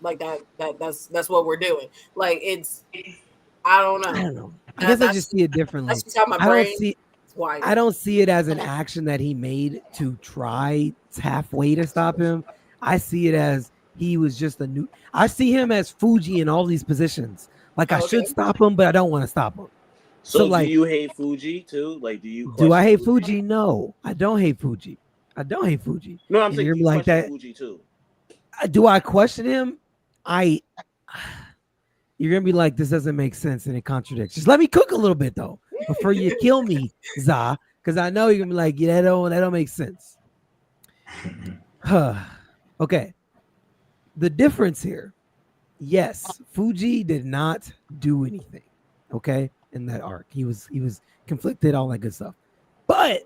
S10: Like that's what we're doing. Like I don't know.
S3: I guess I just see it differently.
S10: That's just how my brain.
S3: I don't see it as an action that he made to try halfway to stop him. I see it as he was just I see him as Fuji in all these positions. Like I should stop him, but I don't want to stop him.
S12: So
S3: like,
S12: do you hate Fuji too? Like,
S3: do I hate Fuji? No, I don't hate Fuji.
S12: No, I'm saying
S3: you're
S12: you
S3: like that.
S12: Fuji too.
S3: Do I question him? You're gonna be like, this doesn't make sense and it contradicts. Just let me cook a little bit though before you kill me, Za, because I know you're gonna be like, yeah, that don't make sense. Okay. The difference here, yes, Fuji did not do anything, okay, in that arc. He was conflicted, all that good stuff. But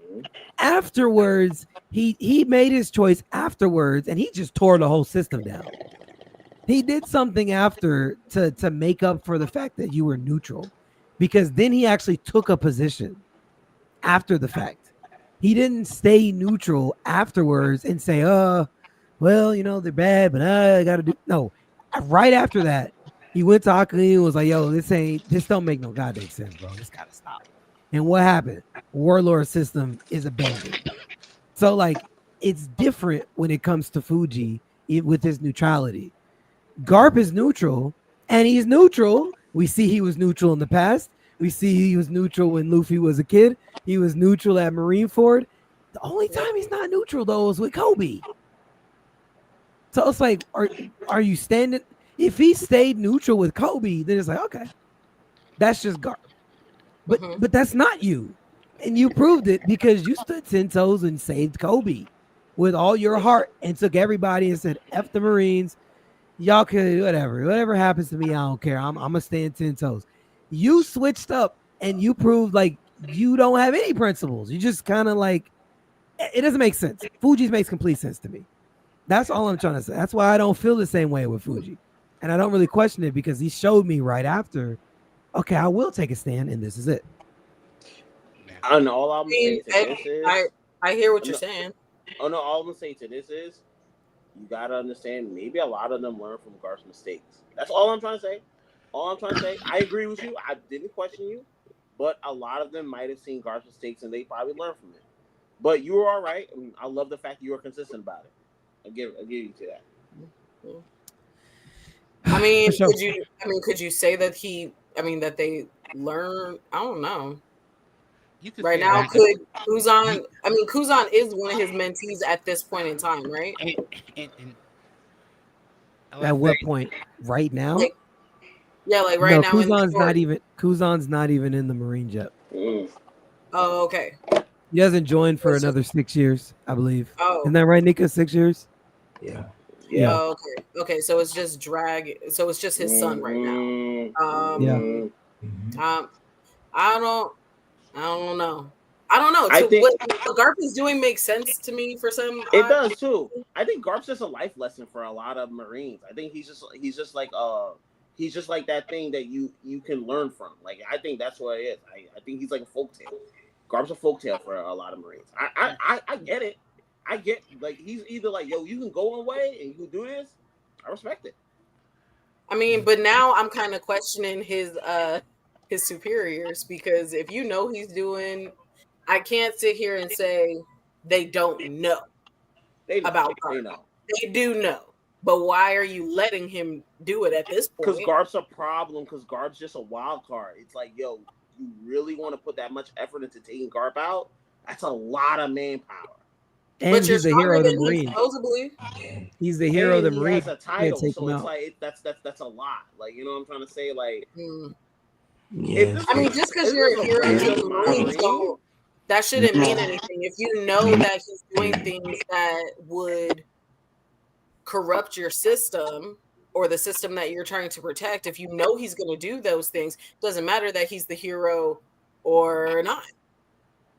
S3: afterwards, he made his choice afterwards, and he just tore the whole system down. He did something after to make up for the fact that you were neutral, because then he actually took a position after the fact. He didn't stay neutral afterwards and say, well, they're bad, but I got to do. No, right after that, he went to Akane and was like, yo, this don't make no goddamn sense, bro. This got to stop. And what happened? Warlord system is abandoned. So, like, it's different when it comes to Fuji with his neutrality. Garp is neutral, and he's neutral. We see he was neutral in the past. We see he was neutral when Luffy was a kid. He was neutral at Marineford. The only time he's not neutral, though, is with Kobe. So it's like, are you standing? If he stayed neutral with Kobe, then it's like, okay, that's just Garp. But that's not you. And you proved it because you stood 10 toes and saved Kobe with all your heart and took everybody and said, F the Marines. Y'all could, whatever happens to me, I don't care. I'm going to stand 10 toes. You switched up and you proved like you don't have any principles. You just kind of like, it doesn't make sense. Fuji's makes complete sense to me. That's all I'm trying to say. That's why I don't feel the same way with Fuji. And I don't really question it because he showed me right after, okay, I will take a stand and this is it.
S12: And all I'm saying to this is,
S10: I hear what you're saying.
S12: Oh no, all I'm gonna say to this is, you gotta understand. Maybe a lot of them learn from Garp's mistakes. That's all I'm trying to say. I agree with you. I didn't question you, but a lot of them might have seen Garp's mistakes and they probably learned from it. But you were all right. I love the fact that you were consistent about it. I'll give you to that.
S10: Could you say that that they learn? I don't know. Right now, Kuzan? Kuzan is one of his mentees at this point in time, right?
S3: At what point? Right now?
S10: Right now.
S3: Kuzan's not even in the Marines yet.
S10: Oh, okay.
S3: He doesn't join for another 6 years, I believe.
S10: Oh,
S3: isn't that right, Nika? 6 years?
S7: Yeah.
S10: Oh, okay. So it's just drag. So it's just his son right now. I don't know. I think what Garp is doing makes sense to me for some.
S12: It does too. I think Garp's just a life lesson for a lot of Marines. I think he's just like that thing that you can learn from. Like I think that's what it is. I think he's like a folktale. Garp's a folktale for a lot of Marines. I get it. I get like he's either like, yo, you can go away and you can do this. I respect it.
S10: But now I'm kind of questioning his superiors, because if he's doing, I can't sit here and say they don't know about Garp. They do know, but why are you letting him do it at this point?
S12: Because Garp's a problem. Because Garp's just a wild card. It's like, yo, you really want to put that much effort into taking Garp out? That's a lot of manpower.
S3: And
S10: But you're
S3: he's the hero of the
S10: stronger than him,
S3: Marine.
S10: supposedly.
S3: He's the hero of the
S12: And he
S3: Marine.
S12: has a
S3: You can't
S12: title,
S3: take
S12: so
S3: him
S12: it's
S3: out.
S12: like that's a lot. Like, you know what I'm trying to say? Like,
S7: Yeah.
S10: I mean, just because you're a hero of the Marines, don't that shouldn't mean anything. If you know that he's doing things that would corrupt your system or the system that you're trying to protect, if you know he's going to do those things, doesn't matter that he's the hero or not.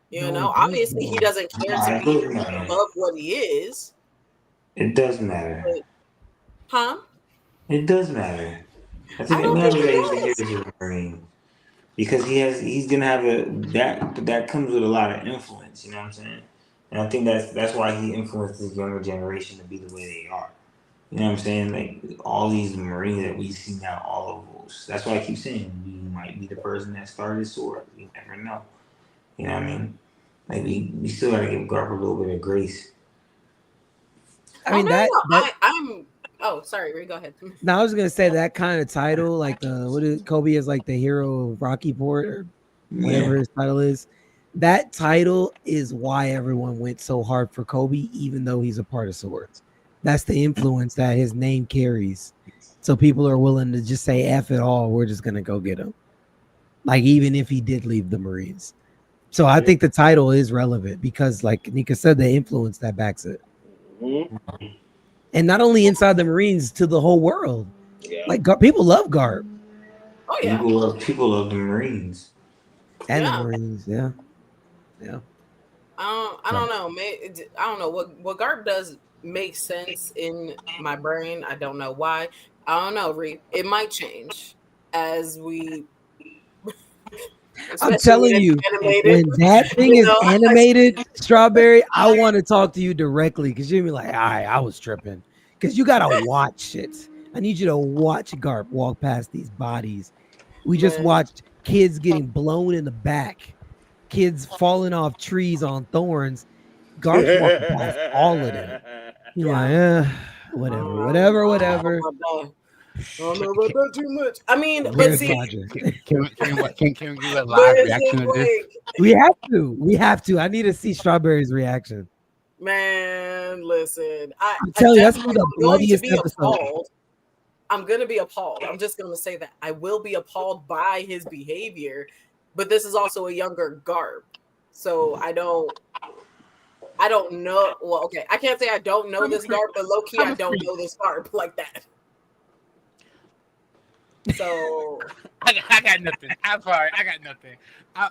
S10: You know, obviously he doesn't care to be above what he is.
S7: It does matter.
S10: But, huh?
S7: It does matter. I think
S10: I
S7: it
S10: don't
S7: matters
S10: think
S7: that
S10: it
S7: he's the hero of the Marine. Because he's gonna have that comes with a lot of influence, you know what I'm saying? And I think that's why he influenced this younger generation to be the way they are. You know what I'm saying? Like all these Marines that we see now, all of those. That's why I keep saying we might be the person that started sword. You never know. You know what I mean? Like we still gotta give Garp a little bit of grace.
S3: I mean
S10: I'm. Oh, sorry, Ray, go ahead.
S3: Now I was gonna say that kind of title, like Kobe is like the hero of Rocky Port or whatever his title is. That title is why everyone went so hard for Kobe, even though he's a part of Swords. That's the influence that his name carries. So people are willing to just say F it all. We're just gonna go get him. Like even if he did leave the Marines. So I think the title is relevant because, like Nika said, the influence that backs it.
S12: Mm-hmm.
S3: And not only inside the Marines, to the whole world.
S12: Yeah.
S3: Like people love Garp.
S10: Oh yeah.
S7: People love the Marines.
S3: And the Marines, yeah.
S10: I don't know. I don't know what Garp does makes sense in my brain. I don't know why. I don't know. It might change as we.
S3: I'm telling you, when that thing is animated, Strawberry, I want to talk to you directly because you'll be like, all right, I was tripping. Because you got to watch it. I need you to watch Garp walk past these bodies. We just watched kids getting blown in the back, kids falling off trees on thorns. Garp's walking past all of them. You're like, whatever.
S10: I don't know about that too much. I mean, but
S3: Where's
S10: see,
S3: Roger?
S11: Can we do a live reaction to this?
S3: We have to. I need to see Strawberry's reaction.
S10: Man, listen.
S3: I'm telling you, that's one of the
S10: I'm going to
S3: bloodiest
S10: be
S3: episodes.
S10: appalled. I'm going to be appalled. I'm just going to say that. I will be appalled by his behavior, but this is also a younger Garp. So I don't know. Well, okay. I can't say I don't know this Garp, but low-key, I don't know this Garp like that. So
S11: I got nothing. I'm sorry. I got nothing. I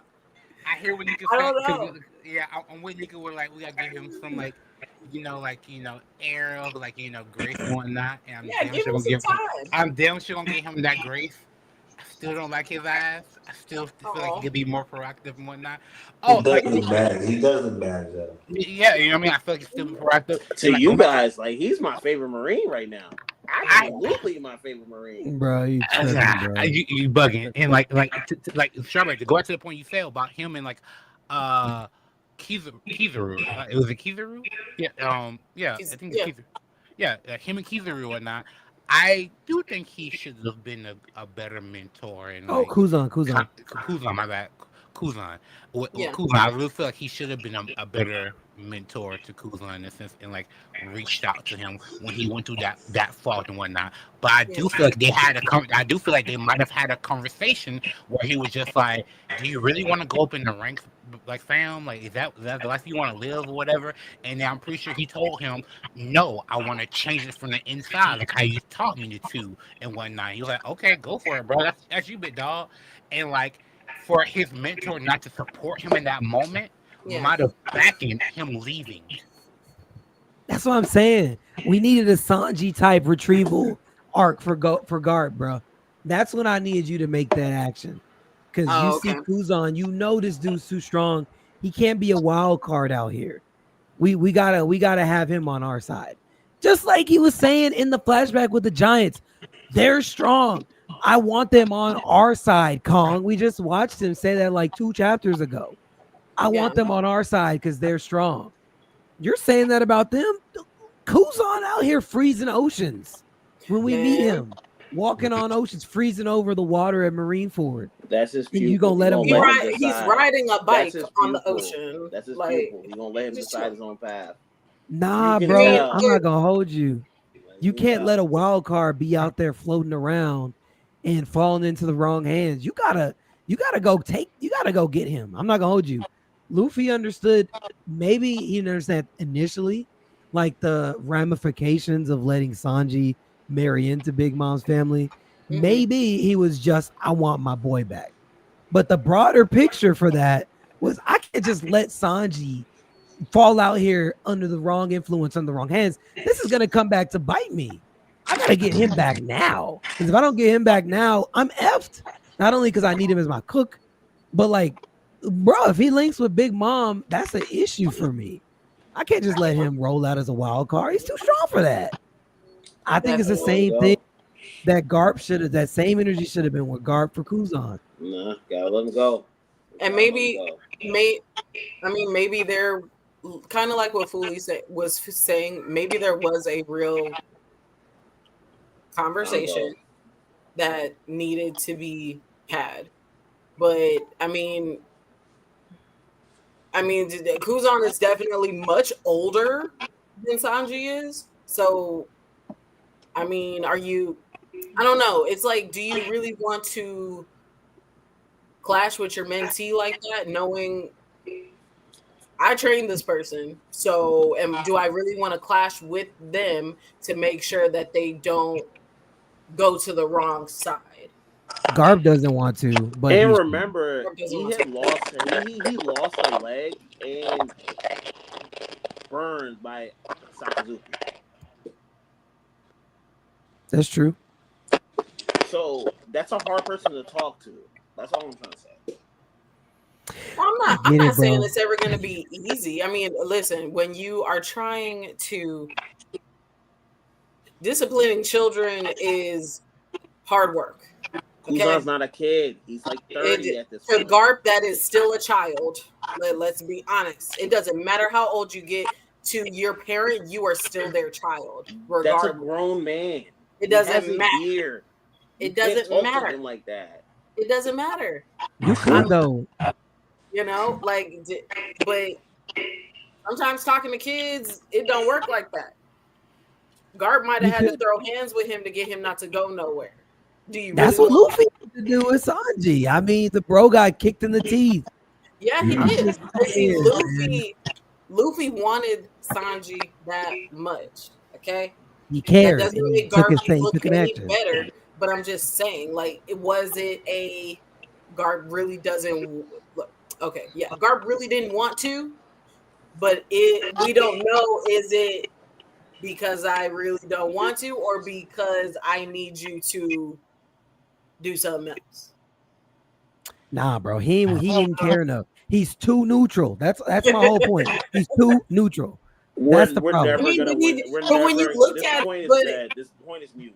S11: hear what Nika said. Yeah, I'm with Nika. We're like, we gotta give him some air of grace and whatnot. And I'm damn sure gonna give him that grace. I still don't like his ass. I still feel like he could be more proactive and whatnot.
S7: He does look bad. He does look bad though.
S11: Yeah, you know what I mean. I feel like he's still proactive.
S12: To you guys, like he's my favorite Marine right now. Absolutely my favorite Marine.
S3: Bro, you
S11: bugging. And like Strawberry, to go back to the point you said about him and Kizaru. It was a Kizaru? Yeah, I think it's Kizaru. Yeah, him and Kizaru and whatnot. I do think he should have been a better mentor. And
S3: Kuzan.
S11: Kuzan, my bad. Kuzan. Kuzan, I really feel like he should have been a better mentor to Kuzan in a sense and reached out to him when he went through that fault and whatnot. But I do feel like they might have had a conversation where he was just like, do you really want to go up in the ranks, fam? Is that the life you want to live or whatever? And I'm pretty sure he told him, no, I want to change it from the inside, like how you taught me to and whatnot. He was like, okay, go for it, bro. That's you, big dog. And for his mentor not to support him in that moment, might have backed him leaving.
S3: That's what I'm saying. We needed a Sanji type retrieval arc for Garp, bro. That's when I needed you to make that action. Because see Kuzan, this dude's too strong. He can't be a wild card out here. We gotta have him on our side. Just like he was saying in the flashback with the Giants. They're strong. I want them on our side, Kong. We just watched him say that 2 chapters ago. I want them on our side because they're strong. You're saying that about them? Kuzan out here freezing oceans when we meet him. walking on oceans, freezing over the water at Marineford.
S12: That's his
S3: And
S12: pupil.
S3: you gonna let him
S12: He
S3: walk?
S12: let him
S10: He's
S12: decide.
S10: riding a bike
S12: That's his
S10: on the
S12: pupil.
S10: ocean.
S12: That's his
S10: Like,
S12: pupil. He gonna let him
S10: just
S12: decide
S10: chill.
S12: his own path.
S3: Nah,
S12: can
S3: bro,
S12: tell.
S3: I'm not gonna hold you. You
S12: can
S3: can't
S12: tell.
S3: let a wild card be out there floating around and falling into the wrong hands. You gotta go get him. I'm not gonna hold you. Luffy understood. Maybe he didn't understand initially, like the ramifications of letting Sanji marry into Big Mom's family. Maybe he was just, I want my boy back. But the broader picture for that was, I can't just let Sanji fall out here under the wrong influence, on the wrong hands. This is gonna come back to bite me. I gotta get him back now. Because if I don't get him back now, I'm effed. Not only because I need him as my cook, but like, bro, if he links with Big Mom, that's an issue for me. I can't just let him roll out as a wild card. He's too strong for that. I think it's the same thing that Garp should have, that same energy should have been with Garp for Kuzan.
S12: Nah, gotta let him go.
S10: And maybe they're kind of like what Fuli was saying. Maybe there was a real conversation that needed to be had. But I mean, Kuzan is definitely much older than Sanji is. So, I mean, I don't know. It's like, do you really want to clash with your mentee like that, knowing I trained this person? So, do I really want to clash with them to make sure that they don't go to the wrong side?
S3: Garp doesn't want to, but
S12: And
S3: he
S12: remember, he had lost. He lost a leg and burned by Sakazuki.
S3: That's true.
S12: So that's a hard person to talk to. That's all I'm trying to say.
S10: I'm not saying it's ever going to be easy. I mean, listen, when you are trying to disciplining children is hard work.
S12: Kuzan's not a kid. He's like 30 at this
S10: point.
S12: point.
S10: For Garp, that is still a child. Let's be honest. It doesn't matter how old you get. To your parent, you are still their child.
S12: That's a grown man.
S10: It doesn't matter. It doesn't matter.
S12: To him like that.
S10: It doesn't matter.
S3: You could though.
S10: You know, like, but sometimes talking to kids, it don't work like that. Garp might have had to throw hands with him to get him not to go nowhere.
S3: That's what Luffy had to do with Sanji. I mean, the bro got kicked in the teeth.
S10: Yeah, he did. See, Luffy wanted Sanji that much. Okay,
S3: he cared.
S10: That doesn't make
S3: took his
S10: Garp
S3: thing,
S10: look
S3: took an
S10: any
S3: action.
S10: better. But I'm just saying, like, was it a Garp really doesn't? Okay, yeah, Garp really didn't want to, but we don't know. Is it because I really don't want to, or because I need you to do something else?
S3: Nah, bro, he didn't care enough. He's too neutral. That's my whole point. He's too neutral. That's the problem.
S12: Never gonna win.
S10: When you look
S12: this
S10: at
S12: point
S10: but,
S12: is dead. This point is mute.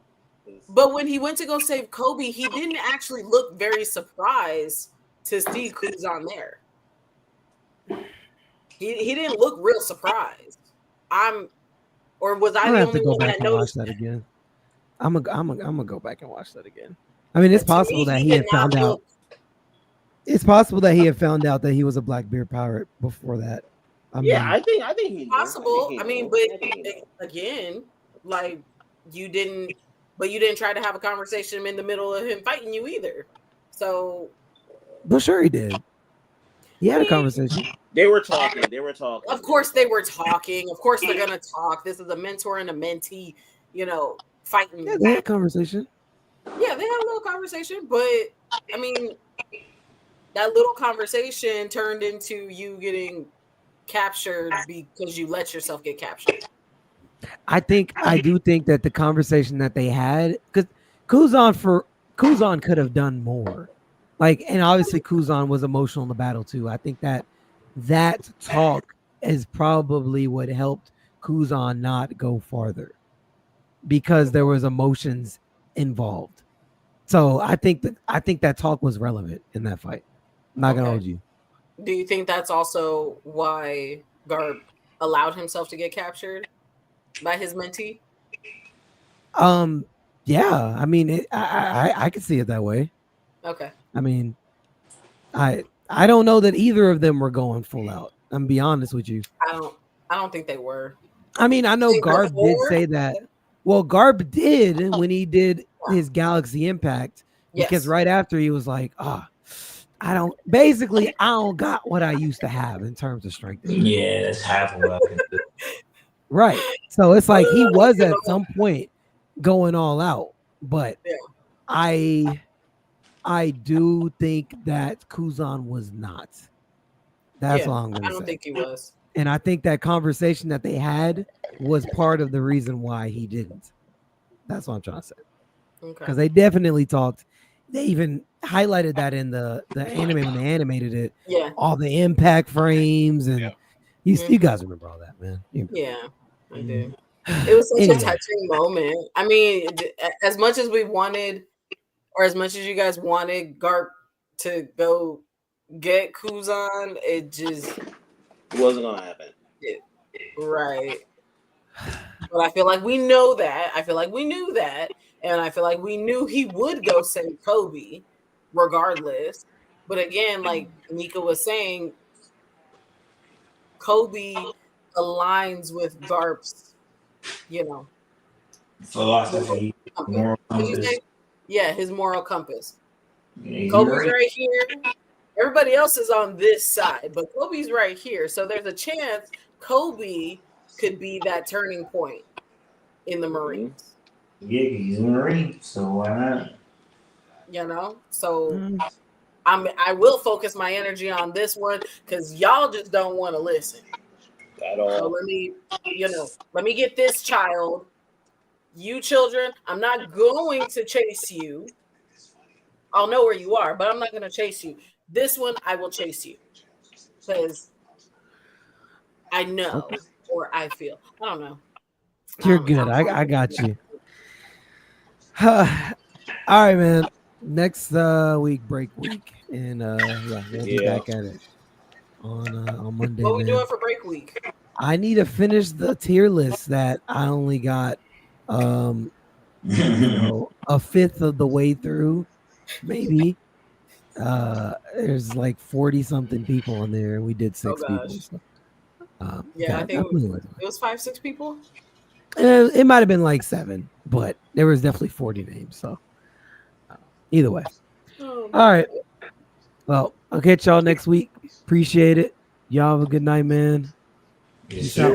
S10: But when he went to go save Kobe, he didn't actually look very surprised to see Kuzan there. He didn't look real surprised. Or was I the only one that noticed
S3: that again? I'm gonna go back and watch that again. I mean, it's possible that he had found out. It's possible that he had found out that he was a Blackbeard pirate before that.
S12: I think he
S10: possible. But again, like you didn't try to have a conversation in the middle of him fighting you either. So,
S3: but sure he did. He had a conversation.
S12: They were talking.
S10: Of course they were talking. Of course they're gonna talk. This is a mentor and a mentee, fighting.
S3: Yeah, they had a conversation.
S10: Yeah, they had a little conversation, but I mean, that little conversation turned into you getting captured because you let yourself get captured.
S3: I do think that the conversation that they had, because Kuzan could have done more. Like, and obviously Kuzan was emotional in the battle too. I think that talk is probably what helped Kuzan not go farther because there was emotions involved. So I think that talk was relevant in that fight. I'm not gonna hold you.
S10: Do you think that's also why Garp allowed himself to get captured by his mentee?
S3: Yeah, I mean, I could see it that way.
S10: Okay.
S3: I mean, I don't know that either of them were going full out. I'm gonna be honest with you.
S10: I don't think they were.
S3: I mean, I know
S10: Think
S3: Garb did
S10: before?
S3: say that. Well, Garb did when he did his Galaxy Impact, because
S10: Yes.
S3: right after he was like, I don't got what I used to have in terms of strength.
S7: Yeah, that's half of what I can do.
S3: Right. So it's like he was at some point going all out, but
S10: Yeah.
S3: I do think that Kuzan was not. That's
S10: Yeah,
S3: all I'm
S10: I
S3: gonna
S10: don't
S3: say.
S10: think he was.
S3: And I think that conversation that they had was part of the reason why he didn't. That's what I'm trying to say.
S10: Okay.
S3: Because they definitely talked. They even highlighted that in the anime when they animated it.
S10: Yeah.
S3: All the impact frames and you guys remember all that, man.
S10: Yeah, I do. It was such
S3: Anyway.
S10: a touching moment. I mean, as much as we wanted, or as much as you guys wanted Garp to go get Kuzan, it just
S12: It wasn't gonna happen.
S10: right. But I feel like we know that. I feel like we knew that, and I feel like we knew he would go save Kobe, regardless. But again, like Nika was saying, Kobe aligns with Garp's,
S7: Philosophy, moral
S10: What'd you
S7: compass.
S10: say? Yeah, his moral compass.
S7: Yeah, you're
S10: Kobe's
S7: right.
S10: right here. Everybody else is on this side, but Kobe's right here. So there's a chance Kobe could be that turning point in the Marines.
S7: Yeah, he's a Marine, so why not?
S10: So I will focus my energy on this one because y'all just don't want to listen.
S12: At all.
S10: So let me get this child. You children, I'm not going to chase you. I'll know where you are, but I'm not going to chase you. This one, I will chase you because I know or I feel. I don't know.
S3: You're good. I got you. All right, man. Next week, break week. And we'll be back at it on Monday.
S10: What are we
S3: man.
S10: doing for break week?
S3: I need to finish the tier list that I only got a fifth of the way through, maybe. There's like 40 something people on there, and we did 6 people. So,
S10: I think it was 5-6 people.
S3: It might have been like 7, but there was definitely 40 names. So either way.
S10: Oh,
S3: All right. Well, I'll catch y'all next week. Appreciate it. Y'all have a good night, man. Peace out.